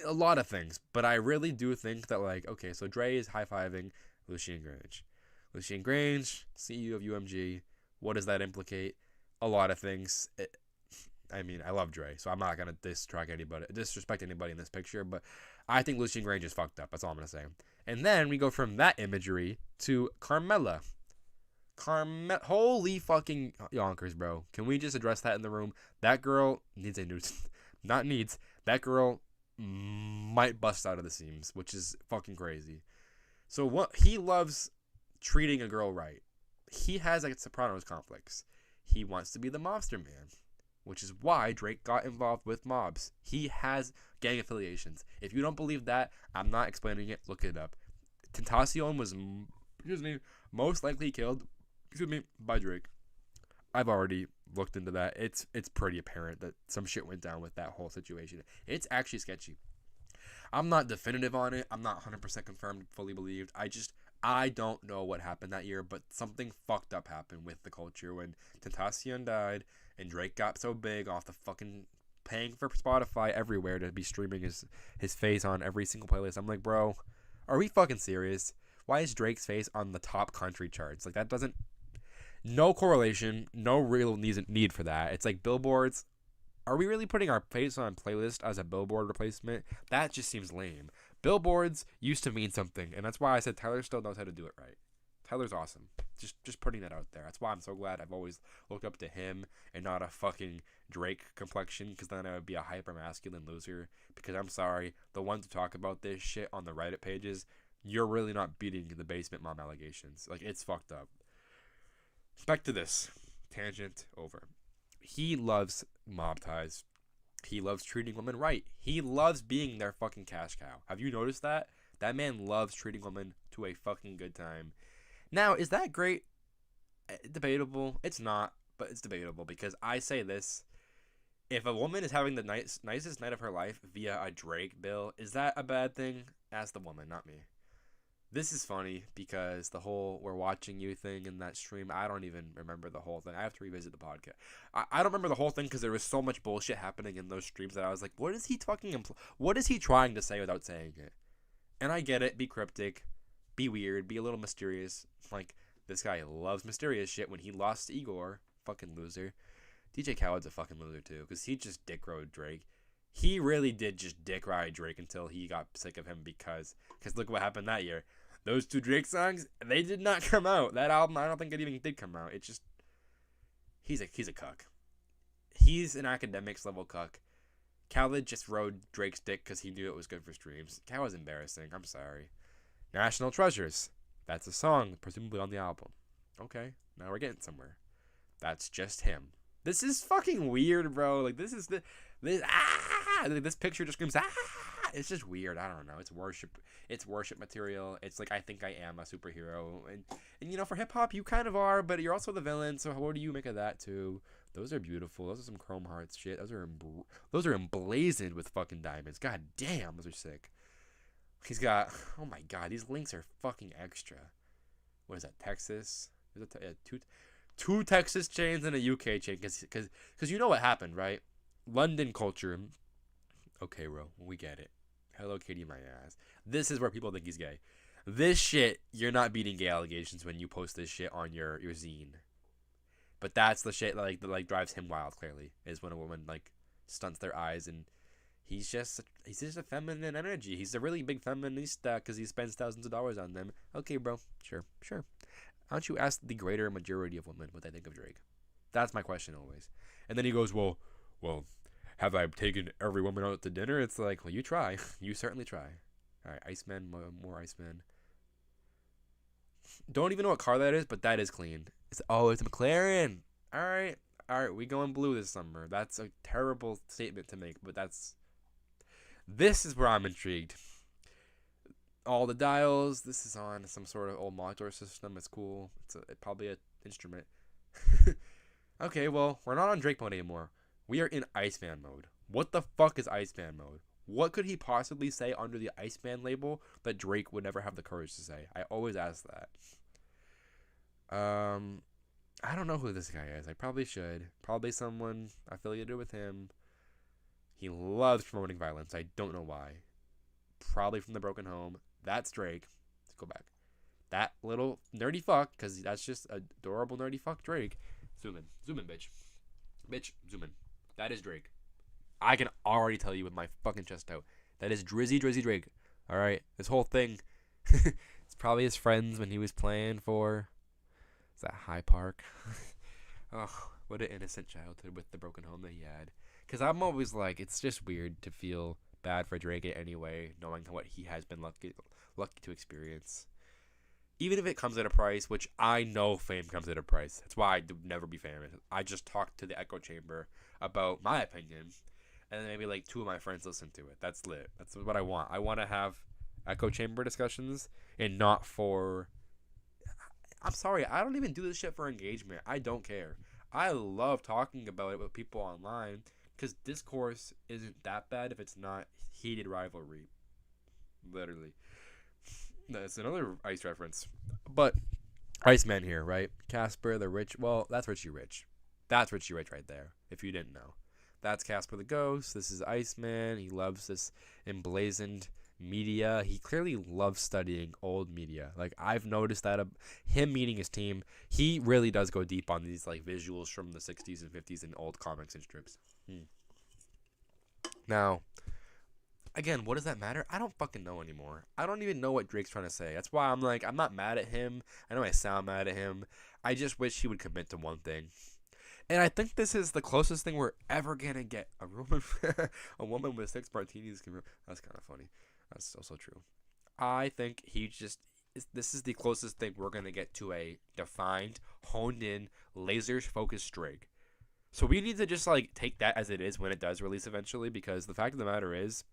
A lot of things, but I really do think that, like, okay, so Dre is high-fiving Lucien Grange. Lucien Grange, CEO of UMG, what does that implicate? A lot of things. I mean, I love Dre, so I'm not going to disrespect anybody in this picture, but I think Lucien Grange is fucked up. That's all I'm going to say. And then we go from that imagery to Carmella. Holy fucking yonkers, bro. Can we just address that in the room? That girl needs that girl might bust out of the seams, which is fucking crazy. So what he loves treating a girl right. He has like a Sopranos complex. He wants to be the mobster man, which is why Drake got involved with mobs. He has gang affiliations. If you don't believe that, I'm not explaining it. Look it up. Tentacion was, most likely killed, by Drake. I've already looked into that. It's pretty apparent that some shit went down with that whole situation. It's actually sketchy. I'm not definitive on it. I'm not 100% confirmed, fully believed. I don't know what happened that year, but something fucked up happened with the culture when Tentacion died and Drake got so big off the fucking paying for Spotify everywhere to be streaming his face on every single playlist. I'm like, bro, are we fucking serious? Why is Drake's face on the top country charts? Like, that doesn't... No correlation, no real need for that. It's like billboards. Are we really putting our face on playlist as a billboard replacement? That just seems lame. Billboards used to mean something, and that's why I said Tyler still knows how to do it right. Tyler's awesome. Just putting that out there. That's why I'm so glad I've always looked up to him and not a fucking Drake complexion, because then I would be a hyper masculine loser. Because I'm sorry, the ones who talk about this shit on the Reddit pages, you're really not beating the basement mom allegations. Like, it's fucked up. Back to this. Tangent over. He loves mob ties. He loves treating women right. He loves being their fucking cash cow. Have you noticed that? That man loves treating women to a fucking good time. Now, is that great? Debatable. It's not, but it's debatable, because I say this. If a woman is having the nicest night of her life via a Drake bill, is that a bad thing? Ask the woman, not me. This is funny because the whole "we're watching you" thing in that stream, I don't even remember the whole thing. I have to revisit the podcast. I don't remember the whole thing because there was so much bullshit happening in those streams that I was like, what is he what is he trying to say without saying it? And I get it. Be cryptic. Be weird. Be a little mysterious. Like, this guy loves mysterious shit. When he lost to Igor, fucking loser. DJ Khaled's a fucking loser too, because he just dick rode Drake. He really did just dick ride Drake until he got sick of him, because look what happened that year. Those two Drake songs, they did not come out. That album, I don't think it even did come out. It just, he's a cuck. He's an academics level cuck. Khaled just rode Drake's dick because he knew it was good for streams. That was embarrassing. I'm sorry. National Treasures. That's a song, presumably on the album. Okay, now we're getting somewhere. That's just him. This is fucking weird, bro. Like, this picture just screams, ah! It's just weird. I don't know. It's worship. It's worship material. It's like, I think I am a superhero. And you know, for hip-hop, you kind of are, but you're also the villain, so what do you make of that, too? Those are beautiful. Those are some Chrome Hearts shit. Those are emblazoned with fucking diamonds. God damn, those are sick. He's got, oh my god, these links are fucking extra. What is that, Texas? Is it two Texas chains and a UK chain, because you know what happened, right? London culture. Okay, bro, we get it. Hello Kitty, my ass. This is where people think he's gay. This shit, you're not beating gay allegations when you post this shit on your zine. But that's the shit that drives him wild, clearly, is when a woman like stunts their eyes, and he's just a feminine energy. He's a really big feminista because he spends thousands of dollars on them. Okay, bro, sure. Why don't you ask the greater majority of women what they think of Drake? That's my question always. And then he goes, well, have I taken every woman out to dinner? It's like, well, you try. You certainly try. All right, Iceman, more Iceman. Don't even know what car that is, but that is clean. It's a McLaren. All right, we going blue this summer. That's a terrible statement to make, but this is where I'm intrigued. All the dials. This is on some sort of old motor system. It's cool. It's probably an instrument. Okay, well, we're not on Drake mode anymore. We are in Iceman mode. What the fuck is Iceman mode? What could he possibly say under the Iceman label that Drake would never have the courage to say? I always ask that. I don't know who this guy is. I probably should. Probably someone affiliated with him. He loves promoting violence. I don't know why. Probably from the broken home. That's Drake. Let's go back. That little nerdy fuck, because that's just adorable nerdy fuck Drake. Zoom in, bitch. Bitch, zoom in. That is Drake. I can already tell you with my fucking chest out. That is Drizzy Drake. Alright? This whole thing. It's probably his friends when he was playing for. Is that High Park? Oh, what an innocent childhood with the broken home that he had. Because I'm always like, it's just weird to feel bad for Drake anyway, knowing what he has been lucky to experience. Even if it comes at a price, which I know fame comes at a price. That's why I would never be famous. I just talked to the echo chamber about my opinion, and then maybe like 2 of my friends listen to it. That's lit. That's what I want. I want to have echo chamber discussions, and not for... I'm sorry, I don't even do this shit for engagement. I don't care. I love talking about it with people online, because discourse isn't that bad if it's not heated rivalry. Literally. That's another Ice reference. But Iceman here, right? Casper the Rich. Well, that's Richie Rich. That's Richie Rich right there, if you didn't know. That's Casper the Ghost. This is Iceman. He loves this emblazoned media. He clearly loves studying old media. Like, I've noticed that him meeting his team, he really does go deep on these like visuals from the 60s and 50s and old comics and strips. Now, again, what does that matter? I don't fucking know anymore. I don't even know what Drake's trying to say. That's why I'm like, I'm not mad at him. I know I sound mad at him. I just wish he would commit to one thing. And I think this is the closest thing we're ever gonna get. A woman with 6 martinis. That's kind of funny. That's also true. I think this is the closest thing we're gonna get to a defined, honed in, laser focused Drake. So we need to just like take that as it is when it does release eventually, because the fact of the matter is,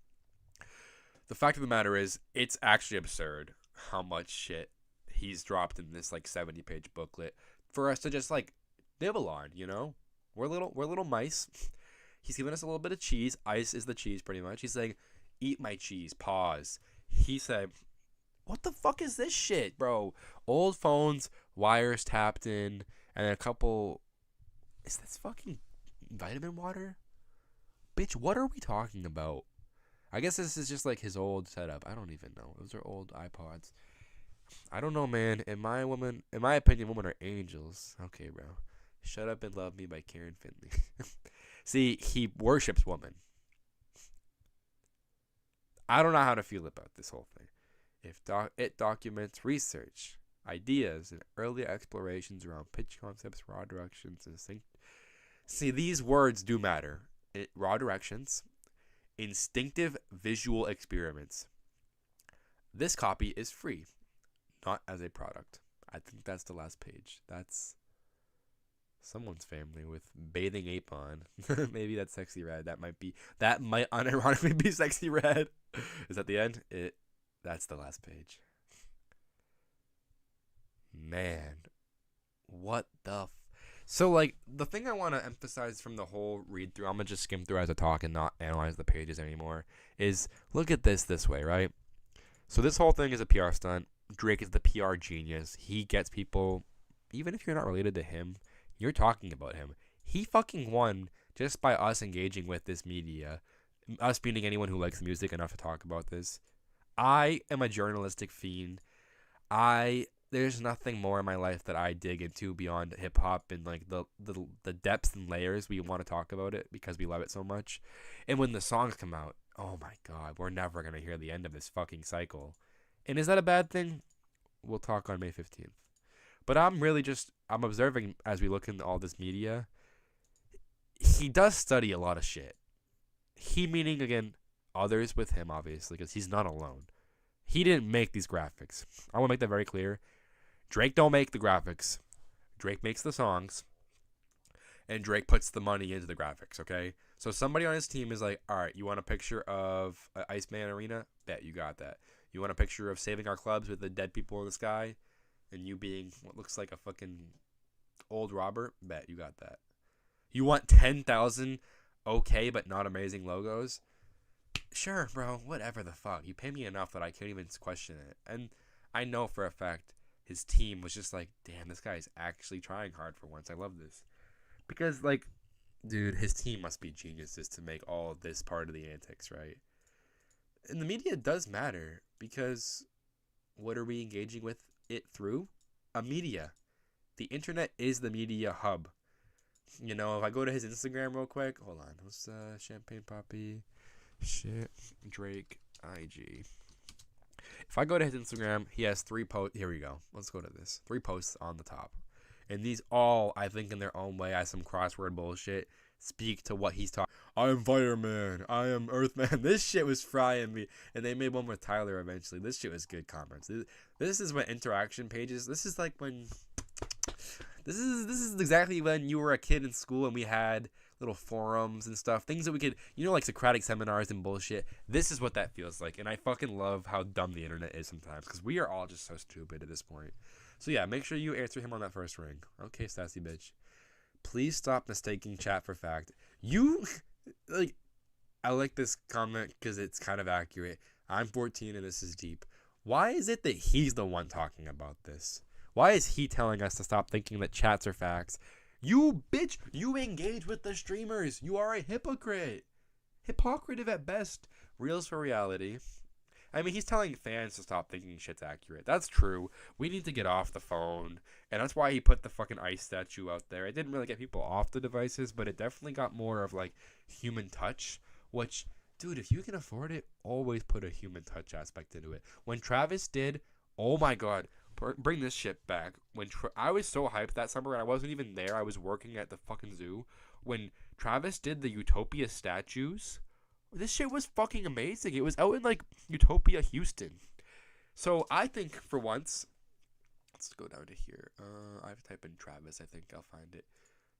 it's actually absurd how much shit he's dropped in this like 70-page booklet for us to just like nibble on. You know, we're little mice. He's giving us a little bit of cheese. Ice is the cheese, pretty much. He's saying, "Eat my cheese." Pause. He said, "What the fuck is this shit, bro? Old phones, wires tapped in, and a couple. Is this fucking vitamin water? Bitch, what are we talking about?" I guess this is just like his old setup. I don't even know. Those are old iPods. I don't know, man. In my opinion, women are angels. Okay, bro. Shut Up and Love Me by Karen Finley. See, he worships women. I don't know how to feel about this whole thing. It documents research, ideas, and early explorations around pitch concepts, raw directions, and See, these words do matter. Raw directions, instinctive visual experiments. This copy is free, not as a product. I think that's the last page. That's someone's family with bathing ape on. Maybe that's Sexy Red. That might unironically be Sexy Red. Is that the end? That's the last page. Man, what the so, like, the thing I want to emphasize from the whole read through, I'm going to just skim through as I talk and not analyze the pages anymore, is look at this way, right? So this whole thing is a PR stunt. Drake is the PR genius. He gets people, even if you're not related to him, you're talking about him. He fucking won just by us engaging with this media, us meeting anyone who likes music enough to talk about this. I am a journalistic fiend. There's nothing more in my life that I dig into beyond hip hop and like the depths and layers we want to talk about it because we love it so much. And when the songs come out, oh my god, we're never gonna hear the end of this fucking cycle. And is that a bad thing? We'll talk on May 15th. But I'm observing as we look into all this media. He does study a lot of shit. He meaning again others with him obviously because he's not alone. He didn't make these graphics. I want to make that very clear. Drake don't make the graphics. Drake makes the songs. And Drake puts the money into the graphics, okay? So somebody on his team is like, all right, you want a picture of Iceman Arena? Bet you got that. You want a picture of saving our clubs with the dead people in the sky? And you being what looks like a fucking old Robert? Bet you got that. You want 10,000 okay but not amazing logos? Sure, bro, whatever the fuck. You pay me enough that I can't even question it. And I know for a fact his team was just like, damn, this guy is actually trying hard for once. I love this. Because, like, dude, his team must be geniuses to make all of this part of the antics, right? And the media does matter because what are we engaging with it through? A media. The internet is the media hub. You know, if I go to his Instagram real quick, hold on. What's Champagne Poppy? Shit. Drake IG. If I go to his Instagram, he has 3 posts. Here we go. Let's go to this. 3 posts on the top. And these all, I think in their own way, as some crossword bullshit, speak to what he's talking. I am Fireman. I am Earthman. This shit was frying me. And they made one with Tyler eventually. This shit was good comments. This is what interaction pages. This is like when. This is exactly when you were a kid in school and we had little forums and stuff. Things that we could, like Socratic seminars and bullshit. This is what that feels like. And I fucking love how dumb the internet is sometimes. Because we are all just so stupid at this point. So yeah, make sure you answer him on that first ring. Okay, sassy bitch. Please stop mistaking chat for fact. I like this comment because it's kind of accurate. I'm 14 and this is deep. Why is it that he's the one talking about this? Why is he telling us to stop thinking that chats are facts? You bitch, you engage with the streamers. You are a hypocrite. Hypocritive at best. Reels for reality. I mean, he's telling fans to stop thinking shit's accurate. That's true. We need to get off the phone. And that's why he put the fucking ice statue out there. It didn't really get people off the devices, but it definitely got more of, like, human touch, which Dude, if you can afford it, always put a human touch aspect into it. When Travis did, oh my god, bring this shit back. I was so hyped that summer, and I wasn't even there. I was working at the fucking zoo. When Travis did the Utopia statues, this shit was fucking amazing. It was out in like Utopia, Houston. So I think for once, let's go down to here. I've typed in Travis. I think I'll find it.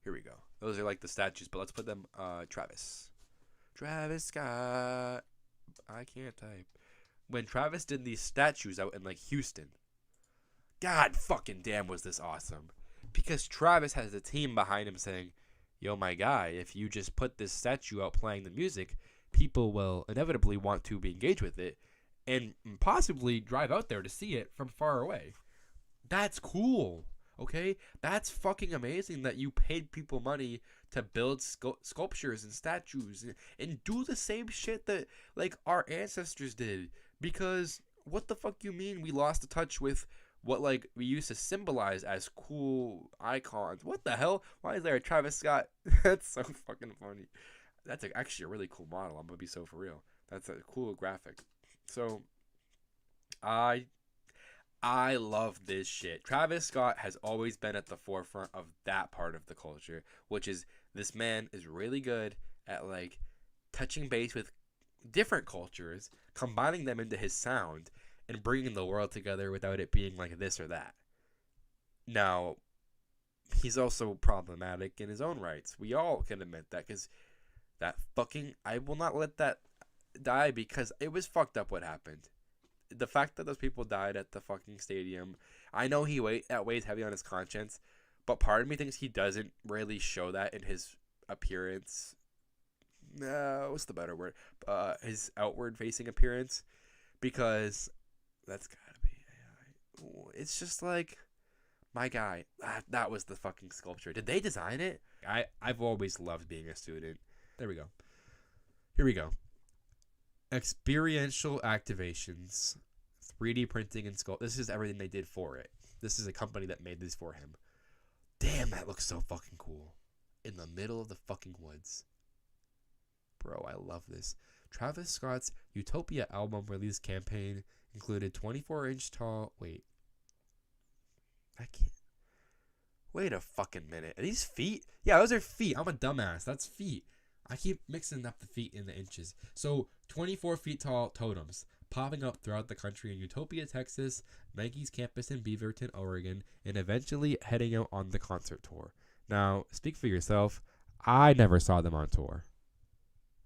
Here we go. Those are like the statues, but let's put them Travis. Travis Scott. I can't type. When Travis did these statues out in like Houston, God fucking damn was this awesome. Because Travis has a team behind him saying, yo, my guy, if you just put this statue out playing the music, people will inevitably want to be engaged with it and possibly drive out there to see it from far away. That's cool. Okay? That's fucking amazing that you paid people money to build sculptures and statues and do the same shit that like our ancestors did. Because what the fuck you mean we lost the touch with what like we used to symbolize as cool icons? What the hell? Why is there a Travis Scott? That's so fucking funny. That's actually a really cool model. I'm gonna be so for real. That's a cool graphic. So I love this shit. Travis Scott has always been at the forefront of that part of the culture, which is this man is really good at like touching base with different cultures, combining them into his sound, and bringing the world together without it being like this or that. Now, he's also problematic in his own rights. We all can admit that because that fucking. I will not let that die because it was fucked up what happened. The fact that those people died at the fucking stadium, I know that weighs heavy on his conscience, but part of me thinks he doesn't really show that in his appearance. No, what's the better word? His outward facing appearance, because that's gotta be. It's just like, my guy, that was the fucking sculpture. Did they design it? I've always loved being a student. There we go. Here we go. Experiential activations, 3D printing and sculpt. This is everything they did for it. This is a company that made this for him. Damn, that looks so fucking cool. In the middle of the fucking woods. Bro, I love this. Travis Scott's Utopia album release campaign included 24-inch tall. Wait. I can't. Wait a fucking minute. Are these feet? Yeah, those are feet. I'm a dumbass. That's feet. I keep mixing up the feet and the inches. So, 24 feet tall totems popping up throughout the country in Utopia, Texas, Nike's campus in Beaverton, Oregon, and eventually heading out on the concert tour. Now, speak for yourself. I never saw them on tour.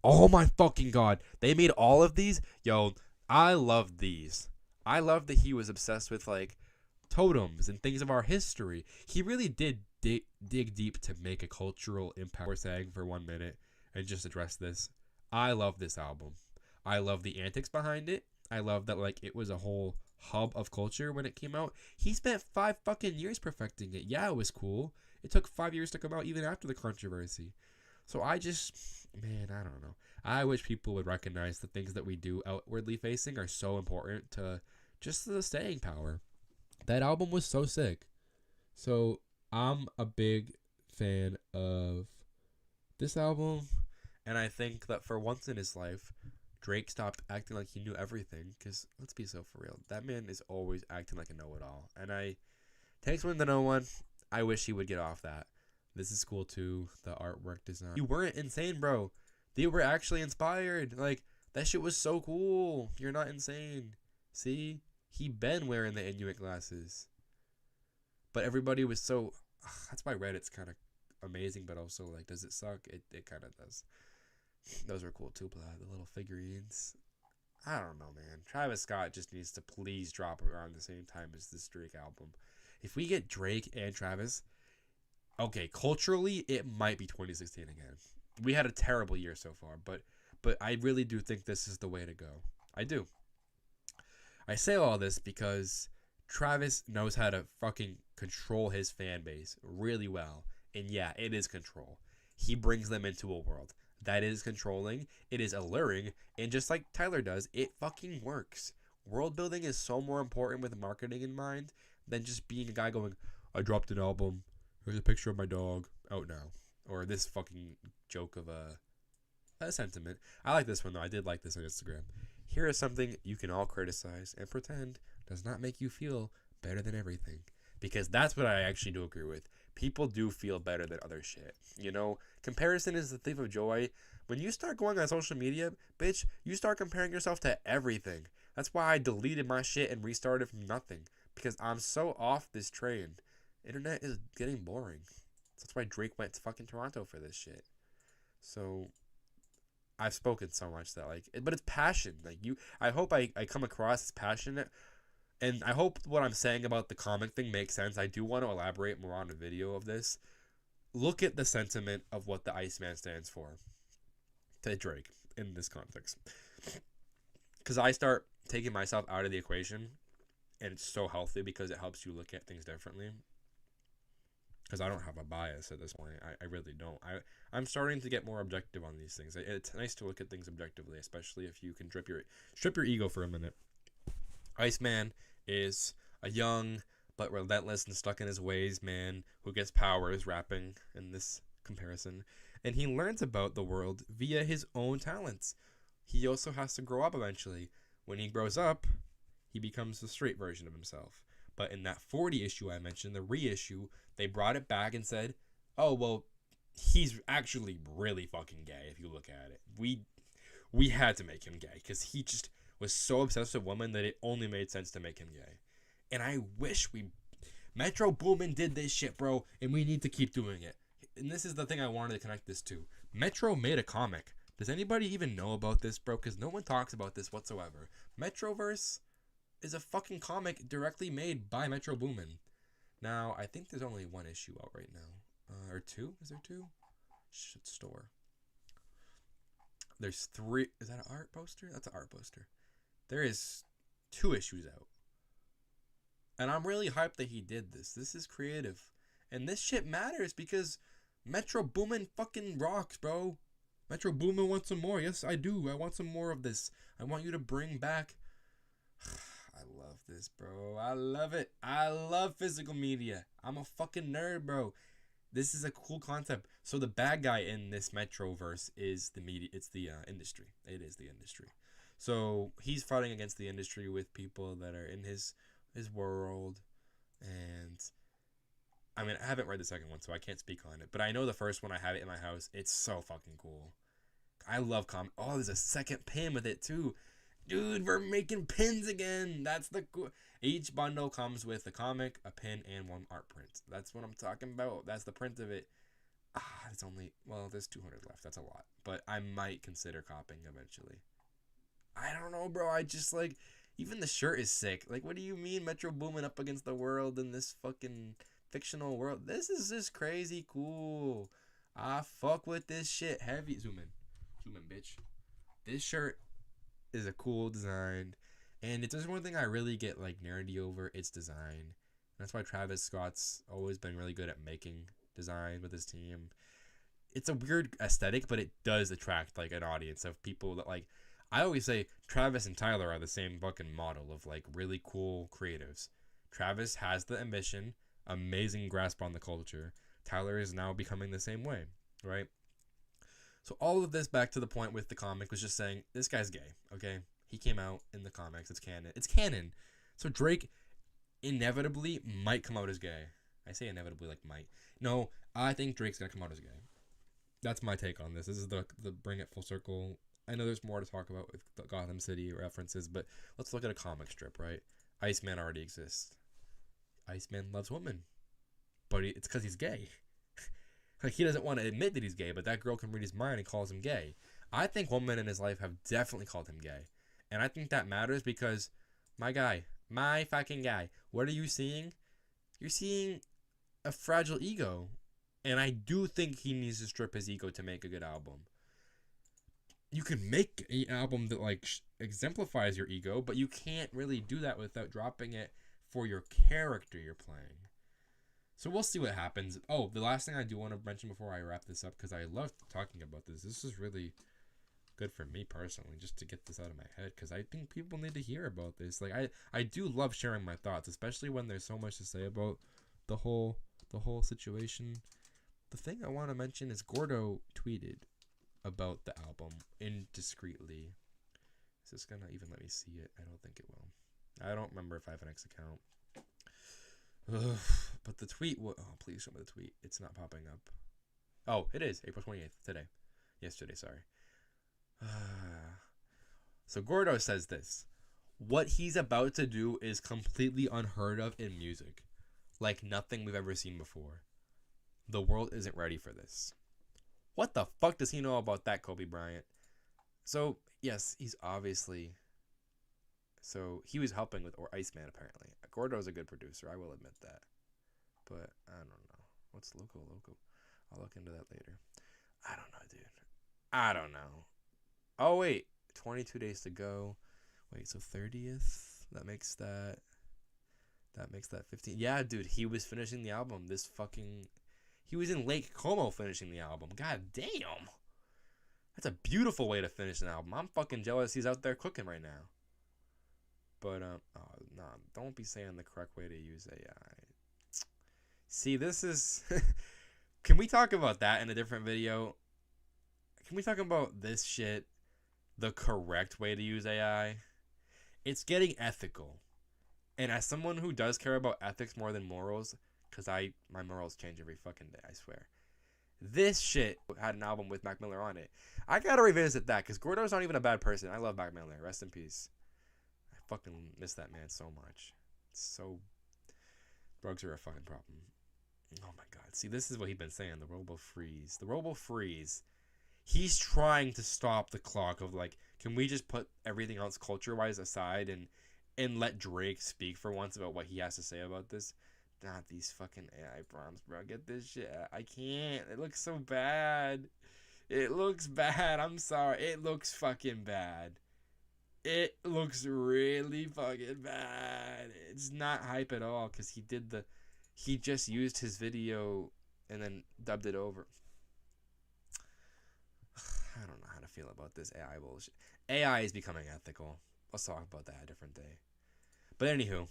Oh my fucking god. They made all of these? Yo, I love these. I love that he was obsessed with, like, totems and things of our history. He really did dig deep to make a cultural impact. We're saying for 1 minute. And just address this. I love this album. I love the antics behind it. I love that like it was a whole hub of culture when it came out. He spent 5 fucking years perfecting it. Yeah, it was cool. It took 5 years to come out even after the controversy. So I don't know. I wish people would recognize the things that we do outwardly facing are so important to just the staying power. That album was so sick. So I'm a big fan of this album, and I think that for once in his life, Drake stopped acting like he knew everything, because let's be so for real, that man is always acting like a know-it-all, and takes one to know one. I wish he would get off that. This is cool too, the artwork design. You weren't insane, bro. They were actually inspired. Like, that shit was so cool. You're not insane. See? He been wearing the Inuit glasses. But everybody was so... That's why Reddit's kind of amazing, but also like, does it suck? It kind of does. Those are cool too, but the little figurines. I don't know, man. Travis Scott just needs to please drop around the same time as this Drake album. If we get Drake and Travis, okay, culturally it might be 2016 again. We had a terrible year so far, but I really do think this is the way to go. I do. I say all this because Travis knows how to fucking control his fan base really well. And yeah, it is control. He brings them into a world. That is controlling. It is alluring. And just like Tyler does, it fucking works. World building is so more important with marketing in mind than just being a guy going, I dropped an album. Here's a picture of my dog. Out now. Or this fucking joke of a sentiment. I like this one though. I did like this on Instagram. Here is something you can all criticize and pretend does not make you feel better than everything. Because that's what I actually do agree with. People do feel better than other shit. You know, comparison is the thief of joy. When you start going on social media, bitch, you start comparing yourself to everything. That's why I deleted my shit and restarted from nothing. Because I'm so off this train. Internet is getting boring. That's why Drake went to fucking Toronto for this shit. So I've spoken so much that but it's passion. I hope I come across as passionate, and I hope what I'm saying about the comic thing makes sense. I do want to elaborate more on a video of this. Look at the sentiment of what the Iceman stands for to Drake in this context, because I start taking myself out of the equation, and it's so healthy because it helps you look at things differently. Because I don't have a bias at this point. I really don't. I'm starting to get more objective on these things. It's nice to look at things objectively, especially if you can strip your ego for a minute. Iceman is a young but relentless and stuck in his ways man who gets powers, rapping in this comparison, and he learns about the world via his own talents. He also has to grow up eventually. When he grows up, he becomes the straight version of himself. But in that 40 issue I mentioned, the reissue, they brought it back and said, oh, well, he's actually really fucking gay if you look at it. We had to make him gay because he just was so obsessed with women that it only made sense to make him gay. And I wish Metro Boomin did this shit, bro, and we need to keep doing it. And this is the thing I wanted to connect this to. Metro made a comic. Does anybody even know about this, bro? Because no one talks about this whatsoever. Metroverse is a fucking comic directly made by Metro Boomin. Now, I think there's only one issue out right now. Or two? Is there two? Store. There's three. Is that an art poster? That's an art poster. There is 2 issues out. And I'm really hyped that he did this. This is creative. And this shit matters because Metro Boomin fucking rocks, bro. Metro Boomin wants some more. Yes, I do. I want some more of this. I want you to bring back... I love this, bro. I love it. I love physical media. I'm a fucking nerd, bro. This is a cool concept. So the bad guy in this Metroverse is the media. It's the industry. It is the industry. So he's fighting against the industry with people that are in his world. And I mean, I haven't read the second one, so I can't speak on it. But I know the first one. I have it in my house. It's so fucking cool. I love comic. Oh, there's a second pin with it too. Dude, we're making pins again. That's the cool. Each bundle comes with a comic, a pin, and 1 art print. That's what I'm talking about. That's the print of it. It's only, well, there's 200 left. That's a lot. But I might consider copying eventually. I don't know, bro. I just even the shirt is sick. What do you mean Metro Boomin up against the world in this fucking fictional world? This is just crazy cool. I fuck with this shit heavy. Zoom in, bitch. This shirt is a cool design, and if there's one thing I really get nerdy over, it's design. That's why Travis Scott's always been really good at making designs with his team. It's a weird aesthetic, but it does attract an audience of people that I always say Travis and Tyler are the same fucking model of really cool creatives. Travis has the ambition, amazing grasp on the culture. Tyler is now becoming the same way, right? So all of this back to the point with the comic was just saying this guy's gay, okay? He came out in the comics. It's canon. It's canon. So Drake inevitably might come out as gay. I say inevitably might. No, I think Drake's going to come out as gay. That's my take on this. This is the bring it full circle. I know there's more to talk about with the Gotham City references, but let's look at a comic strip, right? Iceman already exists. Iceman loves women. But it's because he's gay. He doesn't want to admit that he's gay, but that girl can read his mind and calls him gay. I think women in his life have definitely called him gay. And I think that matters because, my fucking guy, what are you seeing? You're seeing a fragile ego. And I do think he needs to strip his ego to make a good album. You can make an album that exemplifies your ego, but you can't really do that without dropping it for your character you're playing. So we'll see what happens. Oh, the last thing I do want to mention before I wrap this up, because I love talking about this. This is really good for me personally, just to get this out of my head, because I think people need to hear about this. I do love sharing my thoughts, especially when there's so much to say about the whole situation. The thing I want to mention is Gordo tweeted about the album indiscreetly. Is this gonna even let me see it? I don't think it will. I don't remember if I have an X account. Ugh, but the tweet, oh, please show me the tweet. It's not popping up. Oh, it is April 28th, today. Yesterday, sorry. So Gordo says this. What he's about to do is completely unheard of in music. Like nothing we've ever seen before. The world isn't ready for this. What the fuck does he know about that, Kobe Bryant? So, yes, he's obviously... So, he was helping with Iceman, apparently. Gordo's a good producer, I will admit that. But, I don't know. What's Loco? I'll look into that later. I don't know, dude. I don't know. Oh, wait. 22 days to go. Wait, so 30th? That makes that 15. Yeah, dude, he was finishing the album. He was in Lake Como finishing the album. God damn. That's a beautiful way to finish an album. I'm fucking jealous he's out there cooking right now. But, nah, don't be saying the correct way to use AI. See, this is... Can we talk about that in a different video? Can we talk about this shit? The correct way to use AI? It's getting ethical. And as someone who does care about ethics more than morals, because my morals change every fucking day, I swear. This shit had an album with Mac Miller on it. I gotta revisit that, because Gordo's not even a bad person. I love Mac Miller. Rest in peace. I fucking miss that man so much. Drugs are a fucking problem. Oh my god. See, this is what he's been saying. The world will freeze. The world will freeze. He's trying to stop the clock of, like, can we just put everything else culture-wise aside and let Drake speak for once about what he has to say about this? Not these fucking AI prompts, bro. Get this shit. I can't. It looks so bad. It looks bad. I'm sorry. It looks fucking bad. It looks really fucking bad. It's not hype at all because he just used his video and then dubbed it over. I don't know how to feel about this AI bullshit. AI is becoming ethical. Let's talk about that a different day. But anywho,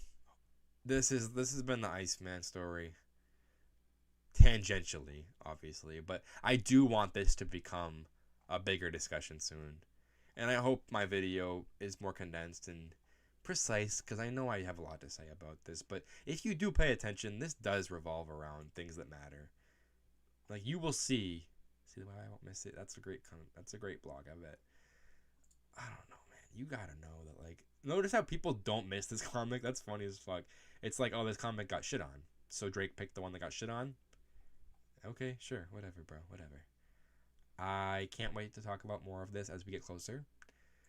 this has been the Iceman story. Tangentially, obviously, but I do want this to become a bigger discussion soon. And I hope my video is more condensed and precise, because I know I have a lot to say about this. But if you do pay attention, this does revolve around things that matter. Like, you will see why I won't miss it. That's a great blog, I bet. I don't know, man. You gotta know that, like, notice how people don't miss this comic. That's funny as fuck. It's like, oh, this comic got shit on, so Drake picked the one that got shit on. Okay, sure, whatever, bro, whatever. I can't wait to talk about more of this as we get closer,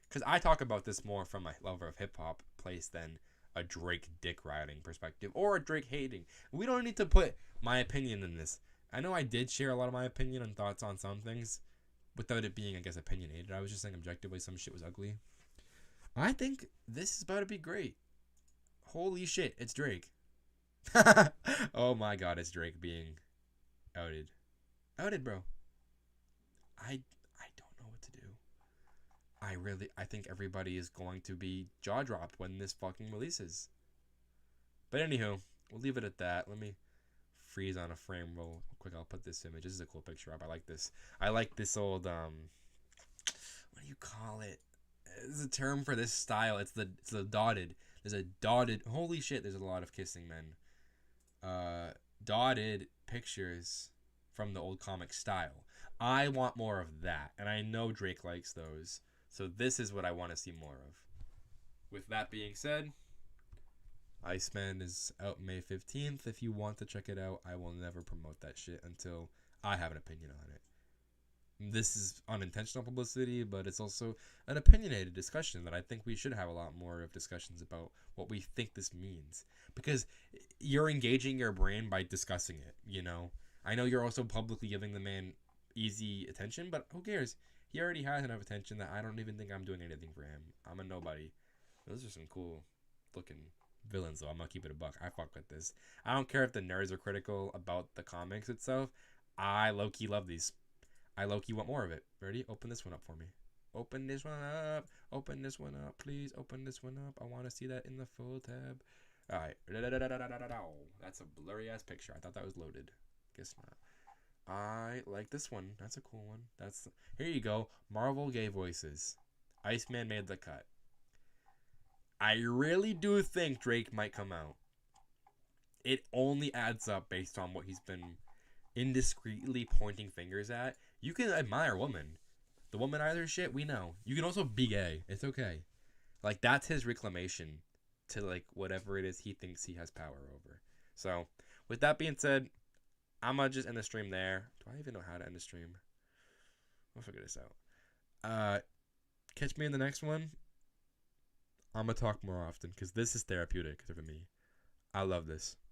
because I talk about this more from my lover of hip-hop place than a Drake dick riding perspective or a Drake hating. We don't need to put my opinion in this. I know I did share a lot of my opinion and thoughts on some things without it being, I guess, opinionated. I was just saying objectively some shit was ugly. I think this is about to be great. Holy shit, it's Drake. Oh my god, it's Drake being outed. Outed, bro. I don't know what to do. I think everybody is going to be jaw dropped when this fucking releases. But anywho, we'll leave it at that. Let me freeze on a frame real quick. I'll put this image. This is a cool picture up. I like this. I like this old what do you call it? There's a term for this style. It's the dotted. There's a dotted. Holy shit! There's a lot of kissing men. Dotted pictures from the old comic style. I want more of that, and I know Drake likes those. So this is what I want to see more of. With that being said, Iceman is out May 15th. If you want to check it out, I will never promote that shit until I have an opinion on it. This is unintentional publicity, but it's also an opinionated discussion that I think we should have a lot more of discussions about what we think this means. Because you're engaging your brain by discussing it, you know? I know you're also publicly giving the man easy attention, but who cares? He already has enough attention that I don't even think I'm doing anything for him. I'm a nobody. Those are some cool looking villains, though. I'm gonna keep it a buck. I fuck with this. I don't care if the nerds are critical about the comics itself. I low-key love these. I low-key want more of it. Ready? Open this one up for me. Open this one up. Open this one up, please. Open this one up. I want to see that in the full tab. All right. That's a blurry ass picture. I thought that was loaded. Guess not. I like this one. That's a cool one. That's Here you go. Marvel gay voices. Iceman made the cut. I really do think Drake might come out. It only adds up based on what he's been indiscreetly pointing fingers at. You can admire women. The womanizer shit, we know. You can also be gay. It's okay. Like, that's his reclamation to, like, whatever it is he thinks he has power over. So, with that being said, I'm going to just end the stream there. Do I even know how to end the stream? I'll figure this out. Catch me in the next one. I'm going to talk more often because this is therapeutic for me. I love this.